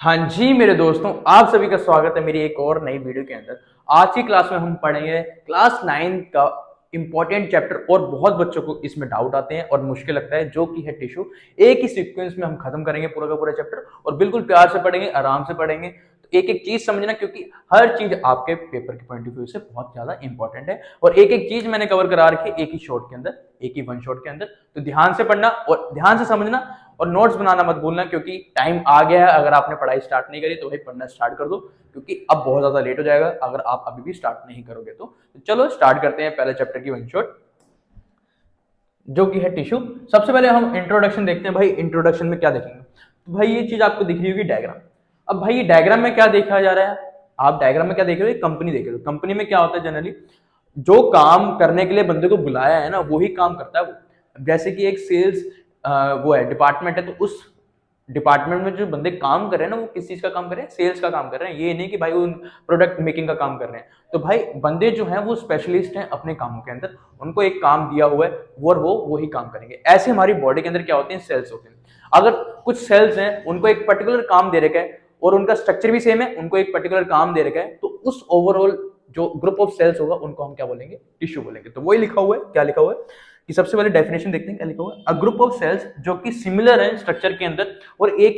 हाँ जी मेरे दोस्तों, आप सभी का स्वागत है मेरी एक और नई वीडियो के अंदर। आज की क्लास में हम पढ़ेंगे क्लास 9 का इंपॉर्टेंट चैप्टर और बहुत बच्चों को इसमें डाउट आते हैं और मुश्किल लगता है, जो कि है टिश्यू। एक ही सीक्वेंस में हम खत्म करेंगे पूरा का पूरा चैप्टर और बिल्कुल प्यार से पढ़ेंगे, आराम से पढ़ेंगे। तो एक एक चीज समझना, क्योंकि हर चीज आपके पेपर के पॉइंट ऑफ व्यू से बहुत ज्यादा इंपॉर्टेंट है और एक एक चीज मैंने कवर करा रखी है एक ही शॉट के अंदर, एक ही वन शॉट के अंदर। तो ध्यान से पढ़ना और ध्यान से समझना और नोट्स बनाना मत भूलना, क्योंकि टाइम आ गया है। अगर आपने पढ़ाई स्टार्ट नहीं करी तो भाई पढ़ना स्टार्ट कर दो, क्योंकि अब बहुत ज्यादा लेट हो जाएगा अगर आप अभी भी स्टार्ट नहीं करोगे। तो चलो स्टार्ट करते हैं पहले चैप्टर की वन शॉट, जो कि है टिश्यू। सबसे पहले हम इंट्रोडक्शन देखते हैं। भाई इंट्रोडक्शन में क्या देखेंगे, तो भाई ये चीज आपको दिख रही होगी डायग्राम। अब भाई ये डायग्राम में क्या देखा जा रहा है, आप डायग्राम में क्या देख रहे हो, कंपनी देख रहे हो। कंपनी में क्या होता है, जनरली जो काम करने के लिए बंदे को बुलाया है ना, वही काम करता है वो। जैसे कि एक सेल्स वो है डिपार्टमेंट है, तो उस डिपार्टमेंट में जो बंदे काम कर रहे हैं ना, वो किस चीज का काम कर रहे हैं, सेल्स का काम कर रहे हैं। ये नहीं कि भाई वो प्रोडक्ट मेकिंग का काम कर रहे हैं। तो भाई बंदे जो हैं वो स्पेशलिस्ट हैं अपने कामों के अंदर, उनको एक काम दिया हुआ है और वो वही काम करेंगे। ऐसे हमारी बॉडी के अंदर क्या होते हैं, सेल्स होते हैं। अगर कुछ सेल्स हैं, उनको एक पर्टिकुलर काम दे रखा है और उनका स्ट्रक्चर भी सेम है, उनको एक पर्टिकुलर काम दे रखा है, तो उस ओवरऑल जो ग्रुप ऑफ सेल्स होगा उनको हम क्या बोलेंगे, टिश्यू बोलेंगे। तो वही लिखा हुआ है, क्या लिखा हुआ है कि सबसे पहले डेफिनेशन देखते हैं क्या लिखा हुआ है। अ ग्रुप ऑफ सेल्स जो कि सिमिलर है स्ट्रक्चर के अंदर और एक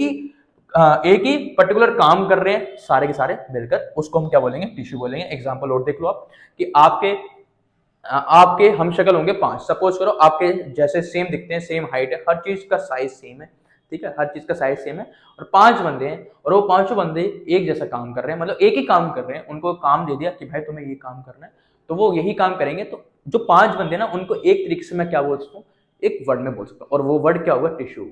ही पर्टिकुलर काम कर रहे हैं सारे के सारे मिलकर, उसको हम क्या बोलेंगे, टिश्यू बोलेंगे। एग्जांपल और देख लो आप कि आपके हम शक्ल होंगे 5। सपोज करो आपके जैसे सेम दिखते हैं, सेम हाइट है, हर चीज का साइज सेम है, ठीक है, हर चीज का साइज सेम है और 5 बंदे हैं और वो पांचों बंदे एक जैसा काम कर रहे हैं, मतलब एक ही काम कर रहे हैं। उनको काम दे दिया कि भाई तुम्हें ये काम करना है, तो वो यही काम करेंगे। तो जो 5 बंदे ना, उनको एक तरीके से मैं क्या बोल सकता हूँ, एक वर्ड में बोल सकता हूँ, और वो वर्ड क्या होगा, टिश्यू।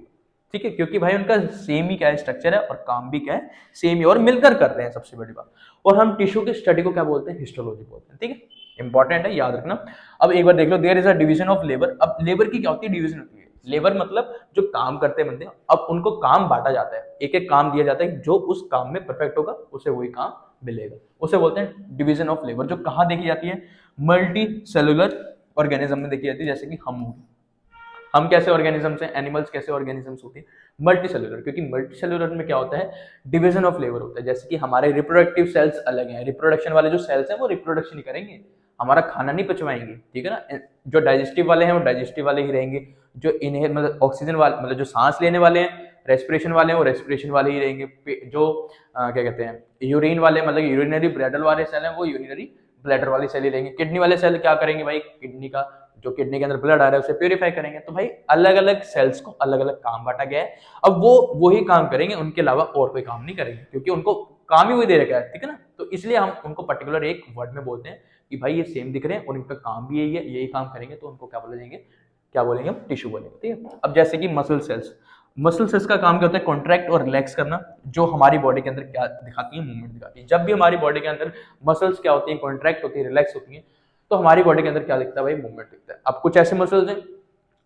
ठीक है, क्योंकि भाई उनका सेम ही क्या है, स्ट्रक्चर है और काम भी क्या है, सेम ही और मिलकर कर रहे हैं, सबसे बड़ी बात। और हम टिश्यू की स्टडी को क्या बोलते हैं, हिस्टोलॉजी बोलते हैं। ठीक है, इंपॉर्टेंट है, याद रखना। अब एक बार देख लो, there is a division of labour. अब लेबर की क्या होती है, डिवीजन होती है। लेबर मतलब जो काम करते हैं बंदे, अब उनको काम बांटा जाता है, एक एक काम दिया जाता है, जो उस काम में परफेक्ट होगा उसे वही काम मिलेगा, उसे बोलते हैं डिवीजन ऑफ लेबर। जो कहाँ देखी जाती है, मल्टी सेलुलर ऑर्गेनिज्म में देखी जाती है, जैसे कि हम कैसे ऑर्गेनिजम्स हैं, एनिमल्स कैसे ऑर्गेनिजम्स होते हैं, मल्टी सेलुलर। क्योंकि मल्टी सेलुलर में क्या होता है, डिवीजन ऑफ लेबर होता है। जैसे कि हमारे रिप्रोडक्टिव सेल्स अलग हैं, रिप्रोडक्शन वाले जो सेल्स हैं वो रिप्रोडक्शन ही करेंगे, हमारा खाना नहीं पचवाएंगे, ठीक है ना। जो डाइजेस्टिव वाले हैं वो डाइजेस्टिव वाले ही रहेंगे, जो इनहेल मतलब ऑक्सीजन वाले, मतलब जो सांस लेने वाले हैं, रेस्पिरेशन वाले हैं, वो रेस्पिरेशन वाले ही रहेंगे। जो क्या कहते हैं, यूरिन वाले, मतलब यूरिनरी ब्लैडर वाले सेल हैं, वो यूरिनरी ब्लैडर वाली सेल ही रहेंगे। किडनी वाले सेल क्या करेंगे भाई, किडनी का जो किडनी के अंदर ब्लड आ रहा है उसे प्योरीफाई करेंगे। तो भाई अलग अलग सेल्स को अलग अलग काम बांटा गया है। अब वो वही काम करेंगे, उनके अलावा और कोई काम नहीं करेंगे, क्योंकि उनको काम ही वही दे रखा है, ठीक है ना। तो इसलिए हम उनको पर्टिकुलर एक वर्ड में बोलते हैं कि भाई ये सेम दिख रहे हैं और इनका काम भी यही है, यही काम करेंगे, तो उनको क्या बोलेंगे, क्या बोलेंगे हम, टिश्यू बोलेंगे। ठीक है, अब जैसे कि मसल सेल्स का काम क्या होता है, कॉन्ट्रैक्ट और रिलैक्स करना। जो हमारी बॉडी के अंदर क्या दिखाती है, मूवमेंट दिखाती है। जब भी हमारी बॉडी के अंदर मसल्स क्या होती है, कॉन्ट्रैक्ट होती है, रिलैक्स होती है, तो हमारी बॉडी के अंदर क्या दिखता है भाई, मूवमेंट दिखता है। अब कुछ ऐसे मसल्स हैं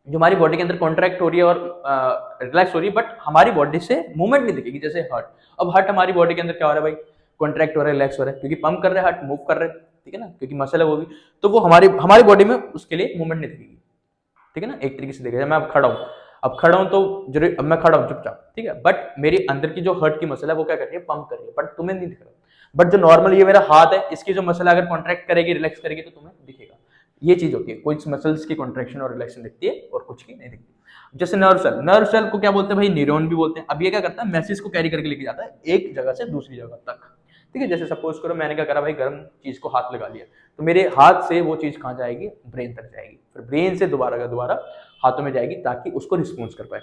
जो हमारी बॉडी के अंदर कॉन्ट्रैक्ट हो रही है और रिलैक्स हो रही है, बट हमारी बॉडी से मूवमेंट नहीं दिखेगी, जैसे हार्ट। अब हार्ट हमारी बॉडी के अंदर क्या हो रहा है भाई, कॉन्ट्रैक्ट हो रहा है, रिलैक्स हो रहा है, क्योंकि पंप कर रहे हैं, हार्ट मूव कर रहे हैं, ठीक है ना, क्योंकि मसल है वो भी। तो वो हमारी हमारी बॉडी में उसके लिए मूवमेंट नहीं दिखेगी, ठीक है ना। एक तरीके से देखा जाए, मैं अब खड़ा हूं तो जरूर, अब मैं खड़ा हूं चुपचाप, ठीक है, बट मेरी अंदर की जो हर्ट की मसल है वो क्या कर रही है, पंप कर रही है, बट तुम्हें नहीं दिख रहा। बट जो नॉर्मल ये मेरा हाथ है, इसकी जो मसल अगर कॉन्ट्रैक्ट करेगी, रिलैक्स करेगी, तो तुम्हें दिखेगा। ये चीज होती है, कुछ मसल्स की कॉन्ट्रैक्शन और रिलैक्शन दिखती है और कुछ की नहीं दिखती। जैसे नर्व सेल को क्या बोलते हैं भाई, न्यूरॉन भी बोलते हैं। अब ये क्या करता है, मैसेज को कैरी करके लेके जाता है एक जगह से दूसरी जगह तक, ठीक है। जैसे सपोज करो मैंने क्या करा भाई, गर्म चीज को हाथ लगा लिया, तो मेरे हाथ से वो चीज कहाँ जाएगी, ब्रेन तक जाएगी, फिर ब्रेन से दोबारा हाथों में जाएगी ताकि उसको रिस्पॉन्स कर पाए,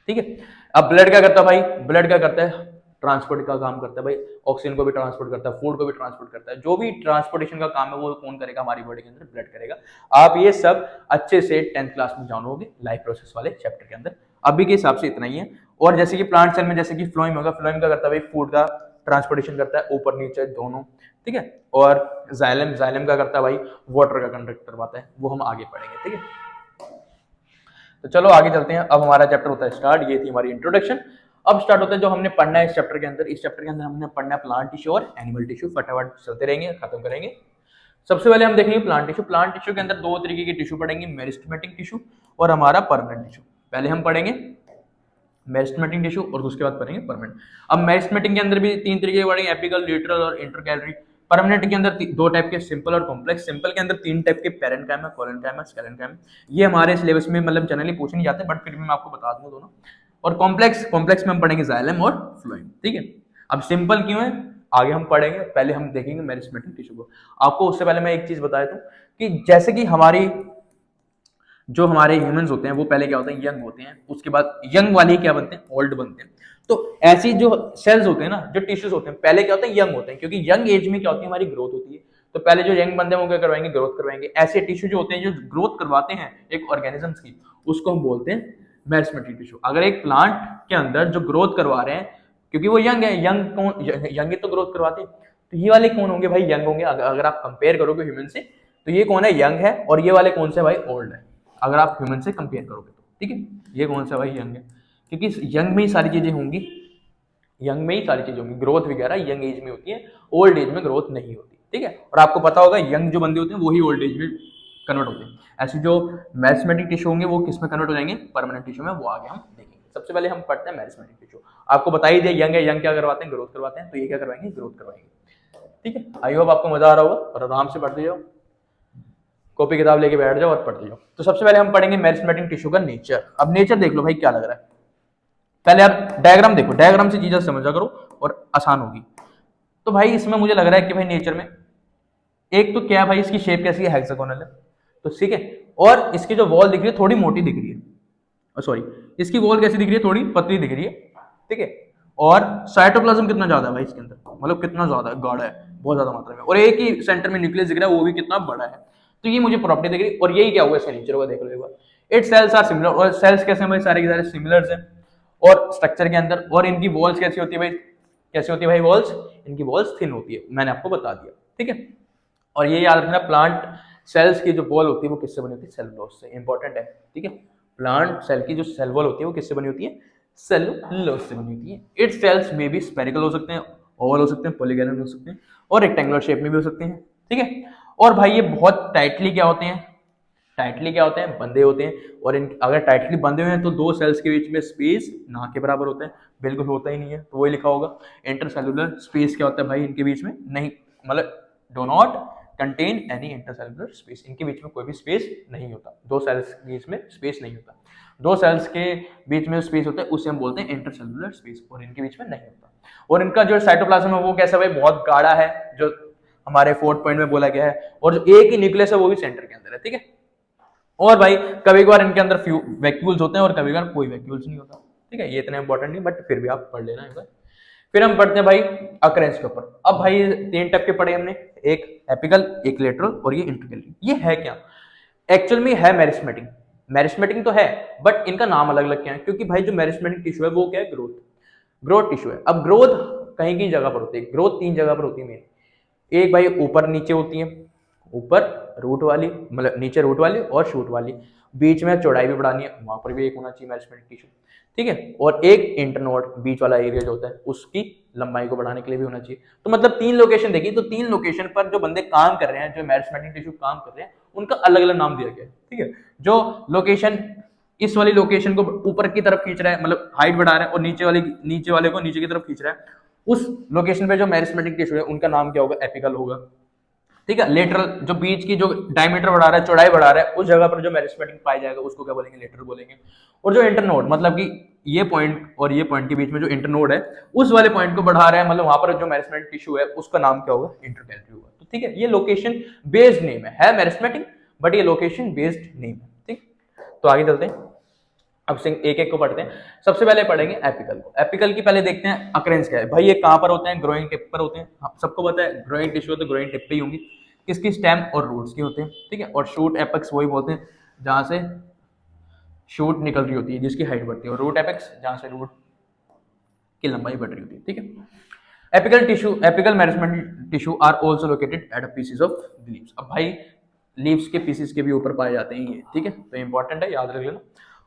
ठीक है। अब ब्लड क्या करता है भाई, ब्लड क्या करता है, ट्रांसपोर्ट का काम करता है भाई, ऑक्सीजन को भी ट्रांसपोर्ट करता है, फूड को भी ट्रांसपोर्ट करता है। जो भी ट्रांसपोर्टेशन का काम है वो कौन करेगा, हमारी बॉडी के अंदर ब्लड करेगा। आप ये सब अच्छे से 10th क्लास में जानोगे लाइफ प्रोसेस वाले चैप्टर के अंदर। अभी के हिसाब से इतना ही है। और जैसे कि प्लांट सेल में जैसे कि फ्लोएम होगा, फ्लोएम क्या करता है भाई, फूड का ट्रांसपोर्टेशन करता है, ऊपर नीचे दोनों, ठीक है। और जाइलम क्या करता है भाई, वाटर का कंडक्ट करवाता है, वो हम आगे पढ़ेंगे, ठीक है। तो चलो आगे चलते हैं। अब हमारा चैप्टर होता है स्टार्ट। ये थी हमारी इंट्रोडक्शन। अब स्टार्ट होता है जो हमने पढ़ना है इस चैप्टर के अंदर। इस चैप्टर के अंदर हमने पढ़ना है प्लांट टिश्यू और एनिमल टिश्यू। फटाफट चलते रहेंगे, खत्म करेंगे। सबसे पहले हम देखेंगे प्लांट टिश्यू। प्लांट टिश्यू के अंदर दो तरीके के टिश्यू पढ़ेंगे, मेरिस्टेमेटिक टिश्यू और हमारा परमानेंट टिश्यू। पहले हम पढ़ेंगे मेरिस्टेमेटिक टिश्यू और उसके बाद पढ़ेंगे परमानेंट। अब मेरिस्टेमेटिक के अंदर भी तीन तरीके के पढ़ेंगे, एपिकल, लेटरल और इंटरकैलरी। परमानेंट के अंदर दो टाइप के, सिंपल और कॉम्प्लेक्स। सिंपल के अंदर तीन टाइप के, पेरेन्काइमा, कोलेन्काइमा, स्केलेन्काइमा। ये हमारे सिलेबस में मतलब जनरली पूछे नहीं जाते, बट फिर भी मैं आपको बता दूंगा दोनों। और कॉम्प्लेक्स में हम पढ़ेंगे जाइलम और फ्लोएम, ठीक है। अब सिंपल क्यों है आगे हम पढ़ेंगे, पहले हम देखेंगे मेरिस्टेमेटिक टिश्यू को। आपको उससे पहले मैं एक चीज बता दूं कि जैसे कि जो हमारे ह्यूमंस होते हैं वो पहले क्या होते हैं, यंग होते हैं, उसके बाद यंग वाले क्या बनते हैं, ओल्ड बनते हैं। तो ऐसी जो सेल्स होते हैं ना, जो टिश्यूज होते हैं, पहले क्या होते हैं, यंग होते हैं, क्योंकि यंग एज में क्या होती है, हमारी ग्रोथ होती है। तो पहले जो यंग बंदे हैं वो क्या करवाएंगे, ग्रोथ करवाएंगे। ऐसे टिश्यू जो होते हैं जो ग्रोथ करवाते हैं एक ऑर्गेनिजम्स की, उसको हम बोलते हैं मेरिस्टेमेटिक टिश्यू। अगर एक प्लांट के अंदर जो ग्रोथ करवा रहे हैं, क्योंकि वो यंग है, यंग तो ग्रोथ करवाते हैं, तो ये वाले कौन होंगे भाई, यंग होंगे। अगर आप कंपेयर करोगे ह्यूमन से, तो ये कौन है, यंग है, और ये वाले कौन से भाई, ओल्ड है। अगर आप ह्यूमन से कंपेयर करोगे तो, ठीक है। ये कौन सा भाई, यंग है, क्योंकि यंग में ही सारी चीजें होंगी, यंग में ही सारी चीजें होंगी, ग्रोथ वगैरह यंग एज में होती है, ओल्ड एज में ग्रोथ नहीं होती, ठीक है। और आपको पता होगा यंग जो बंदे होते हैं वही ओल्ड एज में कन्वर्ट होते हैं। ऐसे जो मेरिस्टेमेटिक टिश्यू होंगे वो किस में कन्वर्ट हो जाएंगे, परमानेंट टिश्यू में, वो आगे हम देखेंगे। सबसे पहले हम पढ़ते हैं मेरिस्टेमेटिक टिश्यू। आपको बता ही दिया यंग है, यंग क्या करवाते हैं, ग्रोथ करवाते हैं, तो ये क्या करवाएंगे, ग्रोथ करवाएंगे, ठीक है। आई होप आपको मजा आ रहा होगा और आराम से पढ़ते जाओ, कॉपी किताब लेके बैठ जाओ और पढ़ते जाओ। तो सबसे पहले हम पढ़ेंगे मेरिस्टेमेटिक टिश्यू का नेचर। अब नेचर देख लो भाई क्या लग रहा है, पहले आप डायग्राम देखो, डायग्राम से चीजें समझा करो और आसान होगी। तो भाई इसमें मुझे लग रहा है कि भाई नेचर में एक तो क्या है भाई, इसकी शेप कैसी है, हेक्सागोनल है, तो ठीक है। और इसकी जो वॉल दिख रही है थोड़ी मोटी दिख रही है, सॉरी, इसकी वॉल कैसी दिख रही है, थोड़ी पतली दिख रही है, ठीक है। और साइटोप्लाज्म कितना ज्यादा है भाई इसके अंदर, मतलब कितना ज्यादा गाढ़ा है, बहुत ज्यादा मात्रा में, और एक ही सेंटर में न्यूक्लियस दिख रहा है, वो भी कितना बड़ा है। तो ये मुझे प्रॉपर्टी दिख रही है, और यही क्या हुआ इसका नेचर होगा, देख लो एक बार। इट सेल्स आर सिमिलर, और सेल्स कैसे हैं भाई, सारे के सारे सिमिलर हैं और स्ट्रक्चर के अंदर। और इनकी वॉल्स कैसी होती है भाई, कैसी होती है भाई वॉल्स, इनकी वॉल्स थिन होती है, मैंने आपको बता दिया, ठीक है। और ये याद रखना, प्लांट सेल्स की जो वॉल होती है वो किससे बनी होती है, सेलुलोज से, इंपॉर्टेंट है, ठीक है। प्लांट सेल की जो सेल वॉल होती है वो किससे बनी होती है, सेलुलोज से बनी होती है। इट सेल्स में भी स्फेरिकल हो सकते हैं, ओवल हो सकते हैं, पॉलीगोनल हो सकते हैं, और रेक्टेंगुलर शेप में भी हो सकते हैं, ठीक है। और भाई ये बहुत टाइटली क्या होते हैं, टाइटली क्या होते हैं, बंधे होते हैं। और इन अगर टाइटली बंधे हुए हैं तो दो सेल्स के बीच में स्पेस ना के बराबर होता है, बिल्कुल होता ही नहीं है, तो वही लिखा होगा। इंटरसेलुलर स्पेस क्या होता है भाई इनके बीच में, नहीं, मतलब do not contain any intercellular space, इनके बीच में कोई भी स्पेस नहीं होता, दो सेल्स के बीच में स्पेस नहीं होता। दो सेल्स के बीच में स्पेस होता है उसे हम बोलते हैं इंटरसेलुलर स्पेस, और इनके बीच में नहीं होता। और इनका जो साइटोप्लाज्म है वो कैसा भाई, बहुत गाढ़ा है, जो हमारे 4th पॉइंट में बोला गया है, और जो एक ही न्यूक्लियस है वो भी सेंटर के अंदर है, ठीक है। और भाई कभी कभार इनके अंदर वैक्यूल्स होते हैं और कभी कभार कोई वैक्यूल्स नहीं होता, ठीक है। ये इतना इंपॉर्टेंट नहीं, बट फिर भी आप पढ़ लेना एक बार। फिर हम पढ़ते हैं भाई अकरेंस के ऊपर। अब भाई तीन टाइप के पढ़े हमने, एक एपिकल, एक लेटरल और ये इंटरकैलरी। ये है क्या, एक्चुअल में है मेरिस्टेमेटिक, मेरिस्टेमेटिक तो है, बट इनका नाम अलग अलग क्या है, क्योंकि भाई जो मेरिस्टेमेटिक टिश्यू है वो क्या है, ग्रोथ टिश्यू है। अब ग्रोथ कहीं की जगह पर होती है, ग्रोथ तीन जगह पर होती है मेन। एक भाई ऊपर नीचे होती है, ऊपर रूट वाली, मतलब नीचे रूट वाली और शूट वाली, बीच में चौड़ाई भी बढ़ानी है, वहां पर भी एक होना चाहिए मेरिस्टेमेटिक टिश्यू, ठीक है। और एक इंटरनोड, बीच वाला एरिया जो होता है उसकी लंबाई को बढ़ाने के लिए भी होना चाहिए। तो मतलब तीन लोकेशन देखिए, तो तीन लोकेशन पर जो बंदे काम कर रहे हैं, जो मेरिस्टेमेटिक टिश्यू काम कर रहे हैं, उनका अलग अलग नाम दिया गया है, ठीक है। जो लोकेशन इस वाली लोकेशन को ऊपर की तरफ खींच रहा है, मतलब हाइट बढ़ा रहा है, और नीचे वाले को नीचे की तरफ खींच रहा है, उस लोकेशन पे जो मेरिस्टेमेटिक टिश्यू है उनका नाम क्या होगा, एपिकल होगा, ठीक है। लेटरल जो बीच की जो डायमीटर बढ़ा रहा है, चौड़ाई बढ़ा रहा है, उस जगह पर जो मेरिस्टेमेटिक पाया जाएगा उसको क्या बोलेंगे, लेटरल बोलेंगे। और जो इंटरनोड, मतलब कि ये पॉइंट और ये पॉइंट के बीच में जो इंटरनोड है, उस वाले पॉइंट को बढ़ा रहा है, मतलब वहां पर जो मेरिस्टेमेटिक टिश्यू है उसका नाम क्या होगा, इंटरकैलरी होगा। तो ठीक है, ये लोकेशन बेस्ड नेम है मेरिस्टेमेटिक, बट ये लोकेशन बेस्ड नेम है, ठीक। तो आगे चलते हैं, अब एक एक को पढ़ते हैं। सबसे पहले पढ़ेंगे एपिकल को। एपिकल की पहले देखते हैं अकरेंस क्या है भाई, ये कहां पर होते हैं, ग्रोइंग टिप पर होते हैं, सबको पता है ग्रोइंग टिश्यू तो ग्रोइंग टिप पे ही होंगी, किसकी, स्टेम और रूट्स की होते हैं, ठीक है। और शूट एपेक्स वही बोलते हैं जहां से शूट निकल रही होती है, जिसकी हाइट बढ़ती है, और रूट एपेक्स जहां से रूट की लंबाई बढ़ रही होती है, ठीक है। Apical tissue, apical meristematic tissue are also located at a pieces of the leaves. अब भाई लीव्स के पीसेस के भी ऊपर पाए जाते हैं ये, ठीक है, तो इंपॉर्टेंट है, याद रख लेना।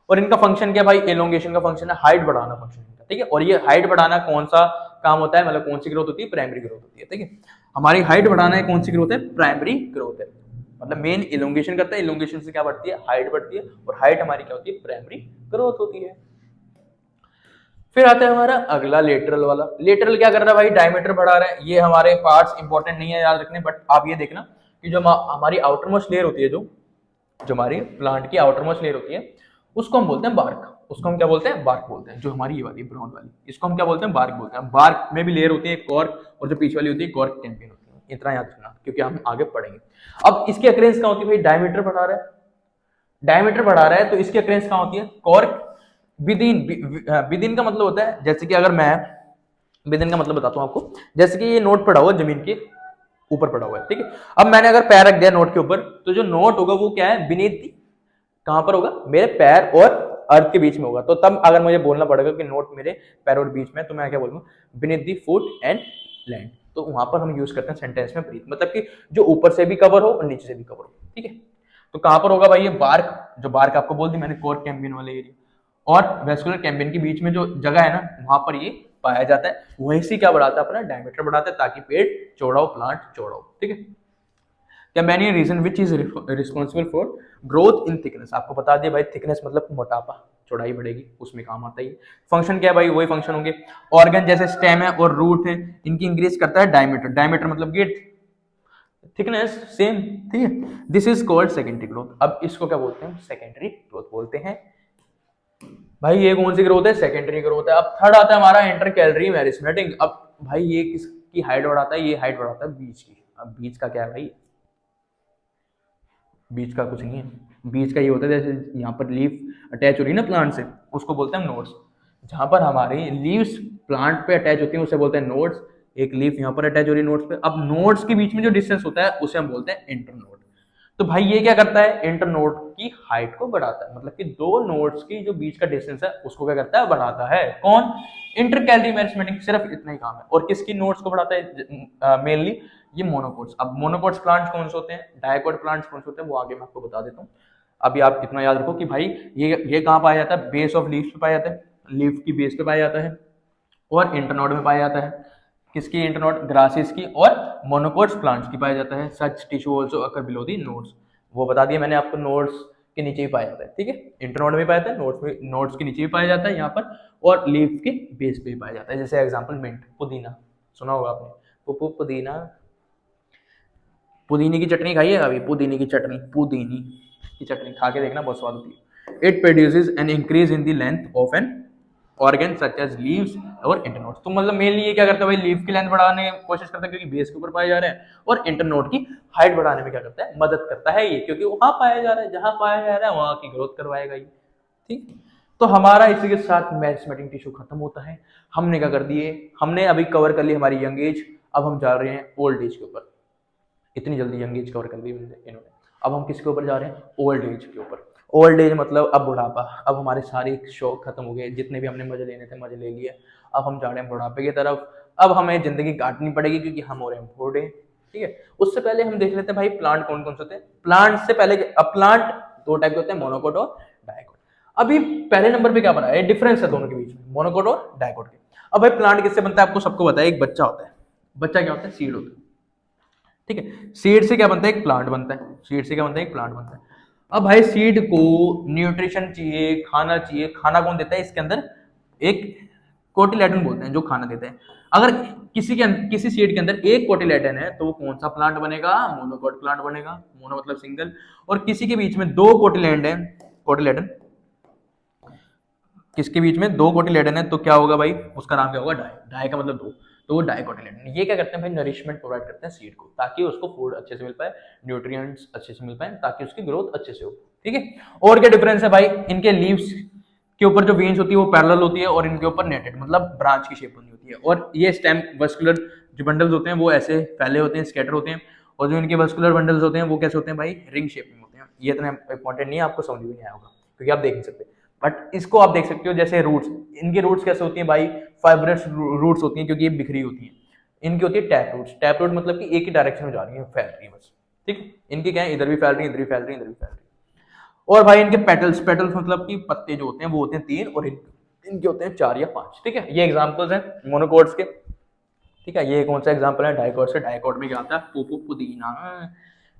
और इनका फंक्शन क्या भाई, एलोंगेशन का फंक्शन है, हाइट बढ़ाना फंक्शन है, ठीक है। और ये हाइट बढ़ाना कौन सा काम होता है, मतलब कौन सी ग्रोथ होती है, प्राइमरी ग्रोथ होती है, ठीक है। हमारी हाइट बढ़ाना है, कौन सी ग्रोथ है, प्राइमरी ग्रोथ है, मतलब मेन एलोंगेशन करता है, एलोंगेशन से क्या बढ़ती है, हाइट बढ़ती है, और हाइट हमारी क्या होती है, प्राइमरी ग्रोथ होती है। फिर आता है हमारा अगला लेटरल वाला। लेटरल क्या कर रहा है भाई, डायमीटर बढ़ा रहा है। ये हमारे पार्ट्स इंपॉर्टेंट नहीं है याद रखने, बट आप ये देखना कि जो हमारी आउटर मोस्ट लेयर होती है, जो जो हमारी प्लांट की आउटर मोस्ट लेयर होती है, उसको हम बोलते हैं बार्क। उसको हम क्या बोलते हैं, बार्क बोलते हैं। जो हमारी ये वाली ब्राउन वाली, इसको हम क्या बोलते हैं, बार्क बोलते हैं। बार्क में भी लेयर होती है कॉर्क, और जो पीछे वाली होती है कॉर्क कैंपियन होती है। इतना याद रखना क्योंकि हम आगे पढ़ेंगे। अब इसकी अक्रेंस कहाँ होती है भाई, डायमीटर बढ़ा रहा है, डायमीटर बढ़ा रहा है तो इसकी अक्रेंस कहाँ होती है, कॉर्क विदिन। विदिन का मतलब होता है, जैसे कि अगर मैं विदिन का मतलब बताता हूँ आपको, जैसे कि ये नोट पड़ा हुआ जमीन के ऊपर पड़ा हुआ है, ठीक है। अब मैंने अगर पैर रख दिया नोट के ऊपर, तो जो नोट होगा वो क्या है, बीनीथ दी, कहां पर होगा, मेरे पैर और अर्थ के बीच में होगा। तो तब अगर मुझे बोलना पड़ेगा कि नोट मेरे पैर और बीच में, तो मैं क्या बोलूंगा, beneath the foot and land. तो वहां पर हम यूज करते हैं सेंटेंस में ब्रीथ, मतलब कि जो ऊपर से भी कवर हो और नीचे से भी कवर हो, ठीक है। तो कहां पर होगा भाई ये बार्क, जो बार्क आपको बोल दी मैंने, कोर कैम्बियन वाले एरिया और वेस्कुलर कैम्बियन के बीच में जो जगह है ना, वहां पर ये पाया जाता है। वहीं से क्या बढ़ाता है, अपना डायमीटर बढ़ाता है, ताकि पेड़ चौड़ा हो, प्लांट चौड़ा हो, ठीक है। Cambium region which is responsible for growth in thickness. आपको बता दिया भाई, थिकनेस मतलब मोटापा, चौड़ाई बढ़ेगी, उसमें काम आता है। फंक्शन क्या है भाई, वही फंक्शन होंगे। ऑर्गन जैसे स्टेम है और रूट है, इनकी इंक्रीज करता है डायमीटर। डायमीटर मतलब गेट, थिकनेस सेम, ठीक है। This is called secondary growth. अब इसको क्या बोलते हैं, सेकेंडरी ग्रोथ बोलते हैं। भाई ये कौन सी ग्रोथ है, सेकेंडरी ग्रोथ है। अब थर्ड आता है हमारा इंटर कैलोरी मैरिस्मेटिक। अब भाई ये किसकी हाइट बढ़ाता है, ये हाइट बढ़ाता है बीज की। अब बीज का क्या है भाई, बीज का कुछ नहीं है। बीज का ये होता है, जैसे यहाँ पर लीफ अटैच हो रही है ना प्लांट से, उसको बोलते हैं नोड्स। जहां पर हमारी लीव्स प्लांट पे अटैच होती हैं उसे बोलते हैं नोड्स। एक लीफ यहाँ पर अटैच हो रही है नोड्स पे, अब नोड्स के बीच में जो डिस्टेंस होता है उसे हम बोलते हैं इंटरनोड। तो भाई ये क्या करता है, इंटरनोड की हाइट को बढ़ाता है, मतलब कि दो नोड्स की जो बीच का डिस्टेंस है उसको क्या करता है, बढ़ाता है। कौन, इंटर कैलोरी मैरिस्मेटिक, सिर्फ इतना ही काम है। और किसकी नोड्स को बढ़ाता है, मेनली ये मोनोकोट्स। अब मोनोकोट्स प्लांट्स कौन से होते हैं, डायकोट प्लांट्स कौन से होते हैं, वो आगे मैं आपको बता देता हूँ। अभी आप इतना याद रखो कि भाई ये कहाँ पाया जाता है, बेस ऑफ लीफ पे पाया जाता है, लीफ की बेस पे पाया जाता है, और इंटरनोड में पाया जाता है। किसकी इंटरनोड, ग्रासेस की और मोनोकोट्स प्लांट्स की पाया जाता है। Such tissue also occur below the nodes, वो बता दिया मैंने आपको, नोड्स के नीचे ही पाया जाता है, ठीक है। इंटरनोड में पाया जाता है, नोड्स में, नोड्स के नीचे भी पाया जाता है यहाँ पर, और लीफ के बेस पे भी पाया जाता है। जैसे एग्जांपल मिंट, पुदीना सुना होगा आपने, पुदीना, पुदीने की चटनी खाई है अभी, पुदीने की चटनी, पुदीनी की चटनी खा के देखना, बहुत स्वाद होती है। It produces an increase in the length of an organ such as leaves और इंटरनोड। तो मतलब मेनली ये क्या करता है भाई, लीफ की लेंथ बढ़ाने की कोशिश करता है क्योंकि बेस के ऊपर पाए जा रहे हैं, और इंटरनोड की हाइट बढ़ाने में क्या करता है, मदद करता है ये, क्योंकि वहां पाया जा रहा है, जहां पाया जा रहा है वहां की ग्रोथ करवाएगा ये, ठीक। तो हमारा इसी के साथ मैरिस्मेटिक टिश्यू खत्म होता है। हमने क्या कर दिए, हमने अभी कवर कर ली हमारी यंग एज, अब हम जा रहे हैं ओल्ड एज के ऊपर। इतनी जल्दी यंग एज कवर कर दी इन्होंने, अब हम किसके ऊपर जा रहे हैं, ओल्ड एज के ऊपर। ओल्ड एज मतलब अब बुढ़ापा। अब हमारे सारे शौक खत्म हो गए, जितने भी हमने मजे लेने थे मजे ले लिए, अब हम जा रहे हैं बुढ़ापे की तरफ। अब हमें जिंदगी काटनी पड़ेगी क्योंकि हम हो रहे हैं बूढ़े, ठीक है। उससे पहले हम देख लेते हैं भाई प्लांट कौन कौन से होते हैं। प्लांट से पहले, अब प्लांट दो टाइप के होते हैं, मोनोकोट और डायकोट। अभी पहले नंबर पे क्या बना है, डिफरेंस है दोनों के बीच में, मोनोकोट और डायकोट के। अब भाई प्लांट किससे बनता है, आपको सबको पता है, एक बच्चा होता है। बच्चा क्या होता है, सीड होता है, ठीक है। सीड से क्या बनता है, एक प्लांट बनता है। सीड से क्या बनता है, एक प्लांट बनता है। अब भाई सीड को न्यूट्रिशन चाहिए, खाना चाहिए। खाना कौन देता है इसके अंदर, एक कोटिलेडन बोलते हैं जो खाना देते हैं। अगर किसी सीड के अंदर एक कोटिलेडन है तो वो कौन सा प्लांट बनेगा, मोनोकोट प्लांट बनेगा। मोनो मतलब सिंगल, और किसी के बीच में दो कोटिलेडन है, कोटिलेडन, किसके बीच में दो कोटिलेडन है तो क्या होगा भाई, उसका नाम क्या होगा, डाई। डाई का मतलब दो, तो वो डाइकोटिलेडन। ये क्या करते हैं भाई, नरिशमेंट प्रोवाइड करते हैं सीड को, ताकि उसको फूड अच्छे से मिल पाए, न्यूट्रिएंट्स अच्छे से मिल पाए, ताकि उसकी ग्रोथ अच्छे से हो, ठीक है। और क्या डिफरेंस है भाई, इनके लीव्स के ऊपर जो वेन्स होती है वो पैरेलल होती है, और इनके ऊपर नेटेड मतलब ब्रांच की शेप बनी होती है। और ये स्टेम वस्कुलर जो बंडल्स होते हैं वो ऐसे फैले होते हैं, स्कैटर होते हैं, और जो इनके वस्कुलर बंडल्स होते हैं वो कैसे होते हैं भाई, रिंग शेप में होते हैं। ये इतना इंपॉर्टेंट नहीं है, आपको समझ में नहीं आया होगा क्योंकि आप देख नहीं सकते, बट इसको आप देख सकते हो। जैसे रूट्स, इनके रूट्स कैसे होती हैं भाई, फाइब्रस रूट्स होती हैं क्योंकि ये बिखरी होती हैं। इनकी होती है टैप रूट्स। टैप रूट मतलब कि एक ही डायरेक्शन में जा रही है, फैल रही है बस, ठीक। इनकी क्या है, इधर भी फैल रही है, इधर भी फैल रही है, इधर भी फैल रही है। और भाई इनके पेटल्स, पेटल्स मतलब कि पत्ते जो होते हैं वो होते हैं तीन, और इनके होते हैं चार या पांच, ठीक है। ये एग्जांपल्स हैं मोनोकोट्स के, ठीक है। ये कौन सा एग्जांपल है, डाइकोट से। डाइकोट में क्या आता है, पुदीना,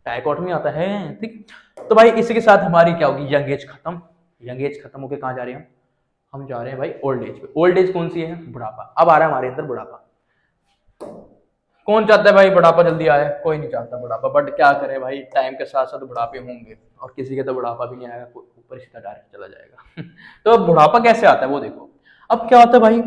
डाइकोट में आता है, ठीक। तो भाई इसी के साथ हमारी क्या होगी, यंग एज खत्म। यंग एज खत्म होकर कहाँ जा रहे हैं, हम जा रहे हैं भाई ओल्ड एज पे। ओल्ड एज कौन सी है? बुढ़ापा। अब आ रहा है हमारे अंदर बुढ़ापा। कौन चाहता है भाई बुढ़ापा जल्दी आए? कोई नहीं चाहता बुढ़ापा, बट क्या करे भाई, टाइम के साथ साथ बुढ़ापे होंगे, और किसी के तो बुढ़ापा भी नहीं आएगा, कोई ऊपर सीधा डायरेक्ट चला जाएगा। तो अब बुढ़ापा कैसे आता है वो देखो। अब क्या होता है भाई,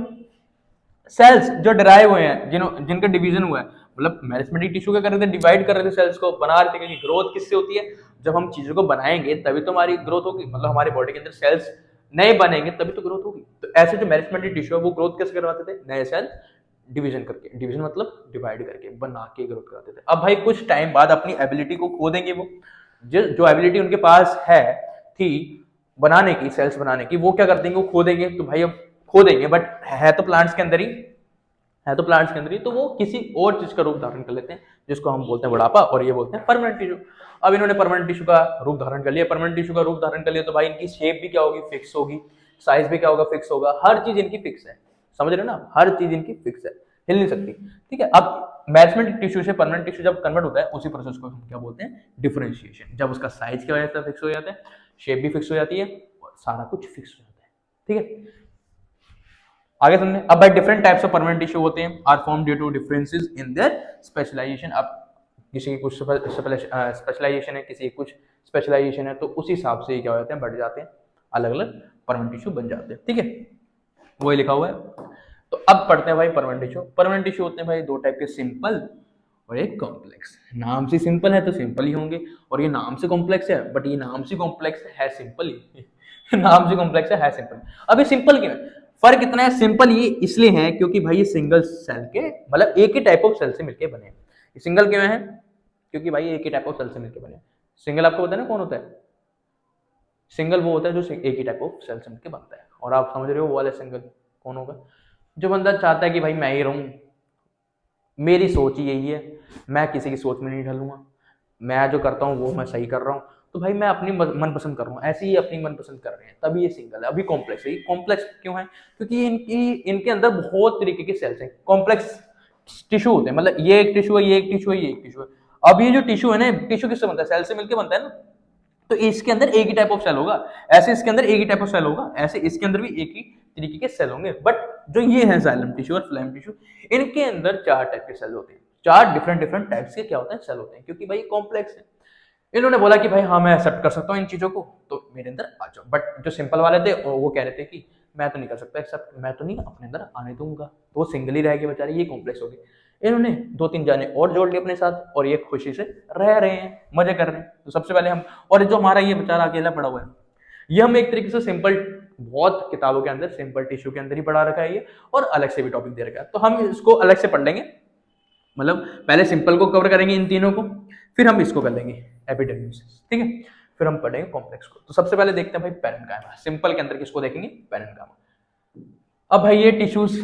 सेल्स जो डिराइव हुए हैं, जिनका डिवीजन हुआ है, मतलब मैरिस्मेटिक टिश्यू क्या कर रहे थे, डिवाइड कर रहे थे सेल्स को, बना रहे थे, क्योंकि ग्रोथ किससे होती है? जब हम चीजों को बनाएंगे तभी तो हमारी ग्रोथ होगी, मतलब हमारे बॉडी के अंदर सेल्स नए बनेंगे तभी तो ग्रोथ होगी। तो ऐसे जो मैरिस्मेटिक टिश्यू है वो ग्रोथ कैसे करवाते थे? नए सेल डिवीजन करके, डिवीजन मतलब डिवाइड करके, बना के ग्रोथ कराते थे। अब भाई कुछ टाइम बाद अपनी एबिलिटी को खो देंगे वो, जो एबिलिटी उनके पास है थी बनाने की, सेल्स बनाने की, वो क्या कर देंगे? वो खो देंगे। तो भाई अब खो देंगे, बट है तो प्लांट्स के अंदर ही, तो वो किसी और चीज का रूप धारण कर लेते हैं, जिसको हम बोलते हैं बुढ़ापा, और ये बोलते हैं परमानेंट टिश्यू। अब इन्होंने परमानेंट टिश्यू का रूप धारण कर लिया, परमानेंट टिश्यू का रूप धारण कर लिया, तो भाई इनकी शेप भी क्या होगी? फिक्स होगी। साइज भी क्या होगा? फिक्स होगा। हर चीज इनकी फिक्स है, समझ रहे हो ना? हर चीज इनकी फिक्स है, हिल नहीं सकती। ठीक है। अब मैरिस्मेटिक टिश्यू से परमानेंट टिश्यू जब कन्वर्ट होता है, उसी प्रोसेस को हम क्या बोलते हैं? डिफरेंशिएशन। जब उसका साइज क्या हो जाता है? फिक्स हो जाता है, शेप भी फिक्स हो जाती है, और सारा कुछ फिक्स हो जाता है। ठीक है, आगे समझे। अब भाई different types of permanent tissue होते हैं, are form due to differences in their specialisation. अब किसी की कुछ स्पेशलाइजेशन है, किसी की कुछ स्पेशलाइजेशन है, तो उस हिसाब से क्या हो जाते हैं? बढ़ जाते हैं, अलग अलग परमानेंट टिश्यू बन जाते हैं। ठीक है, वही लिखा हुआ है। तो अब पढ़ते हैं भाई परमानेंट टिश्यू। परमानेंट टिश्यू होते हैं भाई दो टाइप के, सिंपल और एक कॉम्प्लेक्स। नाम से सिंपल है तो सिंपल ही होंगे, और ये नाम से कॉम्प्लेक्स है, बट ये नाम से कॉम्प्लेक्स है सिंपल ही। नाम से कॉम्प्लेक्स है सिंपल। अब ये सिंपल क्यों है? फर्क इतना है, सिंपल ये इसलिए है क्योंकि भाई ये सिंगल सेल के, मतलब एक ही टाइप ऑफ सेल से मिलकर बने। ये सिंगल क्यों है? क्योंकि भाई एक ही टाइप ऑफ सेल से मिलकर बने। सिंगल आपको पता है ना कौन होता है? सिंगल वो होता है जो एक ही टाइप ऑफ सेल से मिलकर बनता है। और आप समझ रहे हो वो वाला सिंगल कौन होगा? जो बंदा चाहता है कि भाई मैं ही रहूं, मेरी सोच ही यही है, मैं किसी की सोच में नहीं ढलूंगा, मैं जो करता हूँ वो मैं सही कर रहा हूँ, तो भाई मैं अपनी मनपसंद कर रहा हूँ, ऐसे ही अपनी मनपसंद कर रहे हैं, तभी ये सिंगल है। अभी कॉम्प्लेक्स है। ये कॉम्प्लेक्स क्यों है? क्योंकि इनके अंदर बहुत तरीके के सेल्स हैं, कॉम्प्लेक्स टिश्यू होते हैं, मतलब ये एक टिश्यू है, ये एक टिश्यू है, ये एक टिश्यू है। अब ये जो टिश्यू है ना, टिश्यू किससे बनता है? सेल से मिलकर बनता है ना। तो इसके अंदर एक ही टाइप ऑफ सेल होगा, ऐसे इसके अंदर एक ही टाइप ऑफ सेल होगा, ऐसे इसके अंदर भी एक ही तरीके के सेल होंगे। बट जो ये है जाइलम टिश्यू और फ्लैम टिश्यू, इनके अंदर चार टाइप के सेल होते हैं, चार डिफरेंट टाइप्स के क्या होते हैं? सेल होते हैं, क्योंकि भाई कॉम्प्लेक्स है। इन्होंने बोला कि भाई हाँ मैं एक्सेप्ट कर सकता हूँ इन चीजों को, तो मेरे अंदर आ जाओ। बट जो सिंपल वाले थे वो कह रहे थे कि मैं तो नहीं कर सकता एक्सेप्ट, मैं तो नहीं अपने अंदर आने दूंगा, तो वो सिंगल ही रह गए बेचारे, ये कॉम्प्लेक्स हो गए। इन्होंने दो तीन जाने और जोड़ लिए अपने साथ, और ये खुशी से रह रहे हैं, मजे कर रहे हैं। तो सबसे पहले हम, और जो हमारा ये बेचारा अकेला पड़ा हुआ है, ये हम एक तरीके से सिंपल, बहुत किताबों के अंदर सिंपल टिश्यू के अंदर ही पढ़ा रखा है ये, और अलग से भी टॉपिक दे रखा है, तो हम इसको अलग से पढ़ लेंगे। मतलब पहले सिंपल को कवर करेंगे इन तीनों को, फिर हम इसको कर लेंगे एपिडर्मिस। ठीक है, फिर हम पढ़ेंगे कॉम्प्लेक्स को। तो सबसे पहले देखते हैं भाई पैरेन्काइमा। सिंपल के अंदर किसको देखेंगे? पैरेन्काइमा। अब भाई ये tissues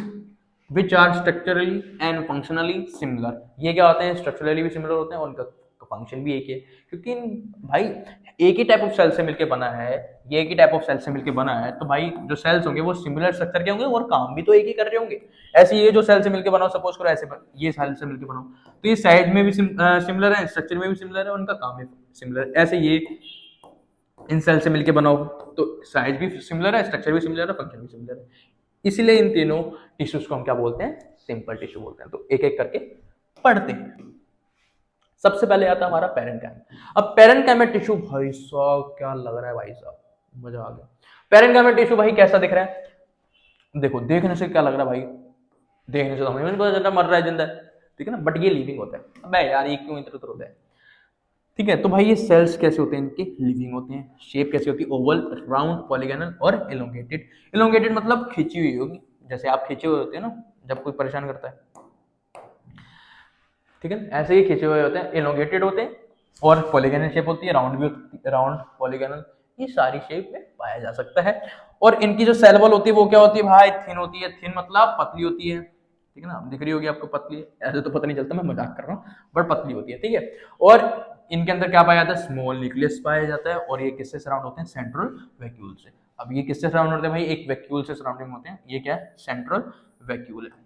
which are structurally and functionally similar, ये क्या होते हैं? स्ट्रक्चरली भी सिमिलर होते हैं और उनका फंक्शन भी एक ही है, क्योंकि भाई एक ही टाइप ऑफ सेल से मिलकर बना है, ये एक ही टाइप ऑफ सेल से मिलकर बना है, तो भाई जो सेल्स होंगे वो सिमिलर स्ट्रक्चर के होंगे और काम भी तो एक ही कर रहे होंगे। ऐसे ये जो सेल से मिलकर बनाओ, सपोज करो ऐसे ये सेल से मिलकर बनाओ, तो ये साइज में भी सिमिलर है, स्ट्रक्चर में भी सिमिलर है, उनका काम भी सिमिलर है। ऐसे ये इन सेल से मिलकर बनाओ तो साइज भी सिमिलर है, स्ट्रक्चर भी सिमिलर है, फंक्शन भी सिमिलर है। इसीलिए इन तीनों टिश्यूज को हम क्या बोलते हैं? सिंपल टिश्यू बोलते हैं। तो एक एक करके पढ़ते हैं। सबसे पहले आता है हमारा पैरेन्काइमा। अब पैरेन्काइमा टिश्यू, भाई साहब क्या लग रहा है भाई साहब, मजा आ गया। पैरेन्काइमा टिश्यू भाई कैसा दिख रहा है? देखो देखने से क्या लग रहा है भाई, देखने से तो हमें पता चल रहा मर रहा है, जिंदा है, ठीक है ना, बट ये लिविंग होता है। अबे यार ये क्यों इधर उधर होता है? ठीक है, तो भाई ये सेल्स कैसे होते हैं इनके? लिविंग होते हैं। शेप कैसी होती है? ओवल, राउंड, पॉलीगोनल और एलोंगेटेड। एलोंगेटेड मतलब खिंची हुई होगी, जैसे आप खिंचे हुए होते हैं ना जब कोई परेशान करता है, ठीक है, ऐसे ही खिंचे हुए होते हैं, एलोंगेटेड होते हैं। और पॉलीगोनल शेप होती है, राउंड भी होती है, राउंड, पॉलीगोनल, ये सारी शेप में पाया जा सकता है। और इनकी जो सेल वॉल होती है वो क्या होती है भाई? थिन होती है। थिन मतलब पतली होती है, ठीक है ना, दिख रही होगी आपको पतली है, ऐसे तो पता नहीं चलता, मैं मजाक कर रहा हूँ, बट पतली होती है, ठीक है। और इनके अंदर क्या पाया जाता है? स्मॉल न्यूक्लियस पाया जाता है। और ये किससे सराउंड होते हैं? सेंट्रल वैक्यूल से। अब ये किससे सराउंड होते हैं भाई? एक वैक्यूल से सराउंडिंग होते हैं। ये क्या है? सेंट्रल वैक्यूल है।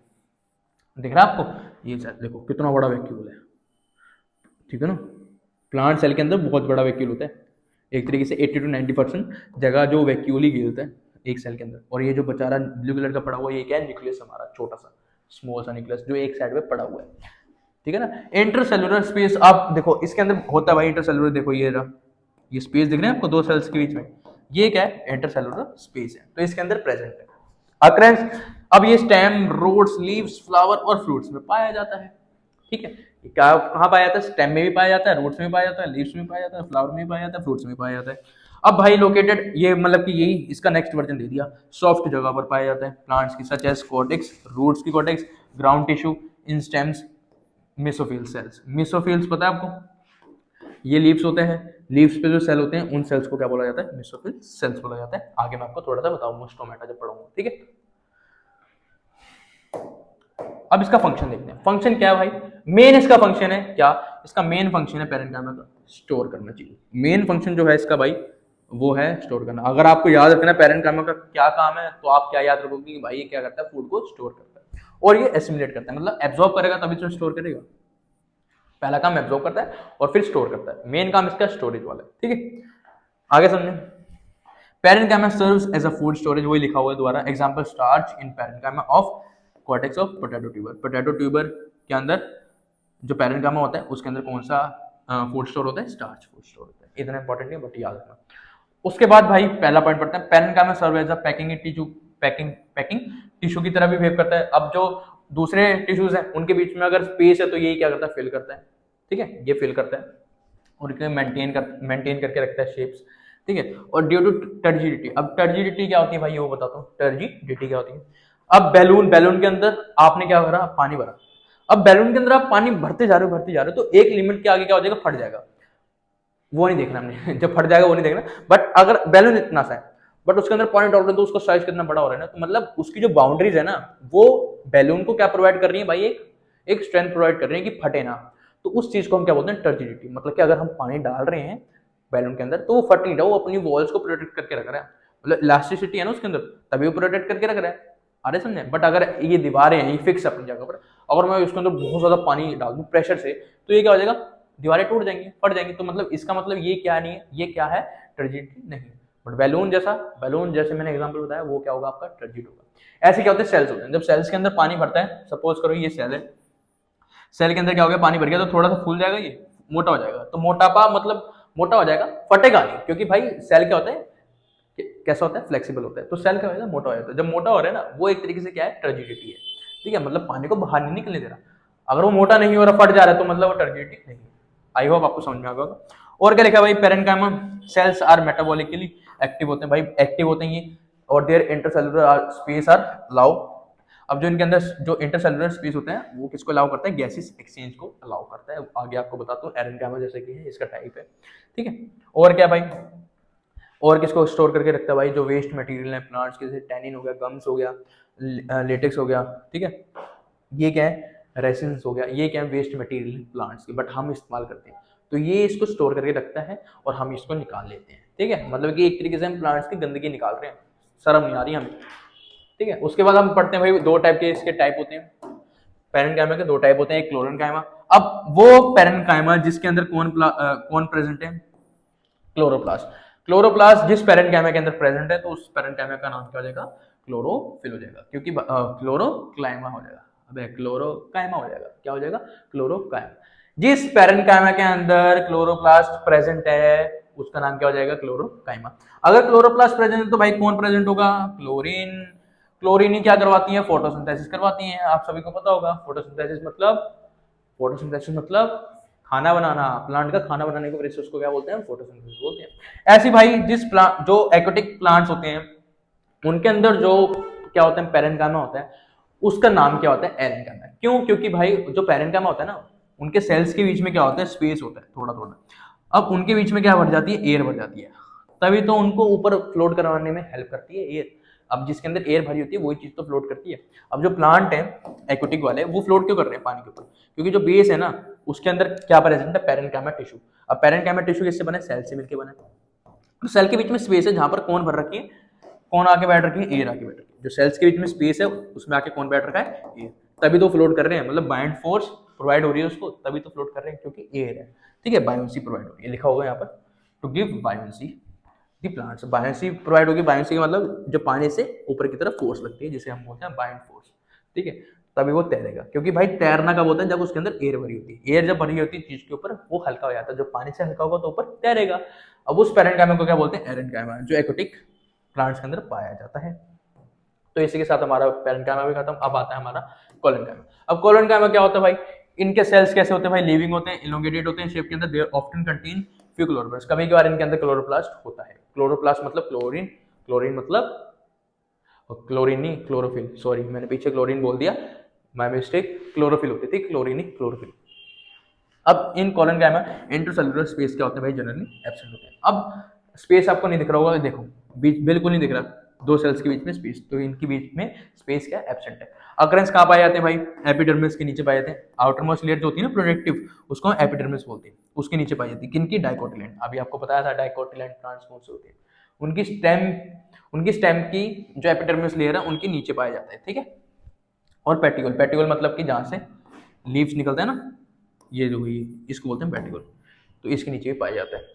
दिख रहा है आपको? ये देखो कितना बड़ा वैक्यूल है, ठीक है ना। प्लांट सेल के अंदर बहुत बड़ा वैक्यूल होता है, एक तरीके से 80 to 90% जगह जो वैक्यूल ही घेरता है, एक सेल के अंदर, और ये जो बेचारा ब्लू कलर का पड़ा हुआ है ये क्या है, न्यूक्लियस हमारा छोटा सा स्मॉल सा न्यूक्लियस जो एक साइड में पड़ा हुआ है, ठीक है ना। इंटरसेलुलर स्पेस आप देखो इसके अंदर होता है भाई इंटरसेलुलर, देखो ये रहा, ये स्पेस दिख रहे हैं आपको दो सेल्स के बीच में, ये क्या है, इंटरसेलुलर स्पेस है, तो इसके अंदर प्रेजेंट है। अक्रेंस, अब ये स्टेम, रूट्स, लीव्स, फ्लावर और फ्रूट्स में पाया जाता है, ठीक है। क्या कहाँ पाया जाता है, स्टेम में भी पाया जाता है, रूट्स में भी पाया जाता है, लीव्स में पाया जाता है, फ्लावर में भी पाया जाता है, फ्रूट्स में पाया जाता है। अब भाई लोकेटेड, ये मतलब कि यही इसका नेक्स्ट वर्जन दे दिया, सॉफ्ट जगह पर पाया जाता है प्लांट्स की, सच एज कॉर्टेक्स, रूट्स की cortex, ground tissue, in stems, mesophyll cells. Mesophylls पता है आपको, ये लीव्स होते हैं, लीव्स पे जो सेल होते हैं उन सेल्स को क्या बोला जाता है, मेसोफिल सेल्स बोला जाता है। आगे मैं आपको थोड़ा सा बताऊंगा स्टोमेटा जब पढ़ूंगा, ठीक है। अब इसका फंक्शन देखते हैं, फंक्शन क्या है भाई, मेन इसका फंक्शन है क्या, इसका मेन फंक्शन है पैरेन्काइमा का स्टोर करना चाहिए। मेन फंक्शन जो है इसका भाई वो है स्टोर करना। अगर आपको याद रखना है पैरेन्काइमा का क्या काम है, तो आप क्या याद रखोगे कि भाई ये क्या करता है, फूड को स्टोर करता है और ये एसिमिलेट करता है, मतलब एब्जॉर्ब करेगा तभी तो स्टोर करेगा। पहला काम एब्जॉर्ब करता है और फिर स्टोर करता है, मेन काम इसका स्टोरेज वाला है, ठीक है। आगे समझे, parenchyma serves as a food storage, वही लिखा हुआ है दोबारा, example starch in parenchyma of cortex of potato tuber. Potato tuber के अंदर जो पैरेन्काइमा होता है उसके अंदर कौन सा फूड स्टोर होता है, स्टार्च फूड स्टोर होता है। इतना इंपॉर्टेंट नहीं बट याद रखना। उसके बाद भाई पहला पॉइंट पढ़ते हैं, parenchyma serve as a packing tissue, packing tissue की तरह भी बिहेव करता है। अब जो दूसरे टिश्यूज हैं उनके बीच में अगर स्पेस है तो यही क्या करता है, फिल करता है, ठीक है, ये फिल करता है और इसे मेंटेन करके रखता है शेप्स, ठीक है। और ड्यू टू टर्जिडिटी, अब टर्जिडिटी क्या होती है भाई वो बताता हूँ, टर्जिडिटी क्या होती है। अब बैलून के अंदर आपने क्या भरा, पानी भरा। अब बैलून के अंदर आप पानी भरते जा रहे हो तो एक लिमिट के आगे क्या हो जाएगा, फट जाएगा, वो नहीं देखना हमने जब फट जाएगा वो नहीं देखना। बट अगर बैलून इतना सा है बट उसके अंदर पानी डाल रहे हैं तो उसका साइज कितना बड़ा हो रहा है ना, तो मतलब उसकी जो बाउंड्रीज है ना वो बैलून को क्या प्रोवाइड कर रही है भाई, एक स्ट्रेंथ प्रोवाइड कर रही है कि फटे ना। तो उस चीज को हम क्या बोलते हैं, टर्जिडिटी। मतलब कि अगर हम पानी डाल रहे हैं बैलून के अंदर तो वो फट नहीं रहा, वो अपनी वॉल्स को प्रोटेक्ट करके रख रहा है, मतलब इलास्टिसिटी है ना उसके अंदर, तभी वो प्रोटेक्ट करके रख रहा है, अरे समझे। बट अगर ये दीवारें हैं ये फिक्स अपनी जगह पर, अगर मैं उसके अंदर बहुत ज्यादा पानी डाल दूं प्रेशर से तो ये क्या हो जाएगा, दीवारें टूट जाएंगी, फट जाएंगी। तो मतलब इसका मतलब ये क्या नहीं है, ये क्या है, टर्जिडिटी नहीं। बट बैलून जैसे मैंने एग्जांपल बताया वो क्या होगा, आपका टर्जिड होगा। ऐसे क्या होते हैं, सेल्स होते हैं। जब सेल्स के अंदर पानी भरता है, सपोज करो ये सेल है, सेल के अंदर क्या हो गया, पानी भर गया तो थोड़ा सा फूल जाएगा, ये मोटा हो जाएगा। तो मोटापा मतलब मोटा हो जाएगा, फटेगा नहीं, क्योंकि भाई सेल क्या होता है, कैसा होता है, फ्लेक्सिबल होता है। तो सेल क्या होगा, मोटा हो जाता है। जब मोटा हो रहा है ना वो एक तरीके से क्या है, टर्जिडिटी है, ठीक है, मतलब पानी को बाहर नहीं निकलने दे रहा। अगर वो मोटा नहीं हो रहा, फट जा रहा है, तो मतलब वो टर्जिडिटी नहीं है। आई होप आपको समझ में आ गया। और क्या लिखा भाई, parenchyma cells are metabolically active होते हैं, भाई एक्टिव होते हैं ये, और their intercellular space are allow. अब जो इनके अंदर जो इंटरसेलुलर स्पेस होते हैं वो किसको अलाउ करता है, गैसेस एक्सचेंज को अलाउ करता है। आगे आपको बताता हूँ, पैरेन्काइमा जैसे कि है इसका टाइप है, ठीक है। और क्या भाई, और किसको स्टोर करके रखता है भाई, जो वेस्ट मटेरियल है प्लांट्स के, जैसे टैनिन हो गया, गम्स हो गया, लेटेक्स हो गया, ठीक है, ये क्या है, रेसिन्स हो गया, ये क्या है, वेस्ट मटेरियल प्लांट्स के, बट हम इस्तेमाल करते हैं। तो ये इसको स्टोर करके रखता है और हम इसको निकाल लेते हैं, ठीक है। मतलब कि एक तरीके से हम प्लांट्स की गंदगी निकाल रहे हैं, शर्म नहीं आ रही हमें, ठीक है। उसके बाद हम पढ़ते हैं भाई, दो टाइप के इसके टाइप होते हैं, पैरेन्काइमा के दो टाइप होते हैं, एक क्लोरेन्काइमा। अब वो पैरेन्काइमा जिसके अंदर कौन प्रेजेंट है, क्लोरोप्लास्ट। क्लोरोप्लास्ट जिस पैरेन्काइमा के अंदर प्रेजेंट है तो उस पैरेन्काइमा का नाम क्या हो जाएगा, क्लोरोफिल हो जाएगा, क्योंकि क्लोरोक्लाइमा हो जाएगा, अबे क्लोरोकाइमा हो जाएगा, क्या हो जाएगा, क्लोरोकाइमा। जिस पैरेन्काइमा के अंदर क्लोरोप्लास्ट प्रेजेंट है उसका नाम क्या हो जाएगा, क्लोरोकाइमा। अगर क्लोरोप्लास्ट प्रेजेंट है तो भाई कौन प्रेजेंट होगा, क्लोरीन। क्लोरीन ही क्या करवाती है, फोटोसिंथेसिस करवाती है, आप सभी को पता होगा। फोटोसिंथेसिस मतलब खाना बनाना, प्लांट का खाना बनाने के प्रोसेस को क्या बोलते हैं, फोटोसिंथेसिस बोलते हैं। ऐसी भाई जिस प्लांट जो एक्वाटिक प्लांट्स होते हैं उनके अंदर जो क्या होता है, पैरेन्काइमा होता है, उसका नाम क्या होता है, एरेन्काइमा। क्यों, क्योंकि भाई जो पैरेन्काइमा होता है ना उनके सेल्स के बीच में क्या होता है, स्पेस होता है थोड़ा थोड़ा। अब उनके बीच में क्या भर जाती है, एयर भर जाती है, तभी तो उनको ऊपर फ्लोट करवाने में हेल्प करती है एयर। अब जिसके अंदर एयर भरी होती है वही चीज तो फ्लोट करती है। अब जो प्लांट है एक्वाटिक वाले वो फ्लोट क्यों कर रहे हैं पानी के ऊपर, क्योंकि जो बेस है ना उसके अंदर क्या प्रेजेंट है, पैरेन्काइमा टिश्यू। अब पैरेन्काइमा टिश्यू किससे बने, सेल से मिलकर बने। तो सेल के बीच में स्पेस है जहां पर कौन भर रखी है, कौन आके बैठ रखी है, एयर आके बैठ रखी है। जो सेल्स के बीच में स्पेस है उसमें आके कौन बैठ रखा है, एयर, तभी तो फ्लोट कर रहे हैं, मतलब बाइंड फोर्स प्रोवाइड हो रही है उसको, तभी तो फ्लोट कर रहे हैं क्योंकि एयर है, ठीक है, बायोन्सी प्रोवाइड हो रही है, लिखा होगा यहाँ पर to give buoyancy, the plants. Buoyancy प्रोवाइड होगी, बायोसी का मतलब जो पानी से ऊपर की तरफ फोर्स लगती है जिसे हम बोलते हैं बाइंड फोर्स, ठीक है, तभी वो तैरेगा। क्योंकि भाई तैरना कब होता है, जब उसके अंदर एयर भरी होती है। एयर जब भरी होती है चीज के ऊपर वो हल्का हो जाता है, जो पानी से हल्का होगा तो ऊपर तैरेगा। अब उस पैरेंकाइमा को क्या बोलते हैं, एरेंकाइमा, जो एक्वेटिक प्लांट्स के अंदर पाया जाता है। तो इसी के साथ हमारा पैरेंकाइमा भी खत्म। अब आता है हमारा कोलेनकाइमा। अब कोलेनकाइमा क्या होता है भाई, इनके सेल्स कैसे होते हैं भाई, लिविंग होते हैं, इलोंगेटेड होते हैं शेप के अंदर, दे ऑफ्टन कंटेन फ्यू क्लोरोप्लास्ट, कभी कभार इनके अंदर क्लोरोप्लास्ट होता है। क्लोरोप्लास्ट मतलब क्लोरीन, क्लोरीन मतलब क्लोरीन नहीं क्लोरोफिल, सॉरी मैंने पीछे क्लोरीन बोल दिया, माय मिस्टेक, क्लोरोफिल होती थी, क्लोरीन नहीं क्लोरोफिल। अब इन कोलेनकाइमा इंटरसेलुलर स्पेस क्या होते हैं भाई, जनरली एब्सेंट होते हैं। अब स्पेस आपको नहीं दिख रहा होगा, देखो बिल्कुल नहीं दिख रहा, दो सेल्स के बीच में स्पेस, तो इनके बीच में स्पेस क्या एब्सेंट है। अकरेंस कहाँ पाए जाते हैं भाई, एपिडर्मिस के नीचे पाए जाते हैं। आउटर मोस्ट लेयर जो होती है ना प्रोडक्टिव, उसको एपिडर्मिस बोलते हैं, उसके नीचे पाई जाती है। किनकी, डाइकोटिलेंट, अभी आपको बताया था डाइकोटिलेंट प्लांट्स कौन से होते हैं, उनकी स्टेम की जो एपिडर्मिस लेयर है उनके नीचे पाया जाता है, ठीक है। और पेटिकल, पेटिकल मतलब कि जहाँ से लीव्स निकलते हैं ना, ये जो हुई इसको बोलते हैं पेटिकल, तो इसके नीचे भी पाया जाता है।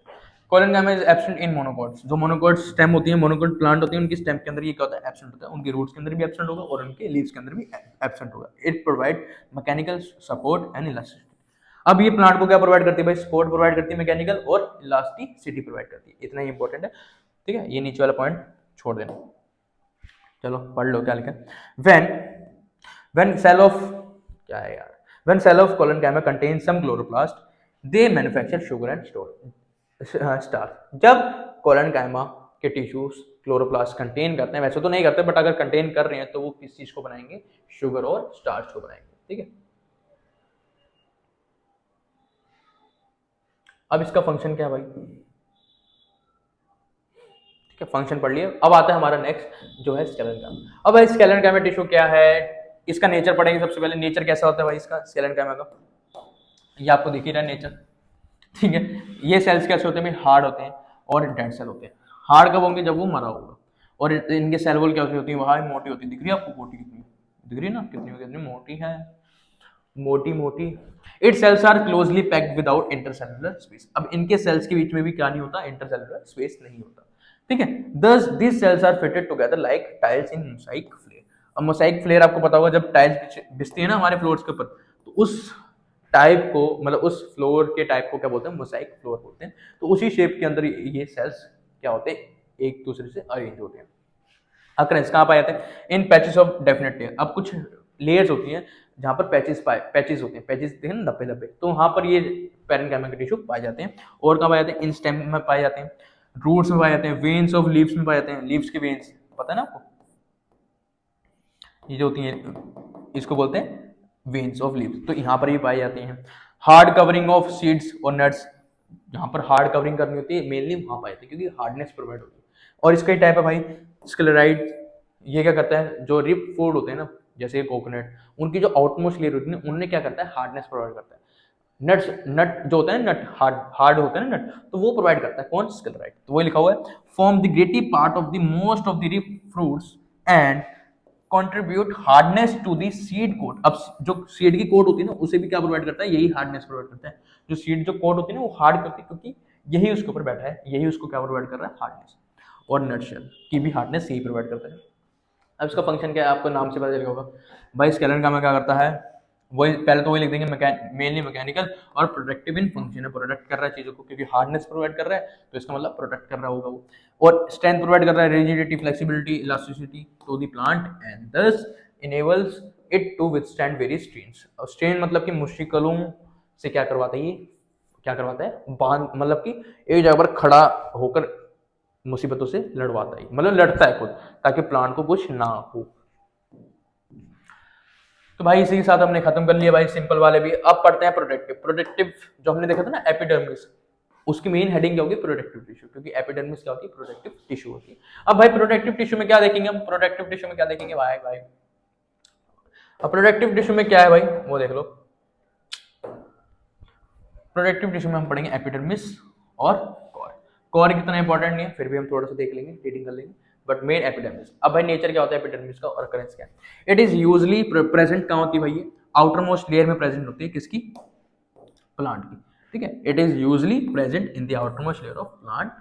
Collenchyma is absent in monocots, जो मोनोकॉट स्टेम होती है, मोनोकॉट प्लांट होती है, उनकी स्टेम के अंदर ये क्या होता है, एब्सेंट होता है। उनके रूट्स के अंदर भी एब्सेंट होगा और उनके लीव्स के अंदर भी एब्सेंट होगा। It provide mechanical support and elasticity. अब ये प्लांट को क्या प्रोवाइड करती है भाई, सपोर्ट प्रोवाइड करती है, मैकेनिकल और इलास्टिसिटी प्रोवाइड करती है। इतना ही इंपॉर्टेंट है, ठीक है, ये नीचे वाला पॉइंट छोड़ देना। चलो पढ़ लो क्या लिखा है। व्हेन सेल ऑफ, क्या है यार, when cell of collenchyma contain some chloroplast they manufacture sugar and starch. जब कोलेनकाइमा के टिश्यूज क्लोरोप्लास्ट कंटेन करते हैं, वैसे तो नहीं करते बट अगर कंटेन कर रहे हैं तो वो किस चीज को बनाएंगे, शुगर और स्टार्च को बनाएंगे, ठीक है। अब इसका फंक्शन क्या है भाई, ठीक है, फंक्शन पढ़ लिए। अब आता है हमारा नेक्स्ट जो है स्केलेनकाइमा। अब भाई स्केलेनकाइमा टिश्यू क्या है, इसका नेचर पढ़ेंगे सबसे पहले। नेचर कैसा होता है भाई इसका, स्केलेनकाइमा का, ये आपको दिख ही रहा है नेचर, ठीक है। ये सेल्स कैसे होते हैं भाई, हार्ड होते हैं और डेड सेल होते हैं। हार्ड कब होंगे, जब वो मरा होगा। और इनके सेल वॉल क्या होती है, वहां मोटी होती है, दिख रही है आपको, मोटी कितनी दिख रही है ना, कितनी कितनी मोटी है, मोटी मोटी। It cells are closely packed without intercellular space. अब इनके सेल्स के बीच में भी क्या नहीं होता, इंटरसेलुलर स्पेस नहीं होता, ठीक है। दस this cells are fitted together like tiles in mosaic flare. अब मोसाइक फ्लेयर आपको पता होगा, जब टाइल्स बिछती है ना हमारे फ्लोर्स के ऊपर, तो उस टाइप को, मतलब उस फ्लोर के टाइप को क्या बोलते हैं, मोसाइक फ्लोर बोलते हैं। तो उसी शेप के अंदर ये सेल्स क्या होते हैं, एक दूसरे से अरेंज होते हैं। अकरेंस कहाँ पाए जाते हैं, इन पैचेस ऑफ डेफिनेट लेयर। अब कुछ लेयर्स होती हैं जहाँ पर पैचेस होते हैं, पैचेस देखें ना, धब्बे धब्बे, तो वहाँ पर ये पैरेन्काइमा के टिश्यू पाए जाते हैं। और कहाँ पाए जाते हैं, इन स्टेम में पाए जाते हैं, रूट्स में पाए जाते हैं, वेन्स ऑफ लीव्स में पाए जाते हैं। लीव्स के वेन्स पता है ना आपको, ये जो होती हैं इसको बोलते हैं वेन्स ऑफ लीव्स, तो यहाँ पर ये पाए जाते हैं। हार्ड कवरिंग ऑफ सीड्स और नट्स, जहाँ पर हार्ड कवरिंग करनी होती है मेनली वहाँ पाए जाते हैं, क्योंकि हार्डनेस प्रोवाइड होती है। और इसका टाइप है भाई स्क्लेराइड। ये क्या करता है, जो रिप फूड होते हैं ना, जैसे कोकोनट, उनकी जो आउटमोस्ट लेयर होती है उनमें क्या करता है, हार्डनेस प्रोवाइड करता है। नट्स, नट जो होता है नट, हार्ड हार्ड होता है ना नट, तो वो प्रोवाइड करता है कौन, स्क्लेराइड। तो वो लिखा हुआ है, form the gritty part of the most of the ripe fruits and contribute hardness to the seed coat. अब जो सीड की कोट होती है ना, उसे भी क्या प्रोवाइड करता है, यही हार्डनेस प्रोवाइड करता है। जो सीड जो कोट होती है ना, वो हार्ड करती है, क्योंकि यही उसके ऊपर बैठा है, यही उसको क्या प्रोवाइड कर रहा है, हार्डनेस। और नट शेल की भी हार्डनेस यही प्रोवाइड करता है। अब इसका फंक्शन क्या है, आपको नाम से पता चलेगा होगा भाई। स्केलेनकाइमा क्या करता है, वही पहले तो वही लिख देंगे, मेनली मैकेनिकल और प्रोटेक्टिव इन फंक्शन है, प्रोटेक्ट कर रहा है चीजों को, क्योंकि हार्डनेस प्रोवाइड कर रहा है तो इसका मतलब प्रोटेक्ट कर रहा होगा वो। और स्ट्रेंथ प्रोवाइड कर रहा है, rigidity, flexibility, elasticity to the plant and thus enables it to withstand various strains. और स्ट्रेन मतलब कि मुश्किलों से क्या करवाता है, ये क्या करवाता है, बांध, मतलब कि एक जगह पर खड़ा होकर मुसीबतों से लड़वाता है, मतलब लड़ता है खुद, ताकि प्लांट को कुछ ना हो। तो भाई इसी के साथ हमने खत्म कर लिया भाई सिंपल वाले भी। अब पढ़ते हैं प्रोटेक्टिव। प्रोटेक्टिव जो हमने देखा था ना एपिडर्मिस, उसकी मेन हेडिंग क्या होगी, प्रोटेक्टिव टिश्यू, क्योंकि एपिडर्मिस क्या होती है, प्रोटेक्टिव टिश्यू होती है। अब भाई प्रोटेक्टिव टिश्यू में क्या देखेंगे हम, प्रोटेक्टिव टिश्यू में क्या देखेंगे भाई अब प्रोटेक्टिव टिश्यू में क्या है भाई, वो देख लो। प्रोटेक्टिव टिश्यू में हम पढ़ेंगे एपिडर्मिस और कोर। कोर कितना इंपॉर्टेंट नहीं है, फिर भी हम थोड़ा सा देख लेंगे, रीडिंग कर लेंगे, बट मेन एपिडर्मिस। अब भाई नेचर क्या होता है एपिडर्मिस का और अकरेंस क्या है। इट इज यूजली प्रेजेंट कहाँ होती है भाई, ये आउटर मोस्ट लेयर में प्रेजेंट होती है, किसकी, प्लांट की, ठीक है। It is usually present in the outermost layer of plant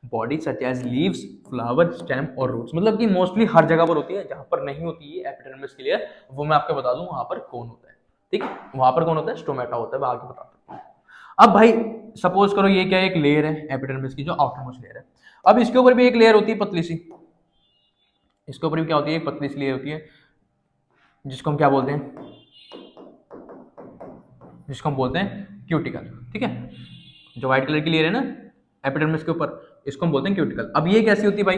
body such as leaves, flower, stem और रूट्स, मतलब कि मोस्टली हर जगह पर होती है। जहां पर नहीं होती है एपिडर्मिस की लेयर, वो मैं आपको बता दूं वहां पर कौन होता है। ठीक है, वहां पर कौन होता है, स्टोमेटा होता है, मैं आगे बताता हूँ। अब भाई सपोज करो ये क्या है, एक लेयर है एपिडर्मिस की जो आउटर मोस्ट लेयर है। अब इसके ऊपर भी एक लेयर होती है पतली सी, इसके ऊपर भी क्या होती है, एक पतली सी लेयर होती है जिसको हम क्या बोलते हैं, जिसको हम बोलते हैं क्यूटिकल। ठीक है, जो व्हाइट कलर की लेयर है ना एपिडर्मिस के ऊपर, इसको हम बोलते हैं क्यूटिकल। अब ये कैसी होती है भाई,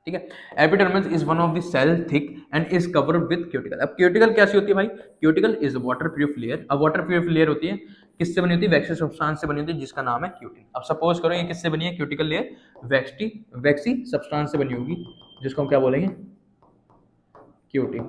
ठीक है, epidermis is one of the cell thick and is covered with cuticle. अब क्यूटिकल कैसी होती है भाई, cuticle is waterproof layer. अब वाटर प्रूफ लेयर होती है, किससे बनी होती है, वैक्सी सब्सटेंस से बनी होती है जिसका नाम है क्यूटिन। अब सपोज करो ये किससे बनी है, क्यूटिकल लेयर वैक्सी सब्सटेंस से बनी होगी जिसको हम क्या बोलेंगे, क्यूटिन।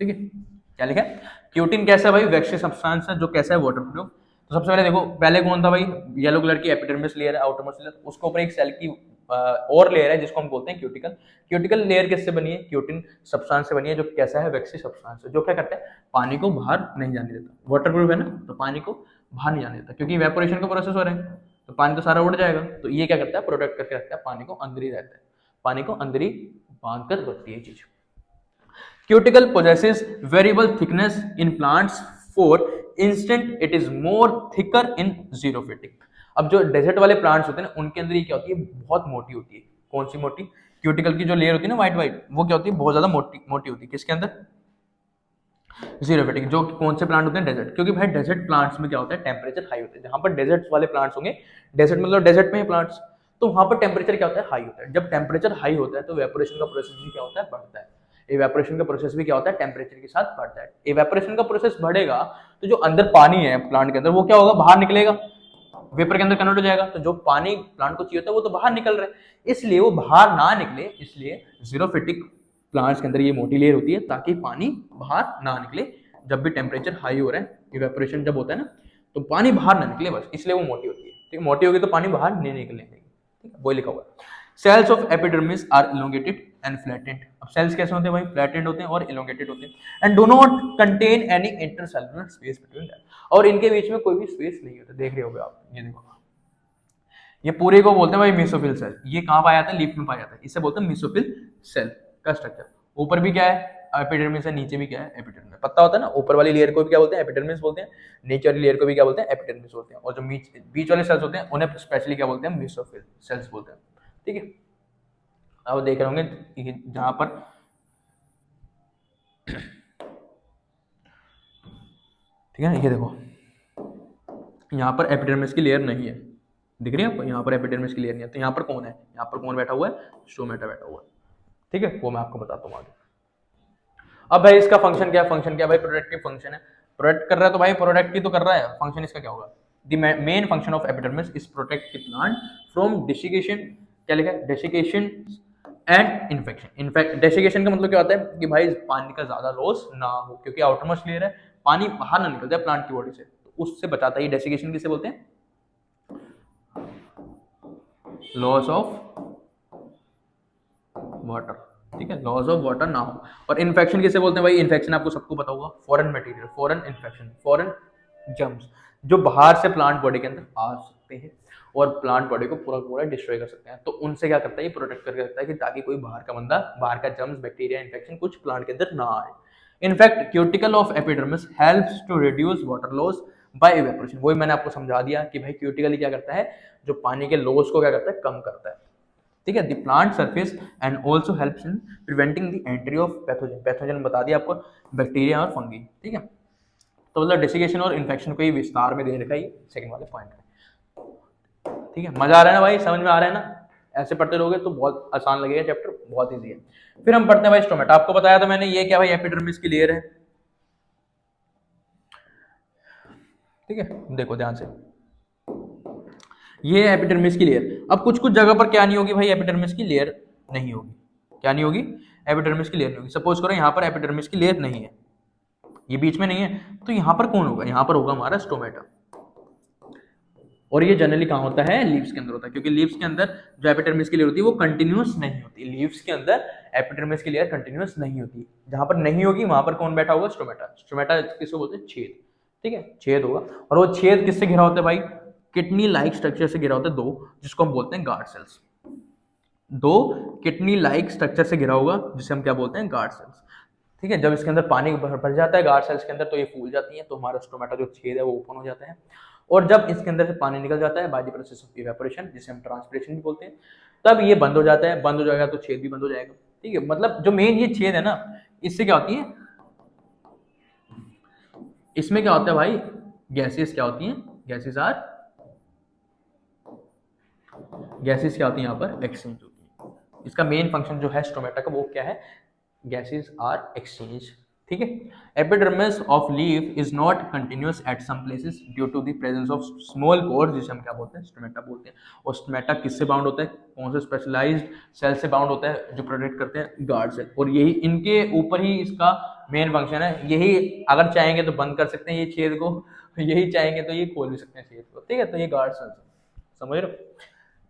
ठीक है, क्या लिखा है, क्यूटिन कैसा है भाई, वैक्सी सब्सटेंस है जो कैसा है, वाटर प्रूफ। तो सबसे पहले देखो, पहले कौन था भाई, येलो कलर की एपिडर्मिस लेयर है, आउटर मोस्ट लेयर, उसके ऊपर एक सेल की और लेयर है जिसको हम बोलते हैं क्यूटिकल। क्यूटिकल लेयर किससे बनी है, क्यूटिन सब्सटेंस से बनी है जो कैसा है, वैक्सी सब्सटेंस है, जो क्या करता है, पानी को बाहर नहीं जाने देता। वाटर प्रूफ है ना, तो पानी को बाहर नहीं जाने देता, क्योंकि इवेपोरेशन का प्रोसेस हो रहा है तो पानी तो सारा उड़ जाएगा। तो ये क्या करता है, प्रोटेक्ट करके रखता है, पानी को अंदर ही रहता है, पानी को अंदर ही बांध कर रखती है चीज। Cuticle possesses variable thickness in plants. For instance, it is more thicker in xerophytic. अब जो डेजर्ट वाले प्लांट्स होते हैं ना, उनके अंदर ये क्या होती है, बहुत मोटी होती है। कौन सी मोटी, क्यूटिकल की जो लेयर होती है ना व्हाइट व्हाइट, वो क्या होती है, बहुत ज्यादा मोटी मोटी होती है। किसके अंदर, जीरोफिटिक। जो कौन से प्लांट होते हैं, डेजर्ट, क्योंकि भाई डेजर्ट प्लांट्स में क्या होता है, टेम्परेचर हाई होता है। जहां पर डेजर्ट वाले प्लांट्स होंगे, डेजर्ट मतलब डेजर्ट में ही प्लांट्स, तो वहां पर टेम्परेचर क्या होता है, हाई होता है। जब टेम्परेचर हाई होता है तो इवेपोरेशन का प्रोसेस भी क्या होता है, बढ़ता है। इवेपोरेशन का प्रोसेस भी क्या होता है, टेम्परेचर के साथ बढ़ता है। इवेपोरेशन का प्रोसेस बढ़ेगा तो जो अंदर पानी है प्लांट के अंदर, वो क्या होगा, बाहर निकलेगा, वेपर के अंदर कन्वर्ट हो जाएगा। तो जो पानी प्लांट को चाहिए होता है वो तो बाहर निकल रहा है, इसलिए वो बाहर ना निकले, इसलिए जीरोफिटिक प्लांट्स के अंदर ये मोटी लेयर होती है ताकि पानी बाहर ना निकले। जब भी टेम्परेचर हाई हो रहा है, इवेपोरेशन जब होता है ना, तो पानी बाहर ना निकले, बस इसलिए वो मोटी होती है। ठीक है, मोटी होगी तो पानी बाहर नहीं निकलेंगे। ठीक है, वो लिखा हुआ है। Cells of epidermis are elongated and flattened. अब सेल्स कैसे होते हैं भाई, फ्लैटेंड होते हैं और इलोंगेटेड होते हैं। And do not contain any intercellular space between that, और इनके बीच में कोई भी स्पेस नहीं होता। देख रहे होगे आप, ये देखो, ये पूरे को बोलते हैं भाई मेसोफिल सेल। ये कहाँ पाया जाता है, लीफ में पाया जाता है, इसे बोलते हैं मेसोफिल सेल का स्ट्रक्चर। ऊपर भी क्या है, एपिडर्मिस है, नीचे भी क्या है, एपिडर्मिस। पता होता है ना, ऊपर वाली लेयर को भी क्या बोलते हैं, एपिडर्मिस बोलते हैं, नीचे वाली लेयर को भी क्या बोलते हैं, एपिडर्मिस बोलते हैं, और जो बीच वाले सेल्स होते हैं उन्हें स्पेशली क्या बोलते हैं, मेसोफिल सेल्स बोलते हैं। ठीक है, अब देख रहे होंगे जहां पर ठीक है, ये देखो यहाँ पर एपिडर्मिस की लेयर नहीं है, दिख रही है आपको, यहाँ पर एपिडर्मिस की लेयर नहीं है। तो यहाँ पर कौन है, यहाँ पर कौन बैठा हुआ है, स्टोमेटा बैठा हुआ है। ठीक है, वो मैं आपको बताता हूँ आगे। अब भाई इसका फंक्शन क्या है, फंक्शन क्या है भाई, प्रोडक्टिव फंक्शन है। प्रोडक्ट कर रहा है तो भाई प्रोडक्ट ही तो कर रहा है, फंक्शन इसका क्या होगा, the main function of epidermis is protect the plant from desiccation. क्या लिखा है, डेसिकेशन एंड इन्फेक्शन। डेसिकेशन का मतलब क्या होता है कि भाई पानी का ज्यादा लॉस ना हो, क्योंकि आउटरमोस्ट लेयर है, पानी बाहर ना निकल जाए प्लांट की बॉडी से, तो उससे बचाता है। ये डेसिकेशन किसे बोलते हैं, लॉस ऑफ वाटर। ठीक है, लॉस ऑफ वाटर ना हो। और इन्फेक्शन किसे बोलते हैं भाई, इन्फेक्शन आपको सबको पता होगा, foreign material, foreign infection, foreign germs जो बाहर से प्लांट बॉडी के अंदर आ सकते हैं और प्लांट बॉडी को पूरा पूरा डिस्ट्रॉय कर सकते हैं। तो उनसे क्या करता है, ये प्रोटेक्ट करके रखता है कि ताकि कोई बाहर का बंदा, बाहर का जर्म्स, बैक्टीरिया, इन्फेक्शन कुछ प्लांट के अंदर ना आए। In fact cuticle of epidermis helps to reduce water loss by evaporation. वही मैंने आपको समझा दिया कि भाई क्यूटिकल क्या करता है, जो पानी के लॉस को क्या करता है, कम करता है। ठीक है, the plant surface and also helps in preventing the entry of pathogen. Pathogen बता दिया आपको, बैक्टीरिया और फंगी। ठीक है, तो मतलब डेसिकेशन और इन्फेक्शन को ही विस्तार में दे रखा है सेकंड वाले पॉइंट में। ठीक है, मजा आ रहा है ना भाई, समझ में आ रहा है ना, ऐसे पढ़ते रहोगे तो बहुत आसान लगेगा चैप्टर, बहुत ईजी है। फिर हम पढ़ते हैं भाई स्टोमेटा। आपको बताया था मैंने, ये क्या भाई, एपिडर्मिस की लेयर है। ठीक है, देखो ध्यान से, ये एपिडर्मिस की लेयर। अब कुछ कुछ जगह पर क्या नहीं होगी भाई, एपिडर्मिस की लेयर नहीं होगी। क्या नहीं होगी, एपिडर्मिस की लेयर नहीं होगी। सपोज करो यहाँ पर एपिडर्मिस की लेयर नहीं है, ये बीच में नहीं है, तो यहाँ पर कौन होगा, यहाँ पर होगा हमारा स्टोमेटा। और ये जनरली कहाँ होता है, लीव्स के अंदर होता है, क्योंकि लीव्स के अंदर जो एपिडर्मिस की लेयर होती है वो कंटिन्यूअस नहीं होती। लीव्स के अंदर एपिडर्मिस की लेयर कंटिन्यूअस नहीं होती। जहां पर नहीं होगी वहां पर कौन बैठा होगा, स्टोमेटा। स्टोमेटा किसको बोलते हैं, छेद। ठीक है, छेद होगा, और वो छेद किससे घिरा होता है भाई, किडनी लाइक स्ट्रक्चर से घिरा होता है, दो, जिसको हम बोलते हैं गार्ड सेल्स। दो किडनी लाइक स्ट्रक्चर से घिरा होगा जिसे हम क्या बोलते हैं, गार्ड सेल्स। ठीक है, जब इसके अंदर पानी भर जाता है गार्ड सेल्स के अंदर तो ये फूल जाती हैं, तो हमारा स्टोमेटा जो छेद है वो ओपन हो जाता है। और जब इसके अंदर से पानी निकल जाता है by the process of evaporation, जिसे हम ट्रांसपिरेशन भी बोलते हैं, तब ये बंद हो जाता है। बंद हो जाएगा तो छेद भी बंद हो जाएगा। ठीक है, मतलब जो मेन ये छेद है ना, इससे क्या होती है, इसमें क्या होता है भाई, गैसेस क्या होती हैं, गैसेस क्या होती है, यहाँ पर एक्सचेंज होती है। इसका मेन फंक्शन जो है स्टोमेटा का वो क्या है, गैसेस आर एक्सचेंज। ठीक है, epidermis of leaf is not continuous at some places due to the presence of small pores, जिसे हम क्या बोलते हैं, स्टोमेटा बोलते हैं। और स्टोमेटा किससे बाउंड होता है, कौन से स्पेशलाइज्ड सेल से बाउंड होता है, जो प्रोटेक्ट करते हैं गार्ड सेल। और यही इनके ऊपर ही इसका मेन फंक्शन है। यही अगर चाहेंगे तो बंद कर सकते हैं ये छेद को, यही चाहेंगे तो ये खोल भी सकते हैं छेद को। ठीक है, तो ये गार्ड सेल्स, समझ रहे हो।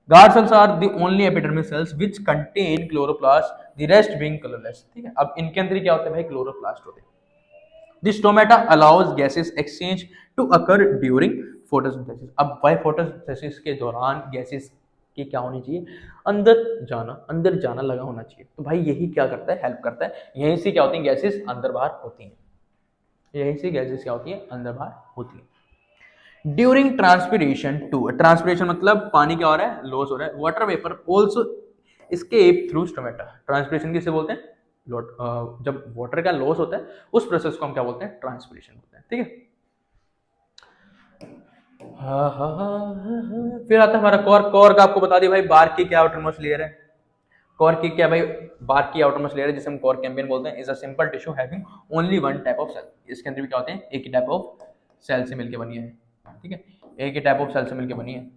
Guard cells are the only epidermis cells which contain chloroplast, the rest being colourless. ठीक है, अब इनके अंदर क्या होता है भाई, क्लोरोप्लास्ट होते हैं। The stomata allows gases exchange to occur during photosynthesis. अब भाई फोटोसिंथेसिस के दौरान गैसेस की क्या होनी चाहिए, अंदर जाना लगा होना चाहिए। तो भाई यही क्या करता है, हेल्प करता है। यहीं से क्या होती है, गैसेस अंदर बाहर होती हैं। यहीं से गैसेस क्या होती है, अंदर बाहर होती है। ड्यूरिंग ट्रांसपिरेशन टू, ट्रांसपिरेशन मतलब पानी क्या हो रहा है, लॉस हो रहा है। Water vapour also escape through stomata. Transpiration किसे बोलते हैं, जब वाटर का लॉस होता है उस प्रोसेस को हम क्या बोलते हैं, ट्रांसपिरेशन बोलते हैं। ठीक है, फिर आता है हमारा कॉर्क। कॉर्क आपको बता दिया भाई, बार्क की क्या आउटरमोस्ट लेयर है, कॉर्क की क्या भाई, बार्क की आउटरमोस्ट लेयर है जिसे हम कॉर्क कैम्बियम बोलते हैं। Is a simple tissue having only one type of cell. इसके अंदर भी क्या होते हैं, एक ही टाइप ऑफ सेल से मिलकर बनी है। ठीक है, एक ही टाइप ऑफ सेल से मिलकर बनी है,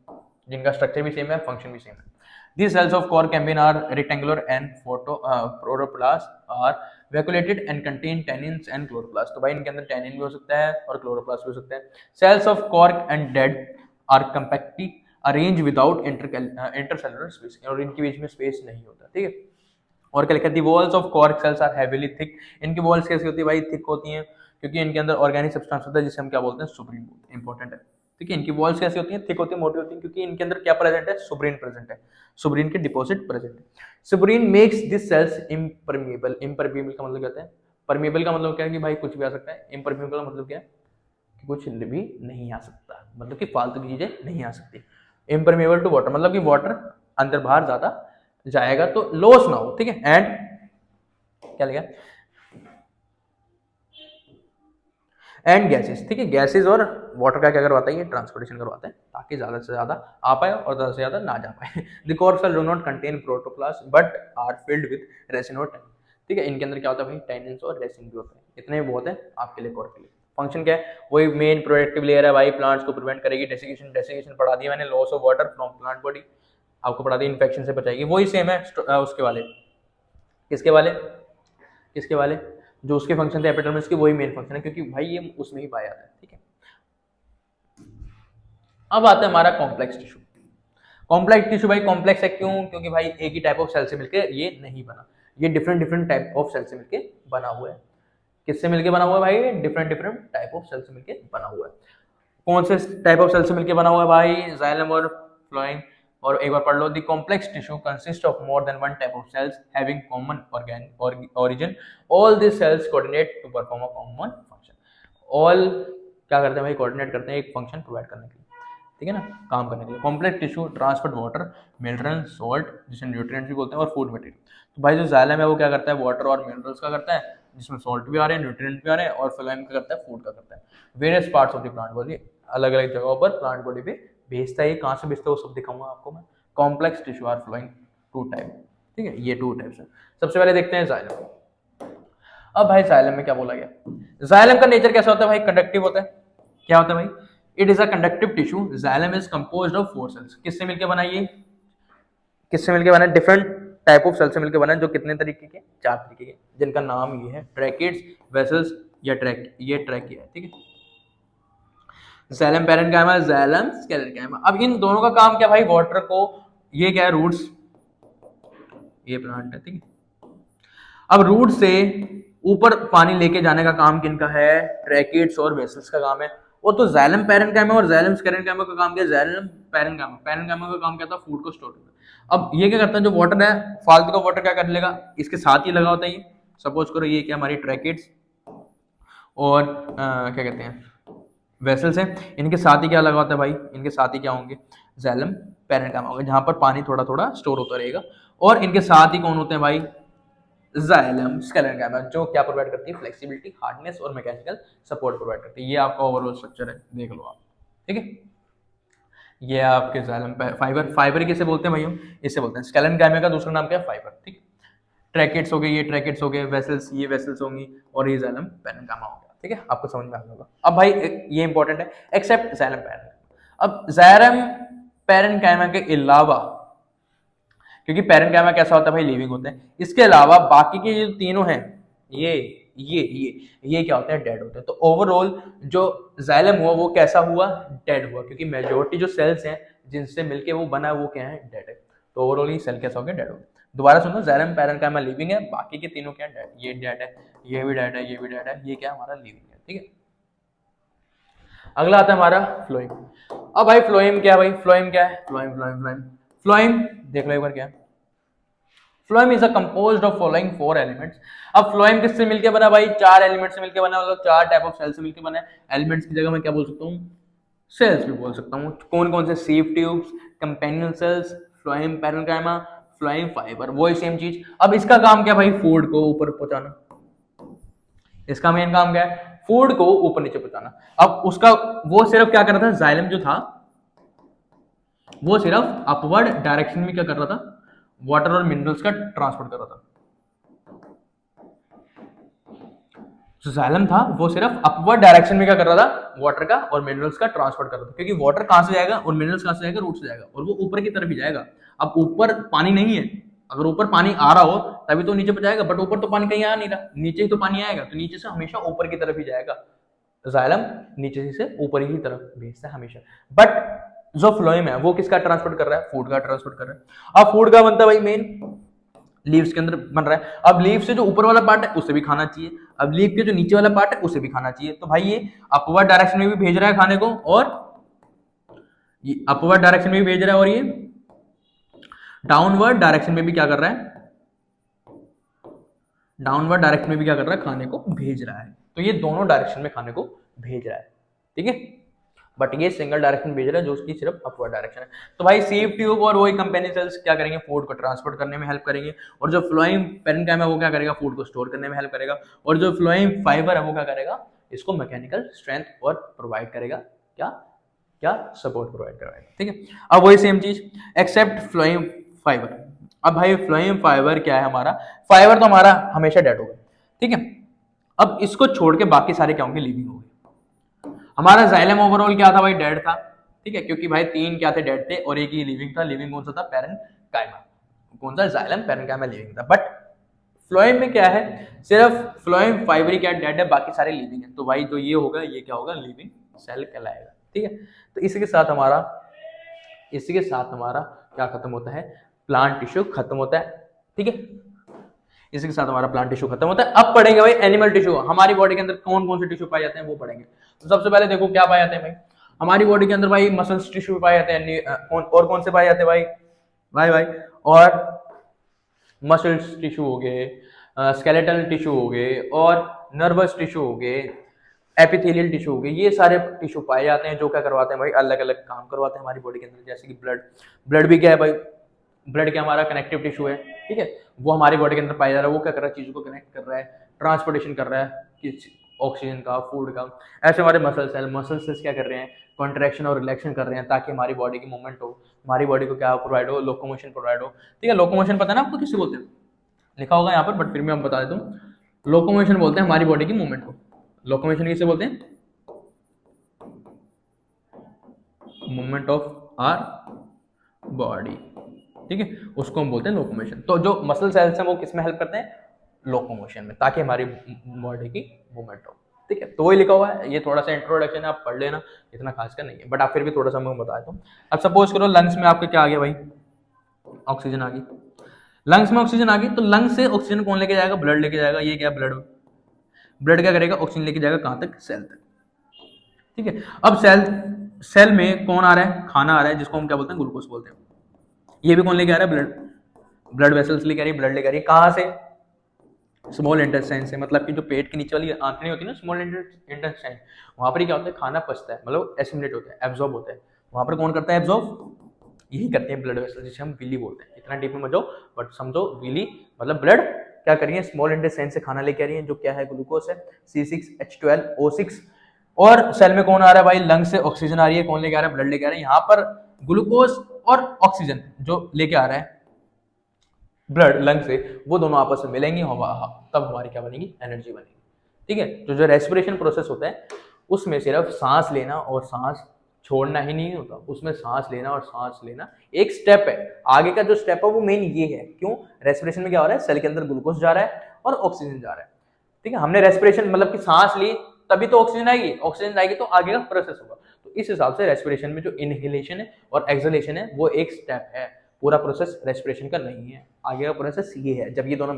जिनका स्ट्रक्चर भी सेम है, फंक्शन भी सेम है। These cells of cork cambium are rectangular and chloroplast are vacuolated and contain tannins and chloroplast। तो भाई इनके अंदर tannin भी हो सकता है और chloroplast भी हो सकता है। Cells of cork and dead are compactly arranged without intercellular space, और इनके बीच में स्पेस नहीं होता। ठीक है, और क्या लिखा है, the walls of cork cells are heavily thick। इनकी वॉल्स कैसी होती है भाई, थिक होती हैं, क्योंकि इनके अंदर ऑर्गेनिक सब्सटेंस होता है जिसे हम क्या बोलते हैं, सुब्रीन। इंपॉर्टेंट है। ठीक है, इनकी वॉल्स कैसी होती हैं, थिक होती है, मोटी होती है, क्योंकि इनके अंदर क्या प्रेजेंट है, सुब्रीन प्रेजेंट है, सुब्रीन के डिपॉजिट प्रेजेंट है। Suberin makes this cells impermeable. Impermeable का मतलब क्या है, परमिएबल का मतलब क्या है कि भाई कुछ भी आ सकता है, इम्परमिएबल का मतलब क्या है कि कुछ भी नहीं आ सकता, मतलब कि फालतू की चीजें नहीं आ सकती। इम्परमिएबल टू वाटर मतलब कि वाटर अंदर बाहर ज्यादा जाएगा तो लॉस ना हो। ठीक है, एंड क्या लिखा, एंड गैसेस। ठीक है, गैसेस और वाटर का क्या करवाता है, ये ट्रांसपोर्टेशन करवाता है ताकि ज्यादा से ज्यादा आ पाए और ज्यादा से ज्यादा ना जा पाए। The cork cell do not contain protoplast but are filled with resin और टैनिन। ठीक है, इनके अंदर क्या होता है भाई, टैनिन्स और रेसिन भी होता है। इतने बहुत है आपके लिए कॉर्क के लिए। फंक्शन क्या है, वही मेन प्रोटेक्टिव लेयर है भाई, प्लांट्स को प्रिवेंट करेगी। डेसिकेशन, डेसिकेशन पढ़ा दिया मैंने, loss of water from plant body आपको पढ़ा दिया, इन्फेक्शन से बचाएगी। वही सेम है उसके वाले, किसके वाले, किसके वाले, जो उसके फंक्शन थे एपिडर्मिस के, वही मेन फंक्शन है, क्योंकि भाई ये उसमें ही पाया जाता है। ठीक है, अब आता है हमारा कॉम्प्लेक्स टिश्यू। कॉम्प्लेक्स टिश्यू भाई कॉम्प्लेक्स है क्यों, क्योंकि भाई एक ही टाइप ऑफ सेल से मिलकर ये नहीं बना, ये different different type of cell से मिलकर बना हुआ है। किससे मिलकर बना हुआ है भाई, different different type of cell से मिलकर बना हुआ है। कौन से टाइप ऑफ सेल से मिलकर बना हुआ है भाई, जाइलम और फ्लोएम। और एक बार पढ़ लो, the complex tissue consist of more than one type of cells having common origin। All this cells coordinate to perform a common function. All क्या करते हैं भाई, कोऑर्डिनेट करते हैं एक फंक्शन प्रोवाइड करने के लिए। ठीक है ना, काम करने के लिए। Complex tissue transport water, mineral, salt जिसे न्यूट्रिएंट्स भी बोलते हैं, और फूड मटेरियल। तो भाई जो जाइलम है वो क्या करता है, वाटर और मिनरल्स का करता है, जिसमें सॉल्ट भी आ रहे हैं, न्यूट्रिएंट्स भी आ रहे हैं, और फ्लोएम का करता है, फूड का करता है। Various parts of the plant body, अलग अलग जगहों पर प्लांट बॉडी पे भेजता है। ये कहाँ से भेजता है वो सब दिखाऊंगा आपको मैं। Complex tissue are flowing two type. ठीक है, ये टू टाइप्स है। सबसे पहले देखते हैं जाइलम। अब भाई जाइलम में क्या बोला गया, जाइलम का नेचर कैसा होता है भाई, कंडक्टिव होता है। क्या होता है भाई, it is a conductive tissue. Xylem is composed of 4 cells. किससे मिलकर बना, ये किससे मिलकर बना, डिफरेंट टाइप ऑफ सेल से मिलकर बना है, जो कितने तरीके के, 4 तरीके के, जिनका नाम ये है ट्रैकेट्स, वेसल्स या ये ट्रैकिया है। ठीक है, जाइलम पैरेन्काइमा, जाइलम स्क्लेरेन्काइमा। अब इन दोनों का काम क्या भाई, वाटर को, ये क्या है, रूट्स, ये प्लांट है। ठीक है, अब रूट से ऊपर पानी लेके जाने का काम किनका है, ट्रैकेट्स और वेसल्स का काम है। वो तो जाइलम पैरेन्काइमा और जाइलम स्क्लेरेन्काइमा का काम क्या है? जाइलम पैरेन्काइमा का काम क्या था? फूड को स्टोर करना। अब ये क्या करता है, जो वाटर है, फालतू का वाटर क्या कर लेगा, इसके साथ ही लगा होता है ये। सपोज करो ये क्या हमारी ट्रैकेट्स और क्या कहते हैं वेसल्स हैं, इनके साथ ही क्या लगा होता है भाई, इनके साथ ही क्या होंगे? जाइलम पैरेन्काइमा होगा, जहां पर पानी थोड़ा थोड़ा स्टोर होता रहेगा। और इनके साथ ही कौन होते हैं भाई? जाइलम स्क्लेरेन्काइमा, जो क्या प्रोवाइड करती है? फ्लेक्सिबिलिटी, हार्डनेस और मैकेनिकल सपोर्ट प्रोवाइड करती है। ये आपका ओवरऑल स्ट्रक्चर है, देख लो आप। ठीक है, ये आपके जाइलम फाइबर। फाइबर किसे बोलते हैं भाई हम? इसे बोलते हैं स्क्लेरेन्काइमा का दूसरा नाम क्या है? फाइबर। ठीक, ट्रैकेट्स हो गए, ये ट्रैकेट्स हो गए, वेसल्स ये वेसल्स होंगी, और ये जाइलम पैरेन्काइमा हो गया। ठीक है, आपको समझ में आ होगा। अब भाई ये इंपॉर्टेंट है, एक्सेप्ट जाइलम पैरेन्काइमा। अब जाइलम पैरेन्काइमा के अलावा, क्योंकि पैरेन्काइमा कैसा होता है भाई? लिविंग होते हैं, इसके अलावा बाकी के जो तीनों हैं, ये ये क्या होते हैं? डेड होते हैं। तो ओवरऑल जो जाइलम हुआ वो कैसा हुआ? डेड हुआ, क्योंकि मेजोरिटी जो सेल्स हैं जिनसे मिलके वो बना है वो क्या है? डेड है। तो ओवरऑल ये सेल कैसा हो गया? डेड हो गया। दोबारा सुनो, जाइलम पैरेन्काइमा लिविंग है, बाकी के तीनों क्या? डेड। ये डेड है, ये भी डेड है, ये भी डेड है, ये क्या हमारा? लिविंग है। ठीक है, अगला आता है हमारा फ्लोएम। अब भाई फ्लोएम क्या है भाई? फ्लोएम क्या है? फ्लोएम देख लो एक बार क्या है। Phloem is a composed of following 4 elements. अब फ्लोएम किससे मिलकर बना भाई? 4 एलिमेंट से मिलकर बना, मतलब 4 टाइप ऑफ सेल से मिलकर बना है। एलिमेंट्स की जगह मैं क्या बोल सकता हूँ? सेल्स भी बोल सकता हूँ। कौन कौन से? Sieve tubes, companion cells, phloem parenchyma, phloem fibre, वही सेम चीज। अब इसका काम क्या भाई? फूड को ऊपर पहुंचाना। इसका मेन काम क्या है? फूड को ऊपर नीचे पहुंचाना। अब उसका वो सिर्फ क्या कर रहा था? जाइलम जो था वो सिर्फ अपवर्ड डायरेक्शन में क्या कर रहा था? वाटर और मिनरल्स का ट्रांसपोर्ट कर रहा था। जो जाइलम था वो सिर्फ अपवर्ड डायरेक्शन में क्या कर रहा था? वाटर का और मिनरल्स का ट्रांसपोर्ट कर रहा था, क्योंकि वाटर कहां से जाएगा और मिनरल्स कहां से जाएगा? रूट से जाएगा, और वो ऊपर की तरफ ही जाएगा। अब ऊपर पानी नहीं है, अगर ऊपर पानी आ रहा हो तभी तो नीचे पहुंचाएगा, बट ऊपर तो पानी कहीं आ नहीं रहा, नीचे ही तो पानी आएगा, तो नीचे से हमेशा ऊपर की तरफ ही जाएगा। जाइलम नीचे से ऊपर ही तरफ भेजता है हमेशा। बट जो फ्लोएम है वो किसका ट्रांसपोर्ट कर रहा है? फूड का ट्रांसपोर्ट कर रहा है। अब फूड का बनता है भाई मेन लीव्स के अंदर बन रहा है। अब लीव से जो ऊपर वाला पार्ट है उसे भी खाना चाहिए, अब लीव के जो नीचे वाला पार्ट है उसे भी खाना चाहिए। तो भाई ये अपवर्ड डायरेक्शन में भी भेज रहा है खाने को, और ये अपवर्ड डायरेक्शन में भी भेज रहा है, और ये डाउनवर्ड डायरेक्शन में भी क्या कर रहा है? डाउनवर्ड डायरेक्शन में भी क्या कर रहा है? खाने को भेज रहा है। तो ये दोनों डायरेक्शन में खाने को भेज रहा है। ठीक है, बट ये सिंगल डायरेक्शन भेज रहा है जो उसकी सिर्फ अपवर्ड डायरेक्शन है। तो भाई सीव ट्यूब और वही कंपेनी सेल्स क्या करेंगे? फूड को ट्रांसपोर्ट करने में हेल्प करेंगे, और जो फ्लोएम पैरेन्काइमा है वो क्या करेगा? फूड को स्टोर करने में हेल्प करेगा, और जो फ्लोएम फाइबर है वो क्या करेगा? इसको मैकेनिकल स्ट्रेंथ और प्रोवाइड करेगा। क्या क्या? सपोर्ट प्रोवाइड करवाएगा। ठीक है, अब वही सेम चीज एक्सेप्ट फ्लोएम फाइबर। अब भाई फ्लोएम फाइबर क्या है हमारा? फाइबर तो हमारा हमेशा डेड होगा। ठीक है, अब इसको छोड़ के बाकी सारे क्या होंगे? लिविंग होंगे। हमारा जाइलम ओवरऑल क्या था भाई? डेड था। ठीक है, क्योंकि भाई 3 क्या थे? डेड थे, और एक ही लिविंग था। लिविंग कौन सा था? पैरेन्काइमा। कौन सा? जाइलम पैरेन्काइमा लिविंग था। बट फ्लोएम में क्या है? सिर्फ फ्लोएम फाइबर ही क्या डेड है, बाकी सारे लिविंग है। तो भाई जो ये होगा ये क्या होगा? लिविंग सेल कहलाएगा। ठीक है, तो इसी के साथ हमारा क्या खत्म होता है? प्लांट टिश्यू खत्म होता है। ठीक है, इसी के साथ हमारा प्लांट टिश्यू खत्म होता है। अब पढ़ेंगे भाई एनिमल टिश्यू। हमारी बॉडी के अंदर कौन कौन से टिश्यू पाए जाते हैं वो पढ़ेंगे। तो सबसे पहले देखो क्या पाए जाते हैं भाई हमारी बॉडी के अंदर? भाई मसल्स टिश्यू पाए जाते हैं। और कौन से पाए जाते हैं भाई? भाई और मसल्स टिश्यू हो गए, स्केलेटल टिश्यू हो गए, और नर्वस टिश्यू हो गए, एपिथेलियल टिश्यू हो गए। ये सारे टिश्यू पाए जाते हैं जो क्या करवाते हैं भाई? अलग अलग काम करवाते हैं हमारी बॉडी के अंदर। जैसे कि ब्लड भी क्या है भाई? ब्लड क्या हमारा कनेक्टिव टिश्यू है। ठीक है, वो हमारी बॉडी के अंदर पाया जा रहा है। वो क्या कर रहा है? चीजों को कनेक्ट कर रहा है, ट्रांसपोर्टेशन कर रहा है किस ऑक्सीजन का, फूड का। ऐसे हमारे मसल सेल्स क्या कर रहे हैं? कॉन्ट्रैक्शन और रिलैक्शन कर रहे हैं, ताकि हमारी बॉडी की मूवमेंट हो, हमारी बॉडी को क्या प्रोवाइड हो? लोकोमोशन प्रोवाइड हो। ठीक है, लोकोमोशन पता है ना आपको किसे बोलते हैं? लिखा होगा यहाँ पर, बट फिर भी हम बता देता हूँ। लोकोमोशन बोलते हैं हमारी बॉडी की मूवमेंट को। लोकोमोशन किसे बोलते हैं? Movement of our body. ठीक है, उसको हम बोलते हैं लोकोमोशन। तो जो मसल सेल्स हैं वो किस में हेल्प करते हैं? लोकोमोशन में, ताकि हमारी बॉडी की मूवमेंट हो। ठीक है, तो वही लिखा हुआ है। ये थोड़ा सा इंट्रोडक्शन है, आप पढ़ लेना, इतना खास का नहीं है, बट आप फिर भी थोड़ा सा मैं बता देता हूँ। अब सपोज करो लंग्स में आपके क्या आ गया भाई? ऑक्सीजन आ गई। लंग्स में ऑक्सीजन आ गई, तो लंग्स से ऑक्सीजन कौन लेके जाएगा? ब्लड लेके जाएगा। ये क्या? ब्लड क्या करेगा? ऑक्सीजन लेके जाएगा कहां तक? सेल तक। ठीक है। अब सेल में कौन आ रहा है, खाना आ रहा है, जिसको हम क्या बोलते हैं, ग्लूकोज बोलते हैं। ये भी कौन लेके आ रहा है, ब्लड वेसल्स लेके आ रही है, ब्लड लेके आ रही है। कहाँ से, स्मॉल इंटेस्टाइन से, मतलब कि जो पेट के नीचे वाली आंतड़ी होती है ना, स्मॉल इंटेस्टाइन, वहां पर क्या होता है, खाना पचता है, मतलब एसिमिलेट होता है, एब्जॉर्ब होता है। वहां पर कौन करता है एब्जॉर्ब, यही करते हैं ब्लड वेसल, जिसे हम विली बोलते हैं। इतना डीप में मत जाओ, बट समझो विली मतलब ब्लड क्या कर रही है, स्मॉल इंटेस्टाइन से खाना लेके आ रही है, जो क्या है, ग्लूकोज है, C6H12O6। और सेल में कौन आ रहा है भाई, लंग से ऑक्सीजन आ रही है, कौन लेके आ रहा है, ब्लड लेके आ रहा है। यहाँ पर ग्लूकोज और ऑक्सीजन जो लेके आ रहा है ब्लड लंग से, वो दोनों आपस में मिलेंगे, तब हमारी क्या बनेगी, एनर्जी बनेगी। ठीक है। तो जो रेस्पिरेशन प्रोसेस होता है उसमें सिर्फ सांस लेना और सांस छोड़ना ही नहीं होता, उसमें सांस लेना और सांस लेना एक स्टेप है। आगे का जो स्टेप है वो मेन ये है। क्यों, रेस्पिरेशन में क्या हो रहा है, सेल के अंदर ग्लूकोज जा रहा है और ऑक्सीजन जा रहा है। ठीक है। हमने रेस्पिरेशन मतलब कि सांस ली, तभी तो ऑक्सीजन आएगी, ऑक्सीजन आएगी तो आगे का प्रोसेस होगा। तो इस हिसाब से रेस्पिरेशन में जो इनहेलेशन है और एक्सहेलेशन है वो एक स्टेप है, पूरा प्रोसेस रेस्पिरेशन का नहीं है। आगे का प्रोसेस ये है, जब ये दोनों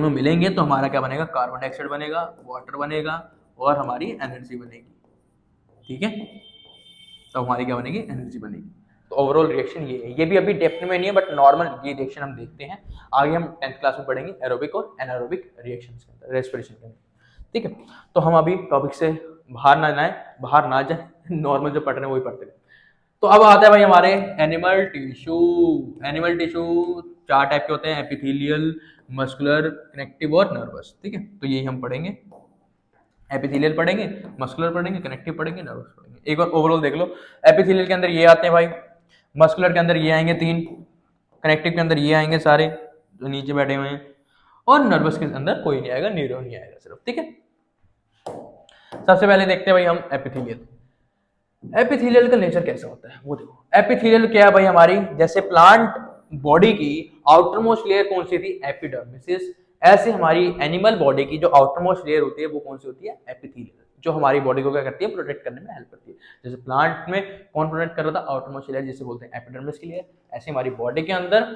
मिलेंगे तो हमारा क्या बनेगा, कार्बन डाइऑक्साइड बनेगा, वाटर बनेगा और हमारी एनर्जी बनेगी। ठीक है। तो हमारी क्या बनेगी, एनर्जी बनेगी। तो ओवरऑल रिएक्शन ये है, ये भी अभी डेप्थ में नहीं है, बट नॉर्मल ये रिएक्शन हम देखते हैं। आगे हम 10th क्लास में पढ़ेंगे एरोबिक और एनारोबिक रिएक्शंस के अंदर, रेस्पिरेशन के अंदर। ठीक है। तो हम अभी टॉपिक से बाहर ना जाए, नॉर्मल जो पढ़ रहे हैं वही पढ़ते हैं। तो अब आता है भाई हमारे animal tissue. Animal tissue 4 type के होते हैं, एपिथेलियल, मस्कुलर, कनेक्टिव और नर्वस। ठीक है। तो यही हम पढ़ेंगे, एपिथेलियल पढ़ेंगे, मस्कुलर पढ़ेंगे, कनेक्टिव पढ़ेंगे, नर्वस पढ़ेंगे। एक बार ओवरऑल देख लो। एपिथेलियल के अंदर ये आते हैं भाई, मस्कुलर के अंदर ये आएंगे 3, कनेक्टिव के अंदर ये आएंगे सारे जो नीचे बैठे हुए हैं, और नर्वस के अंदर कोई नहीं आएगा, न्यूरॉन नहीं आएगा सिर्फ। ठीक है। सबसे पहले देखते हैं भाई हम एपिथेलियल। एपिथेलियल का नेचर कैसा होता है वो देखो। एपिथेलियल क्या है भाई, हमारी जैसे प्लांट बॉडी की आउटर मोस्ट लेयर कौन सी थी, एपिडर्मिस, ऐसे हमारी एनिमल बॉडी की जो आउटर मोस्ट लेयर होती है वो कौन सी होती है, एपिथेलियल, जो हमारी बॉडी को क्या करती है, प्रोटेक्ट करने में हेल्प करती है। जैसे प्लांट में कौन प्रोटेक्ट कर रहा था, आउटर मोस्ट लेयर, जिसे बोलते हैं एपिडर्मिस की लेयर, ऐसे हमारी बॉडी के अंदर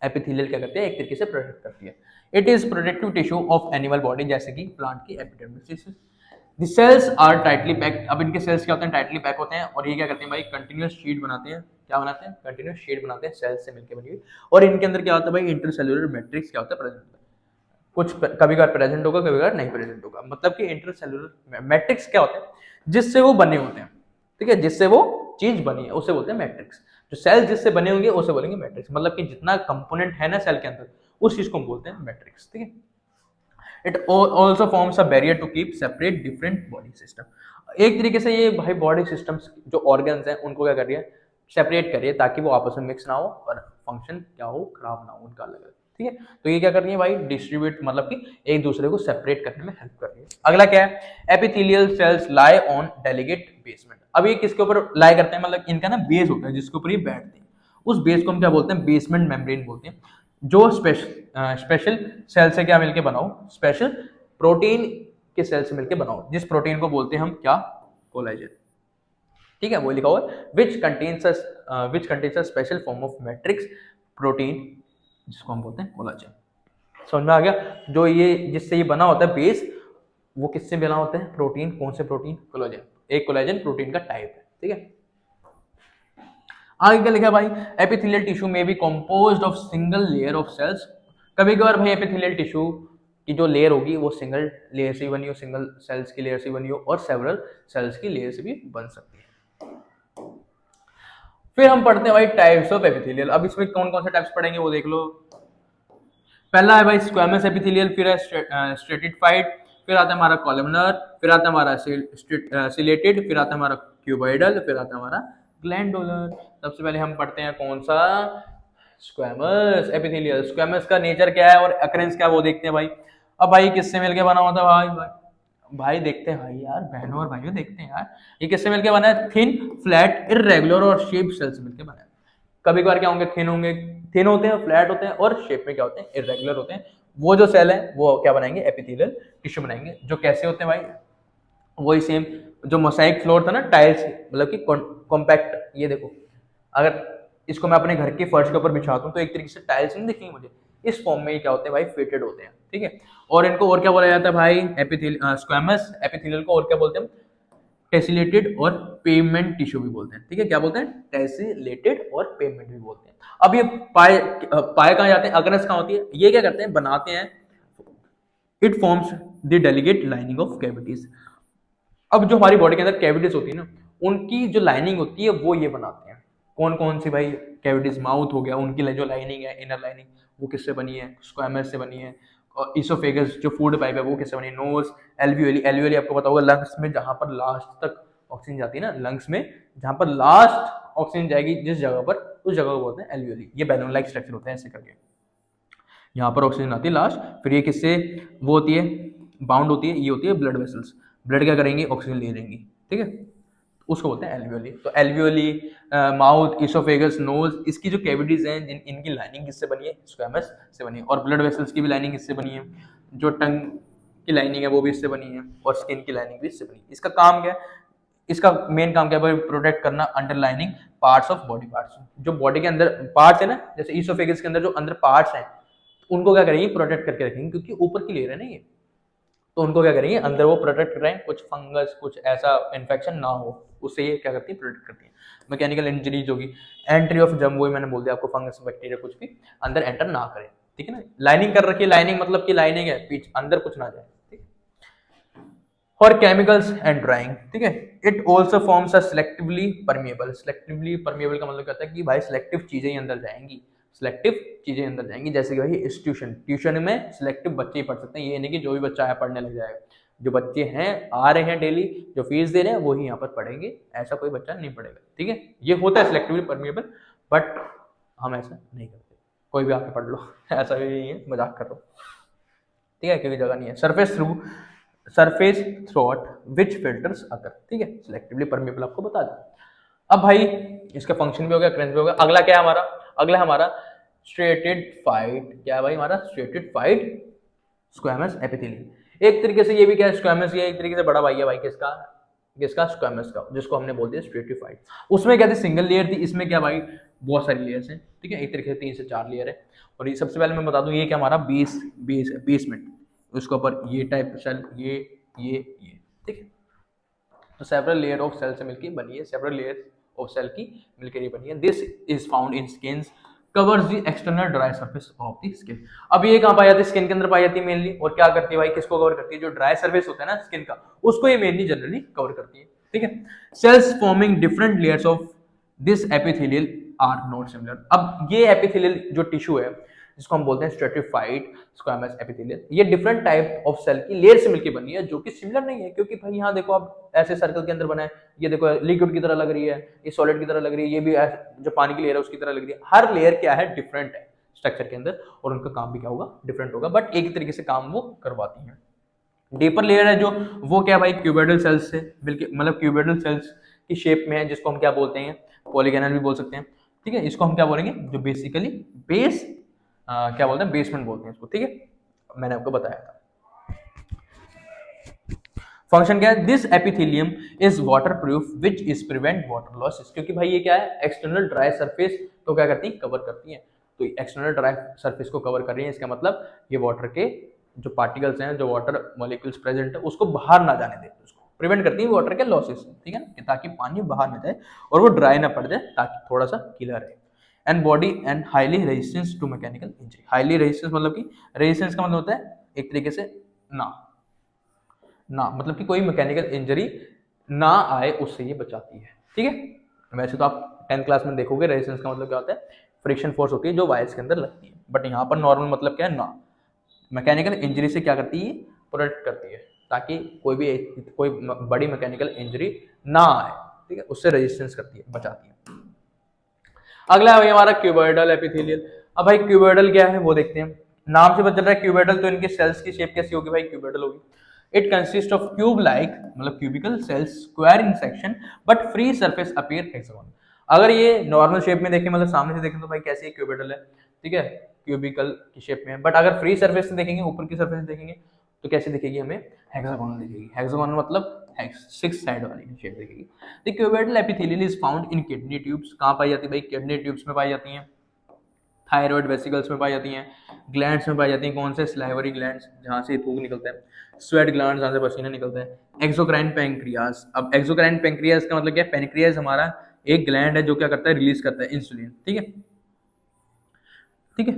एपिथेलियल क्या करती है, एक तरीके से प्रोटेक्ट करती है। It is protective tissue of animal body, जैसे कि प्लांट की epidermis. The cells are tightly packed। अब इनके सेल्स क्या होते हैं, टाइटली पैक होते हैं, और ये क्या करते हैं भाई, कंटिन्यूअस शीट बनाते हैं। क्या बनाते हैं, कंटिन्यूअस शीट बनाते हैं, सेल्स से मिलकर बनी हुई। और इनके अंदर क्या होता है भाई, इंटरसेल्युलर मैट्रिक्स क्या होता है, प्रेजेंट। कुछ कभी कभार प्रेजेंट होगा, कभी कभार नहीं प्रेजेंट होगा। मतलब कि इंटरसेल्युलर मैट्रिक्स क्या होते हैं, जिससे वो बने होते हैं। ठीक है। जिससे वो चीज बनी है उसे बोलते हैं मैट्रिक्स। जो सेल जिससे बने होंगे उसे बोलेंगे मैट्रिक्स। मतलब कि जितना कंपोनेंट है ना सेल के अंदर, उस चीज को हम बोलते हैं मैट्रिक्स। ठीक है। It also forms a barrier to keep separate different body system. एक तरीके से ये भाई बॉडी सिस्टम्स जो ऑर्गन्स हैं उनको क्या कर रही है, सेपरेट कर रही है, ताकि वो आपस में मिक्स ना हो और फंक्शन क्या हो, खराब ना हो उनका अलग अलग। ठीक है। तो ये क्या कर रही है भाई, डिस्ट्रीब्यूट, मतलब कि एक दूसरे को सेपरेट करने में हेल्प कर रही है। अगला क्या है, epithelial cells lie on delegate basement. अब ये किसके ऊपर लाई करते हैं, मतलब इनका ना बेस होता है जिसके ऊपर ये बैठते हैं, उस बेस को हम क्या बोलते हैं, बेसमेंट मेम्ब्रेन बोलते हैं। जो स्पेशल सेल से क्या मिलके बनाओ, स्पेशल प्रोटीन के सेल से मिलके बनाओ, जिस प्रोटीन को बोलते हैं हम क्या, कोलेजन। ठीक है। वो लिखा हुआ है which contains a special form of matrix protein, जिसको हम बोलते हैं कोलेजन। समझ में आ गया। जो ये जिससे ये बना होता है बेस, वो किससे बना होता है, प्रोटीन। कौन से प्रोटीन, कोलेजन। एक कोलेजन प्रोटीन का टाइप है। ठीक है। आगे क्या लिखा भाई, एपिथेलियल टिश्यू में be composed of single layer of cells. कभी कभार भाई एपिथेलियल टिश्यू की जो लेयर होगी वो सिंगल लेयर से बनी हो, सिंगल सेल्स की लेयर से बनी हो, और सेवरल सेल्स की लेयर से भी बन सकती है। फिर हम पढ़ते हैं भाई टाइप्स ऑफ एपिथेलियल। अब इसमें कौन कौन से टाइप्स पढ़ेंगे वो देख लो। पहला है भाई स्क्वैमस एपिथेलियल, फिर है स्ट्रेटिफाइड, फिर आता है हमारा कॉलमनर, फिर आता है हमारा सिलेटेड, फिर आता है हमारा क्यूबॉइडल, फिर आता है हमारा ग्लैंडुलर। सबसे पहले हम पढ़ते हैं कौन सा, स्क्वैमस एपिथेलियल। स्क्वैमस का नेचर क्या है और अकरेंस क्या है वो देखते हैं भाई। अब भाई किससे मिलके बना होता है भाई देखते हैं भाई यार, बहनों और भाइयों देखते हैं यार, ये किससे मिलके बना है, थिन, फ्लैट, इररेगुलर और शेप सेल से मिलके बना है। कभी कभार क्या होंगे, थिन होते हैं, फ्लैट होते हैं, और शेप में क्या होते हैं, इररेगुलर होते हैं। वो जो सेल है वो क्या बनाएंगे, एपिथेलियल टिश्यू बनाएंगे। जो कैसे होते हैं भाई, वही सेम जो मोसाइक फ्लोर था ना, टाइल्स, मतलब कि कॉम्पैक्ट। ये देखो, अगर इसको मैं अपने घर के फर्श के ऊपर बिछाता हूँ तो एक तरीके से टाइल्स नहीं दिखेंगे मुझे, इस फॉर्म में क्या होते हैं भाई, फेटेड होते हैं, ठीक है। और इनको और क्या बोला जाता है भाई, स्क्वैमस एपिथेलियल को और क्या बोलते हैं, टेसिलेटेड और पेमेंट टिश्यू भी बोलते हैं, ठीक है। क्या बोलते हैं, टेसिलेटेड और पेमेंट भी बोलते हैं। अब ये पाए पाए कहाँ जाते हैं, अग्रस कहाँ होती है, ये क्या करते हैं, बनाते हैं, it forms the delegate lining of cavities. अब जो हमारी बॉडी के अंदर कैविटीज होती है ना, उनकी जो लाइनिंग होती है वो ये बनाते हैं। कौन कौन सी भाई कैविटीज, माउथ हो गया, उनकी जो लाइनिंग है, इनर लाइनिंग, वो किससे बनी है, स्क्वैमस से बनी है। और इसोफेगस जो फूड पाइप है वो किससे बनी है, नोज, एल्वियोली, एल्वियोली आपको पता होगा लंग्स में जहां पर लास्ट तक ऑक्सीजन जाती है ना, लंग्स में जहां पर लास्ट ऑक्सीजन जाएगी जिस जगह पर, उस जगह को बोलते हैं एल्वियोली। ये बैलून लाइक स्ट्रक्चर होता है ऐसे करके, यहाँ पर ऑक्सीजन आती है लास्ट, फिर ये किससे वो होती है, बाउंड होती है, ये होती है ब्लड वेसल्स। ब्लड क्या करेंगे, ऑक्सीजन ले लेंगी, ठीक है, उसको बोलते हैं एल्वियोली। तो एल्वियोली, माउथ, इसोफेगस, नोज, इसकी जो कैविटीज हैं इनकी लाइनिंग किससे बनी है, स्क्वैमस से बनी है। और ब्लड वेसल्स की भी लाइनिंग इससे बनी है, जो टंग की लाइनिंग है वो भी इससे बनी है, और स्किन की लाइनिंग भी इससे बनी है। इसका काम क्या है, इसका मेन काम क्या है, प्रोटेक्ट करना underlining parts of body parts. जो बॉडी के अंदर पार्ट्स है ना, जैसे इसोफेगस के अंदर जो अंदर पार्ट्स हैं, उनको क्या करेंगे, प्रोटेक्ट करके रखेंगे, क्योंकि ऊपर की लेयर है ना ये, तो उनको क्या करेंगे, अंदर वो प्रोटेक्ट कर रहे हैं, कुछ फंगस कुछ ऐसा इन्फेक्शन ना हो, उससे ये क्या करती है, प्रोटेक्ट करती है। मैकेनिकल इंजरीज होगी, एंट्री ऑफ जर्म, वही मैंने बोल दिया आपको, फंगस बैक्टीरिया कुछ भी अंदर एंटर ना करे, ठीक है ना। लाइनिंग कर रखी है, लाइनिंग मतलब की लाइनिंग है, पीछे अंदर कुछ ना जाए, ठीक है। और केमिकल्स एंड ड्राइंग, ठीक है। It also forms a selectively permeable. Selectively permeable का मतलब क्या होता है कि भाई सिलेक्टिव चीजें ही अंदर जाएंगी, सिलेक्टिव चीजें अंदर जाएंगी। जैसे कि भाई ट्यूशन में सिलेक्टिव बच्चे ही पढ़ सकते हैं, ये नहीं कि जो भी बच्चा आया पढ़ने लग जाएगा। जो बच्चे हैं आ रहे हैं डेली, जो फीस दे रहे हैं वही यहाँ पर पढ़ेंगे, ऐसा कोई बच्चा नहीं पढ़ेगा, ठीक है। ये होता है सिलेक्टिवली परमिएबल, बट हम ऐसा नहीं करते, कोई भी आके पढ़ लो ऐसा भी नहीं है, मजाक कर रहा हूँ, ठीक है, क्योंकि जगह नहीं है। सरफेस थ्रूआउट विच फिल्टर्स अकर, ठीक है, सिलेक्टिवली परमिएबल आपको बता दें। अब भाई इसका फंक्शन भी हो गया, अकरेंस भी हो गया। अगला क्या है हमारा, अगला हमारा स्ट्रेटिफाइड, क्या है भाई हमारा, स्ट्रेटिफाइड स्क्वैमस एपिथेलियम। एक तरीके से ये भी क्या है, स्क्वैमस, ये एक तरीके से बड़ा भाई है भाई किसका, किसका, स्क्वैमस का, जिसको हमने बोल दिया स्ट्रेटिफाइड। उसमें क्या थी, सिंगल लेयर थी, इसमें क्या भाई बहुत सारी लेयर्स हैं, ठीक है, एक तरीके से 3 से 4 लेयर है। और ये सबसे पहले मैं बता दूं, ये क्या हमारा बेसमेंट, उसके ऊपर ये टाइप सेल, ये, ठीक है। तो सेवरल लेयर ऑफ सेल से मिलकर बनी है, सेवरल लेयर ऑफ सेल की मिलकर ये बनी है। This is found in skin, covers the external dry surface of the skin. अब ये कहाँ पाई जाती है, स्किन के अंदर पाई जाती है मेनली। और क्या करती है भाई, किसको कवर करती है, जो ड्राई सरफेस होता है ना स्किन का, उसको ये मेनली जनरली कवर करती है, ठीक है। Cells forming different layers of this epithelial are not similar. अब ये एपिथेलियल जो टिश्यू है, जिसको हम बोलते हैं स्ट्रेटिफाइड स्क्वैमस एपिथेलियल, ये डिफरेंट टाइप ऑफ सेल की लेयर से मिलकर बनी है, जो कि सिमिलर नहीं है। क्योंकि भाई यहाँ देखो आप ऐसे सर्कल के अंदर बना है, ये देखो लिक्विड की तरह लग रही है, ये सॉलिड की तरह लग रही है, ये भी जो पानी की लेयर है उसकी तरह लग रही है। हर लेयर क्या है, डिफरेंट है स्ट्रक्चर के अंदर, और उनका काम भी क्या होगा, डिफरेंट होगा, बट एक ही तरीके से काम वो करवाती है। डीपर लेयर है जो, वो क्या भाई क्यूबोइडल सेल्स से मिलकर, मतलब क्यूबोइडल सेल्स की शेप में है, जिसको हम क्या बोलते हैं, पॉलीगोनल भी बोल सकते हैं, ठीक है। इसको हम क्या बोलेंगे, जो बेसिकली बेस क्या बोलते हैं, बेसमेंट बोलते हैं इसको, ठीक है, मैंने आपको बताया था। फंक्शन क्या है, this epithelium is water proof which is prevent water losses. क्योंकि भाई ये क्या है, एक्सटर्नल ड्राई सरफेस को क्या करती है, कवर करती है। तो एक्सटर्नल ड्राई सरफेस को कवर कर रही है, इसका मतलब ये वाटर के जो पार्टिकल्स हैं, जो वाटर मॉलिक्यूल्स प्रेजेंट है, उसको बाहर ना जाने देती, उसको प्रिवेंट करती है वाटर के लॉसेस, ठीक है ना, ताकि पानी बाहर ना जाए और वो ड्राई ना पड़ जाए, ताकि थोड़ा सा गीला रहे। And body and highly resistance to mechanical injury. Highly resistance मतलब कि, रेजिस्टेंस का मतलब होता है एक तरीके से ना मतलब कि कोई मैकेनिकल इंजरी ना आए, उससे ये बचाती है, ठीक है। वैसे तो आप 10th क्लास में देखोगे, रेजिस्टेंस का मतलब क्या होता है, फ्रिक्शन फोर्स होती है जो वायर्स के अंदर लगती है, बट यहाँ पर नॉर्मल मतलब क्या है, ना, मैकेनिकल इंजरी से क्या करती है, प्रोटेक्ट करती है, ताकि कोई बड़ी मैकेनिकल इंजरी ना आए, ठीक है, उससे रेजिस्टेंस करती है, बचाती है। अगला है भाई हमारा क्यूबोइडल एपिथेलियल। अब भाई क्यूबोइडल क्या है वो देखते हैं। नाम से पता चल रहा है क्यूबोइडल, तो इनके सेल्स की शेप कैसी होगी भाई, क्यूबोइडल होगी। It consist of cube like, मतलब cubical cells, square in section, but free surface appear hexagon. अगर ये नॉर्मल शेप में देखें, मतलब सामने से देखें, तो भाई कैसी क्यूबोइडल है, ठीक है, क्यूबिकल की शेप में। बट अगर फ्री सरफेस से देखेंगे, ऊपर की सरफेस देखेंगे, तो कैसे दिखेगी हमें, हेक्सागोनल दिखेगी। हेक्सागोनल मतलब 6 साइड वाली शेप दिखेगी। The cuboidal epithelial is found in kidney tubes. कहाँ पाई जाती है भाई, किडनी ट्यूब्स में पाई जाती है। थायराइड वेसिकल्स में पाई जाती हैं, ग्लैंड्स में पाई जाती हैं, कौन से स्लाइवरी ग्लैंड्स जहाँ से थूक निकलता है, स्वेट ग्लैंड जहाँ से पसीना निकलता है, एक्सोक्राइन पैंक्रियाज। अब एक्सोक्राइन पैंक्रियाज का मतलब क्या है, पैंक्रियाज हमारा एक ग्लैंड है जो क्या करता है, रिलीज करता है इंसुलिन, ठीक है, ठीक है,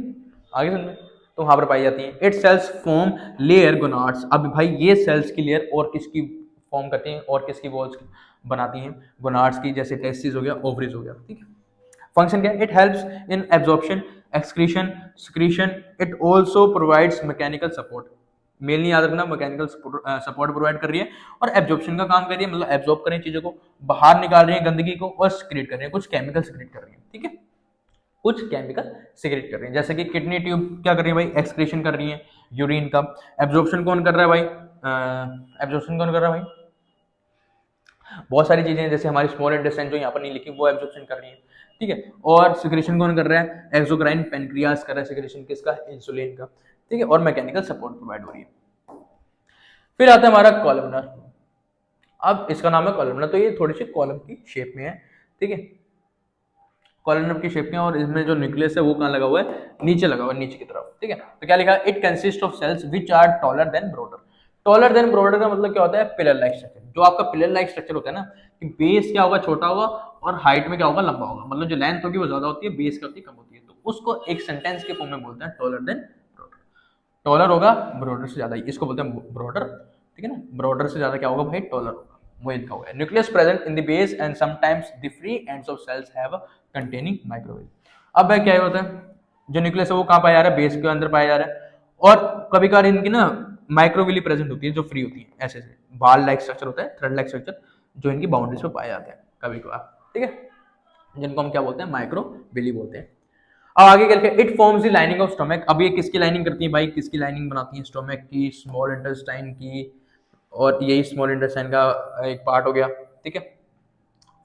आगे समझे, तो वहां पर पाई जाती है। It cells form layer gonads. अब भाई ये सेल्स की लेयर और किसकी फॉर्म करती हैं, और किसकी वॉल्स बनाती हैं, गोनाड्स की, जैसे टेस्टिस हो गया, ओवरीज हो गया, ठीक है। फंक्शन क्या है, it helps in absorption, excretion, secretion, it also provides mechanical support. Mainly याद रखना, मैकेनिकल सपोर्ट प्रोवाइड कर रही है और एब्जॉर्प्शन का काम कर रही है, मतलब एब्जॉर्ब कर रही है चीजों को, बाहर निकाल रही है गंदगी को, और सिक्रीट कर रही है, कुछ केमिकल सिक्रीट कर रही है, ठीक है, कुछ केमिकल सिक्रेट कर रही हैं। जैसे कि किडनी ट्यूब क्या कर रही है भाई, एक्सक्रीशन कर रही है यूरिन का। एब्जॉर्प्शन कौन कर रहा है भाई, एब्जॉर्प्शन कौन कर रहा है भाई, बहुत सारी चीजें हैं, जैसे हमारी स्मॉल इंटेस्टाइन जो यहाँ पर नहीं लिखी, वो एब्जॉर्प्शन कर रही है, ठीक है। और सिक्रेशन कौन कर रहा है, एक्सोक्राइन पैनक्रियाज कर रहा है सिक्रेशन, किसका, इंसुलिन का, ठीक है, और मैकेनिकल सपोर्ट प्रोवाइड हो रही है। फिर आता है हमारा कॉलमनर। अब इसका नाम है कॉलमनर, तो ये थोड़ी सी कॉलम की शेप में है, ठीक है, कॉलमनर की शेप में, और इसमें जो न्यूक्लियस है वो कहाँ लगा हुआ है, नीचे लगा हुआ है, नीचे की तरफ, ठीक है। तो क्या लिखा है, it consist of cells which are taller than broader. Taller than broader का मतलब क्या होता है, पिलर लाइक स्ट्रक्चर। जो आपका पिलर लाइक स्ट्रक्चर होता है ना, कि बेस क्या होगा, छोटा होगा, और हाइट में क्या होगा, लंबा होगा, मतलब जो लेंथ होगी वो ज्यादा होती है, बेस क्या होती है, कम होती है, तो उसको एक सेंटेंस के फॉर्म में बोलते हैं टॉलर देन ब्रॉडर। टॉलर होगा ब्रॉडर से ज्यादा, इसको बोलते हैं ब्रॉडर, ठीक है ना, ब्रॉडर से ज्यादा क्या होगा भाई, टॉलर होगा, वो लिखा हुआ है। Nucleus present in the base and sometimes the free ends of cells have containing microwave. अब भाई क्या होता है, जो न्यूक्लियस है वो कहाँ पाया जा रहा है, बेस के अंदर पाया जा रहा है, और कभी कभार इनकी ना माइक्रोविली प्रेजेंट होती है, जो फ्री होती है, ऐसे ऐसे बाल लाइक स्ट्रक्चर होता है, थ्रेड लाइक स्ट्रक्चर, जो इनकी बाउंड्रीज पे पाया जाता है कभी कभार, ठीक है, जिनको हम क्या बोलते हैं, माइक्रोविली बोलते हैं। अब आगे करके it forms the lining of stomach. अब ये किसकी लाइनिंग करती है भाई, किसकी लाइनिंग बनाती है, स्टोमक की, स्मॉल इंटेस्टाइन की, और यही स्मॉल इंटेस्टाइन का एक पार्ट हो गया, ठीक है।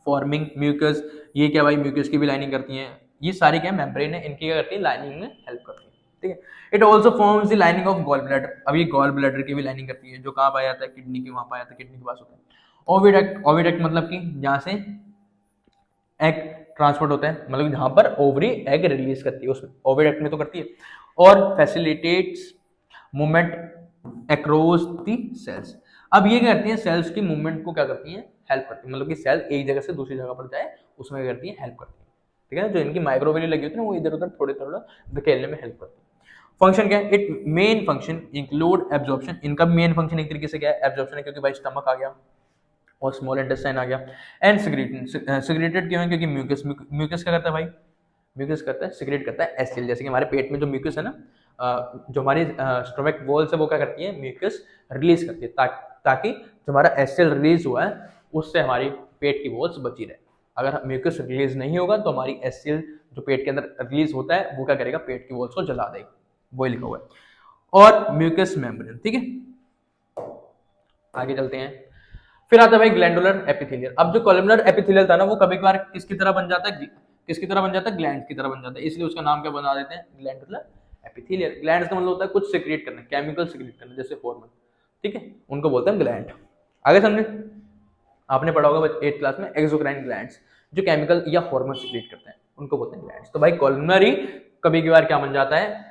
फॉर्मिंग म्यूकस, ये क्या भाई, म्यूकस की भी लाइनिंग करती है, ये सारी क्या मेम्ब्रेन है, इनकी क्या करती है, लाइनिंग में हेल्प करती है, ठीक है। It also forms the lining of gall bladder. अब ये गॉल ब्लैडर की भी लाइनिंग करती है, जो कहाँ पाया जाता है, किडनी के वहां पाया जाता है, किडनी के पास होता है। ओविडक्ट, ओविडक्ट मतलब कि जहाँ से एग ट्रांसपोर्ट होता है, मतलब जहां पर ओवरी एग रिलीज करती है, उसमें ओविडक्ट में तो करती है, और facilitates movement across the cells. अब ये क्या करती है, सेल्स की मूवमेंट को क्या करती है, हेल्प करती है, मतलब कि सेल एक जगह से दूसरी जगह पर जाए, उसमें क्या करती है, हेल्प करती है, ठीक है ना। जो इनकी माइक्रोवेली लगी होती है ना, वो इधर उधर थोड़े थोड़ा धकेलने में हेल्प करती है। फंक्शन क्या है, it main function include absorption. इनका मेन फंक्शन एक तरीके से क्या है, एब्जॉर्प्शन है, क्योंकि भाई स्टमक आ गया और स्मॉल इंटेस्टाइन आ गया, एंड सिक्रेटेड, सिक्रेटेड क्यों है, क्योंकि म्यूकस, म्यूकस क्या करता है भाई, म्यूकस करता है, सिक्रेट करता है एसिड। जैसे कि हमारे पेट में जो म्यूकस है ना, जो हमारी स्टोमक वॉल्स है, वो क्या करती है, म्यूकस रिलीज करती है, ताकि जो हमारा एसिड रिलीज हुआ है उससे हमारी पेट की वॉल्स बची रहे। अगर म्यूकस रिलीज नहीं होगा तो हमारी एसिड जो पेट के अंदर रिलीज होता है वो क्या करेगा, पेट की वॉल्स को जला देगा, वो लिखा हुआ है। और म्यूकस मेम्ब्रेन, ठीक है, आगे चलते हैं। फिर आता है भाई ग्लैंडुलर एपिथेलियल। अब जो कॉलमनर एपिथेलियल था ना, वो कभी कभार किसकी तरह बन जाता है, किसकी तरह बन जाता है, ग्लैंड की तरह बन जाता है, इसलिए उसका नाम क्या बना देते हैं, ग्लैंडुलर एपिथेलियल। ग्लैंड का मतलब होता है कुछ सिक्रिएट करना, केमिकल सिक्रिएट करना, जैसे हार्मोन, ठीक है, उनको बोलते हैं ग्लैंड। आगे समझे, आपने पढ़ा होगा 8th क्लास में एक्सोक्राइन ग्लैंड्स, जो केमिकल या हार्मोन सिक्रिएट करते हैं, उनको बोलते हैं ग्लैंड्स। तो भाई कॉलमनर ही कभी कभार क्या बन जाता है,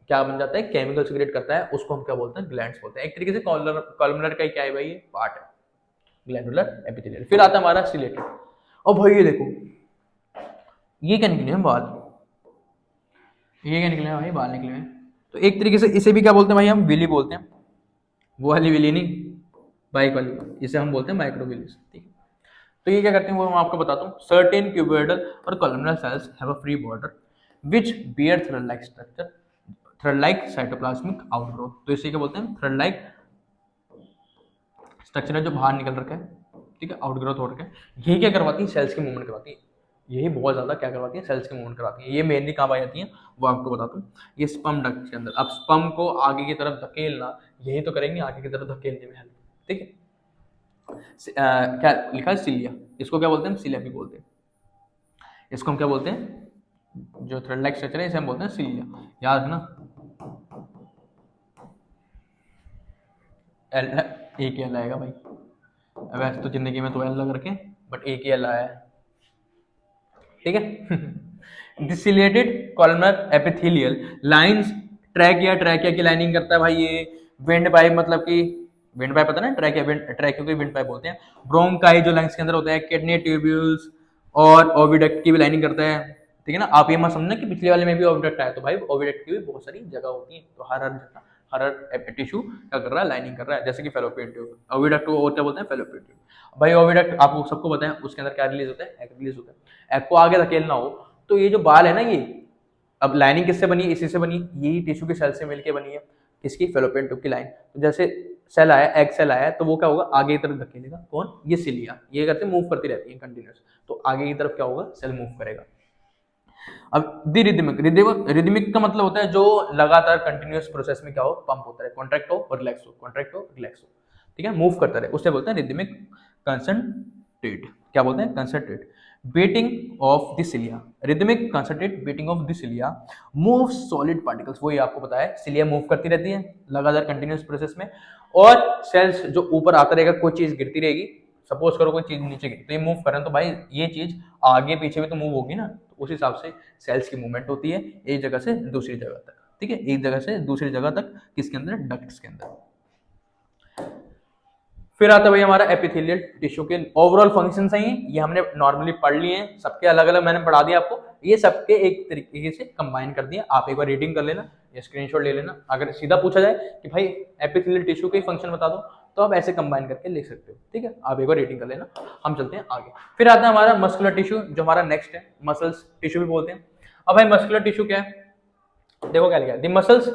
क्या बन जाता है, केमिकल सिक्रिएट करता है, उसको हम क्या बोलते हैं, ग्लैंड्स बोलते हैं। एक तरीके से कॉलमनर का क्या है भाई, पार्ट है ग्लैंडुलर एपिथेलियल। फिर आता है हमारा सिलेटेड। और भाई ये देखो, ये क्या निकले हैं, बाल, ये क्या निकले हैं भाई, बाल निकले हैं। तो एक तरीके से इसे भी क्या बोलते हैं भाई, हम विली बोलते हैं, वो वाली विली नहीं, बाइक वाली, इसे हम बोलते हैं माइक्रोविलीज, ठीक है। तो ये क्या करते हैं वो मैं आपको बताता हूँ। सर्टेन क्यूबोइडल और columnar cells have a free border which bear thread like structure, thread like cytoplasmic outgrowth. तो इसे क्या बोलते हैं, थ्रेड लाइक स्ट्रक्चर है जो बाहर निकल रखा है, ठीक है, आउटग्रोथ हो रखा है। यही क्या करवाती है, सेल्स की मूवमेंट करवाती है, यही बहुत ज्यादा क्या करवाती है, सेल्स की मूवमेंट करवाती है। ये मेनली कहाँ पाई जाती है, वो आपको बताता हूँ, ये स्पर्म डक्ट के अंदर। अब स्पर्म को आगे की तरफ धकेलना, यही तो करेंगे, आगे की तरफ धकेलने में हेल्प, ठीक है। क्या लिखा है, सिलिया, इसको क्या बोलते हैं, सिलिया भी बोलते हैं। इसको हम क्या बोलते हैं, जो थ्रेड लाइक स्ट्रक्चर है इसे हम बोलते हैं सिलिया, याद रखना। एल, एक ही एल आएगा भाई, वैसे तो जिंदगी में तो एल लग रखे, बट एक ही एल आया है, ठीक है। डिसिलेटेड कॉलमर एपिथेलियल लाइंस, ट्रैकिया की लाइनिंग करता है भाई ये। विंड पाइप मतलब कि विंड पाइप पता है ना, ट्रैकिया को विंड पाइप बोलते हैं। ब्रोंकाई जो लंग्स के अंदर होता है, किडनी ट्यूब्यूल्स और ओविडक्ट की भी लाइनिंग करता है। ठीक है ना, आप ये मत समझना कि पिछले वाले में भी ओविडक्ट आया, तो भाई ओविडक्ट की भी बहुत सारी जगह होती है, तो हर टिश्यू क्या कर रहा है, लाइनिंग कर रहा है, जैसे कि फेलोपियन ट्यूब। ओविडक्ट को और क्या बोलते हैं, फेलोपियन ट्यूब। भाई ओविडक्ट आपको सबको पता है, उसके अंदर क्या रिलीज होता है, एग रिलीज होता है। एग को आगे धकेलना हो तो ये जो बाल है ना, ये अब लाइनिंग किससे बनी है, इसी से बनी, यही टिश्यू के सेल से मिलके बनी है, किसकी, फेलोपियन ट्यूब की लाइन। तो जैसे सेल आया, एग सेल आया, तो वो क्या होगा, आगे की तरफ धकेलेगा, कौन, ये सिलिया, ये करते मूव करती रहती है कंटिन्यूस, तो आगे की तरफ क्या होगा, सेल मूव करेगा। अब दी रिदमिक, रिदमिक का मतलब होता है जो लगातार कंटिन्यूस प्रोसेस में क्या हो, पंप होता है, कॉन्ट्रैक्ट हो और रिलैक्स हो, कॉन्ट्रैक्ट और रिलैक्स हो, ठीक है, मूव करता रहे, उसे बोलते हैं रिदमिक कंसंट्रेट। क्या बोलते हैं, concentrate. Beating of the cilia, rhythmic concentrate beating of the cilia move solid particles, वही आपको पता है, सिलिया मूव करती रहती है लगातार कंटिन्यूस प्रोसेस में, और सेल्स जो ऊपर आता रहेगा, कोई चीज गिरती रहेगी, सपोज करो कोई चीज नीचे गिरी तो ये मूव करें, तो भाई ये चीज आगे पीछे भी तो मूव होगी ना, तो उस हिसाब से सेल्स की मूवमेंट होती है एक जगह से दूसरी जगह तक। ठीक है, एक जगह से दूसरी जगह तक, किसके अंदर, डक्ट्स के अंदर। फिर आता है भाई हमारा एपिथेलियल टिश्यू के ओवरऑल फंक्शन है, ये हमने नॉर्मली पढ़ लिए हैं, सबके अलग अलग मैंने पढ़ा दिया आपको, ये सबके एक तरीके से कंबाइन कर दिया, आप एक बार रीडिंग कर लेना या स्क्रीनशॉट ले लेना। अगर सीधा पूछा जाए कि भाई एपिथेलियल टिश्यू के फंक्शन बता दो, तो आप ऐसे कंबाइन करके लिख सकते हो। ठीक है, आप एक बार रीडिंग कर लेना, हम चलते हैं आगे। फिर आता है हमारा मस्कुलर टिश्यू, जो हमारा नेक्स्ट है, मसल्स टिश्यू भी बोलते हैं। अब भाई मस्कुलर टिश्यू क्या है, देखो क्या लिखा है, द मसल्स,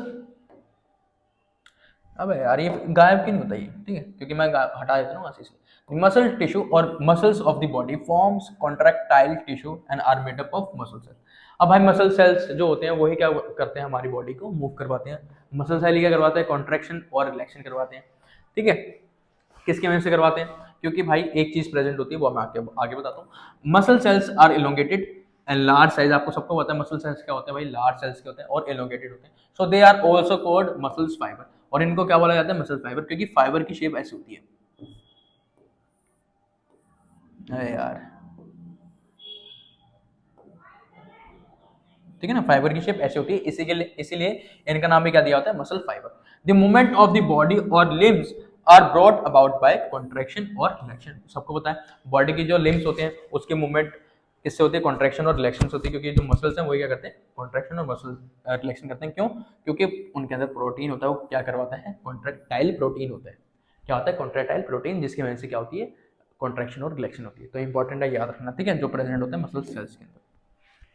अबे यार ये गायब क्यों नहीं होता ये, ठीक है, क्योंकि मैं हटा देता हूँ वहां से। मसल टिश्यू और muscles of the body forms contractile tissue and are made up of muscle cell. अब भाई मसल सेल्स जो होते हैं वही क्या करते हैं, हमारी बॉडी को मूव करवाते हैं। मसल सेल क्या करवाते हैं, कॉन्ट्रैक्शन और रिलैक्शन करवाते हैं। ठीक है, किसकी वजह से करवाते हैं, क्योंकि भाई एक चीज प्रेजेंट होती है, वो मैं आगे बताता हूँ। Muscle cells are elongated and large size, आपको सबको पता है मसल सेल्स क्या होते हैं भाई, लार्ज सेल्स के होते हैं और एलोंगेटेड होते हैं, so they are also called muscles fibre, और इनको क्या बोला जाता है, मसल फाइबर, क्योंकि फाइबर की शेप ऐसी होती है। अरे यार ठीक है ना, फाइबर की शेप ऐसी होती है, इसीलिए इनका नाम भी क्या दिया होता है, muscle fibre. The movement of the body और limbs are brought about by contraction और रिलैक्शन, सबको पता है बॉडी की जो लिम्स होते हैं उसके मूवमेंट किससे होती है, कॉन्ट्रैक्शन और रिलैक्शन होती है, क्योंकि जो मसल्स हैं वही क्या करते हैं, कॉन्ट्रैक्शन और मसल रिलैक्शन करते हैं। क्यों, क्योंकि उनके अंदर प्रोटीन होता है, वो क्या करवाता है, कॉन्ट्रैक्टाइल प्रोटीन होता है। क्या होता है, कॉन्ट्रैक्टाइल प्रोटीन, जिसकी वजह से क्या होती है, कॉन्ट्रैक्शन और रिलैक्शन होती है। तो इंपॉर्टेंट है, याद रखना, ठीक है, जो प्रेजेंट होता है मसल सेल्स के अंदर।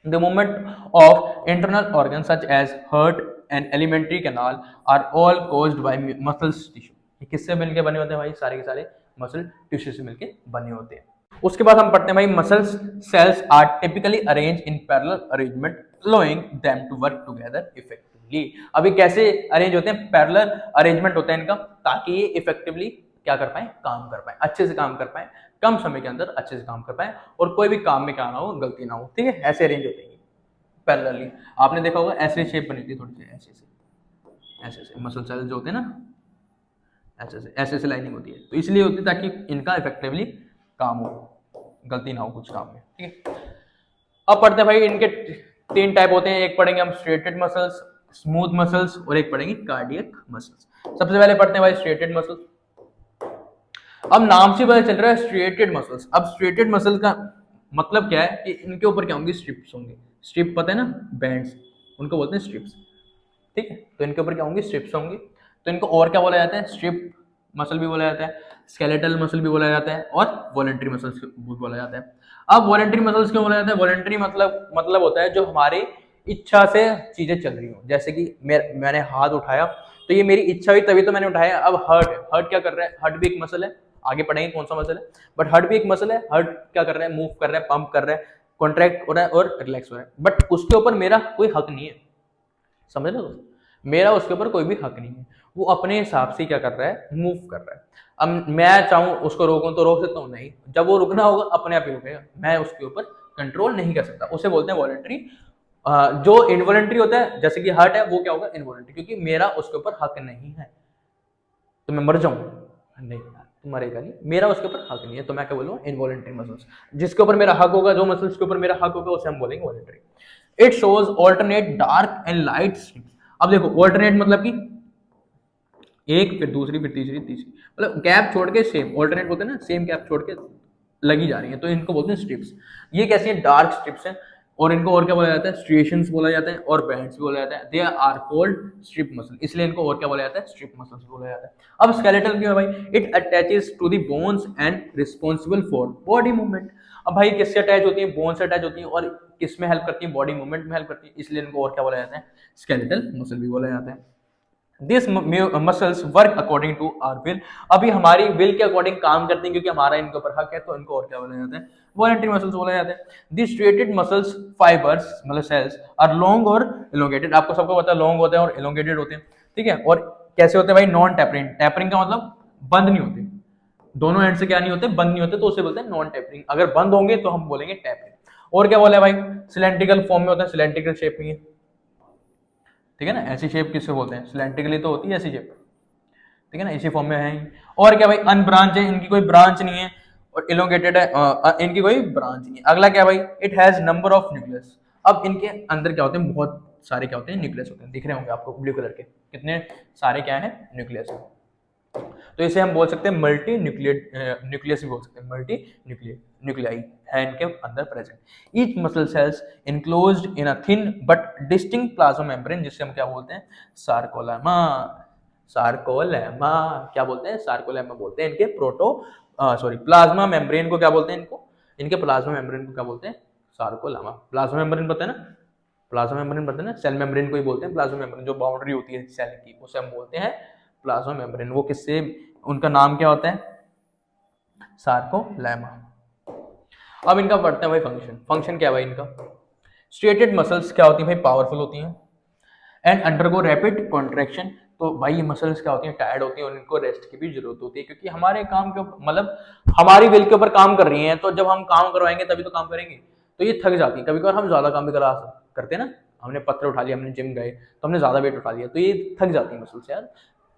The movement of internal organs such as heart and alimentary canal are all caused by muscles tissue। ये किससे मिलके बने होते हैं भाई, सारे के सारे मसल टिश्यू से मिलके बने होते हैं। उसके बाद हम पढ़ते हैं भाई muscles cells are typically arrange in parallel arrangement allowing them to work together effectively। अभी कैसे अरेंज होते हैं, पैरेलल अरेंजमेंट होता है इनका, ताकि ये इफेक्टिवली क्या कर पाए, काम कर पाए, अच्छे से काम कर पाए, कम समय के अंदर अच्छे से काम कर पाए, और कोई भी काम में क्या ना हो, गलती ना हो। ठीक है, ऐसे अरेंज होते हैं पैरेलली। आपने देखा होगा ऐसे शेप बनी थी थोड़ी सी, ऐसे ऐसे मसल सेल जो होते हैं ना, ऐसे ऐसे लाइनिंग होती है, तो इसलिए होती है ताकि इनका इफेक्टिवली काम हो, गलती ना हो कुछ काम में। ठीक है, अब पढ़ते हैं भाई इनके तीन टाइप होते हैं, एक पढ़ेंगे हम स्ट्रेटेड मसल्स, स्मूथ मसल्स, और एक पढ़ेंगे कार्डियक मसल्स। सबसे पहले पढ़ते हैं भाई स्ट्रेटेड मसल्स। अब नाम से पता चल रहा है स्ट्रेटेड मसल्स। अब स्ट्रेटेड मसल का मतलब क्या है कि इनके ऊपर क्या होंगी, स्ट्रिप्स होंगे। स्ट्रिप पता है ना, बैंड्स, उनको बोलते हैं स्ट्रिप्स। ठीक है, तो इनके ऊपर क्या होंगी, स्ट्रिप्स होंगी। तो इनको और क्या बोला जाता है, स्ट्रिप मसल भी बोला जाता है, स्केलेटल मसल भी बोला जाता है, और वॉलेंट्री मसल्स भी बोला जाता है। अब वॉलेंट्री मसल्स क्यों बोला जाता है, वॉलेंट्री मतलब होता है जो हमारी इच्छा से चीजें चल रही हो, जैसे कि मैंने हाथ उठाया तो ये मेरी इच्छा हुई तभी तो मैंने उठाया। अब हर्ट क्या कर रहा है, हर्ट भी एक मसल है, आगे पढ़ेंगे कौन सा मसल है, बट हर्ट भी एक मसल है। हर्ट क्या कर रहा है, मूव कर रहा है, पंप कर रहा है, कॉन्ट्रैक्ट हो रहा है और रिलैक्स हो रहा है, बट उसके ऊपर मेरा कोई हक नहीं है, समझ रहे हो, मेरा उसके ऊपर कोई भी हक नहीं है, वो अपने हिसाब से क्या कर रहा है, मूव कर रहा है। अब मैं चाहूं उसको रोकूं तो रोक सकता हूं, नहीं, जब वो रुकना होगा अपने आप ही रुकेगा, मैं उसके ऊपर कंट्रोल नहीं कर सकता, उसे बोलते हैं वॉलंटरी। जो इनवॉलंटरी होता है जैसे कि हार्ट है, वो क्या होगा, इनवॉलंटरी, क्योंकि मेरा उसके ऊपर हक नहीं है। तो मैं मर जाऊं, नहीं तो मरेगा नहीं, मेरा उसके ऊपर हक नहीं है, तो मैं क्या बोलूँ, इनवॉलंटरी मसल्स। जिसके ऊपर मेरा हक होगा, जो मसल्स के ऊपर मेरा हक होगा, उसे हम बोलेंगे voluntary. It shows alternate dark and light strips. अब देखो ऑल्टरनेट मतलब कि एक फिर दूसरी फिर तीसरी तीसरी, मतलब गैप छोड़ के सेम, ऑल्टरनेट बोलते हैं ना, सेम गैप छोड़ के लगी जा रही है, तो इनको बोलते हैं स्ट्रिप्स। ये कैसी है, डार्क स्ट्रिप्स हैं, और इनको और क्या बोला जाता है, स्ट्रिएशंस बोला जाता है, और बैंड्स भी बोला जाता है। They are called strip muscle, इसलिए इनको और क्या बोला जाता है, स्ट्रिप मसल्स बोला जाता है। अब स्केलेटल क्यों है भाई, it attaches to the bones and responsible for body movement. अब भाई किससे अटैच होती है, बोन से अटैच होती है, और किस में हेल्प करती है, बॉडी मूवमेंट में हेल्प करती है, इसलिए इनको और क्या बोला जाता है, स्केलेटल मसल भी बोला जाता है। This muscles work according to our will. अभी हमारी विल के अकॉर्डिंग काम करती हैं, क्योंकि हमारा इनके ऊपर हक है, तो इनको और क्या बोला जाता है, वॉलंटरी मसल्स बोला जाता है। दिस स्ट्रेटेड मसल्स फाइबर्स मतलब सेल्स आर लॉन्ग और इलोंगेटेड। आपको सबको पता है लॉन्ग होते हैं और इलोंगेटेड होते हैं, ठीक है। और कैसे होते हैं भाई, नॉन टेपरिंग। टेपरिंग का मतलब बंद नहीं होते, दोनों एंड से क्या नहीं होते, बंद नहीं होते, तो उसे बोलते हैं नॉन टेपरिंग। अगर बंद होंगे तो हम बोलेंगे टेपरिंग। और क्या बोला है भाई, सिलेंड्रिकल फॉर्म में होता है, सिलेंड्रिकल शेप में, ठीक है ना। ऐसी शेप किससे बोलते हैं, सिलेंड्रिकली तो होती है ऐसी शेप, ठीक है ना, इसी फॉर्म में है। और क्या भाई, अनब्रांच है, इनकी कोई ब्रांच नहीं है, और इलोंगेटेड है, इनकी कोई ब्रांच नहीं है। अगला क्या भाई, it has number of nucleus. अब इनके अंदर क्या होते हैं, बहुत सारे क्या होते हैं, न्यूक्लियस होते हैं, दिख रहे होंगे आपको ब्लू कलर के, कितने सारे क्या है, न्यूक्लियस है। तो इसे हम बोल सकते हैं मल्टी न्यूक्लियड, न्यूक्लियस भी बोल सकते हैं, मल्टी न्यूक्लियाई है इनके अंदर present. Each muscle cells enclosed in a thin but distinct plasma membrane, जिससे हम क्या बोलते हैं, सार्कोलेमा। सार्कोलेमा क्या बोलते हैं, सार्कोलेमा बोलते हैं इनके प्रोटो सॉरी प्लाज्मा मेम्ब्रेन को क्या बोलते हैं, इनको इनके प्लाज्मा मेम्ब्रेन को क्या बोलते हैं, सार्कोलेमा। प्लाज्मा मेम्ब्रेन पता है ना, प्लाज्मा मेम्ब्रेन पता है ना, सेल मेम्ब्रेन को ही बोलते हैं प्लाज्मा मेम्ब्रेन, जो बाउंड्री होती है सेल की, उसे हम बोलते हैं प्लाज्मा मेम्ब्रेन। वो किससे, उनका नाम क्या होता है, सार्कोलेमा। अब इनका पढ़ते हैं भाई फंक्शन। फंक्शन क्या है भाई इनका, स्ट्रेटेड मसल्स क्या होती है भाई, पावरफुल होती हैं, एंड अंडरगो रैपिड कॉन्ट्रैक्शन। तो भाई ये मसल्स क्या होती हैं, टायर्ड होती हैं, और इनको रेस्ट की भी जरूरत होती है, क्योंकि हमारे काम के मतलब हमारी विल के ऊपर काम कर रही हैं, तो जब हम काम करवाएंगे तभी तो काम करेंगे, तो ये थक जाती है। कभी कभार हम ज्यादा काम भी करते हैं ना, हमने पत्थर उठा लिया, हमने जिम गए तो हमने ज्यादा वेट उठा लिया, तो ये थक जाती है मसल्स यार।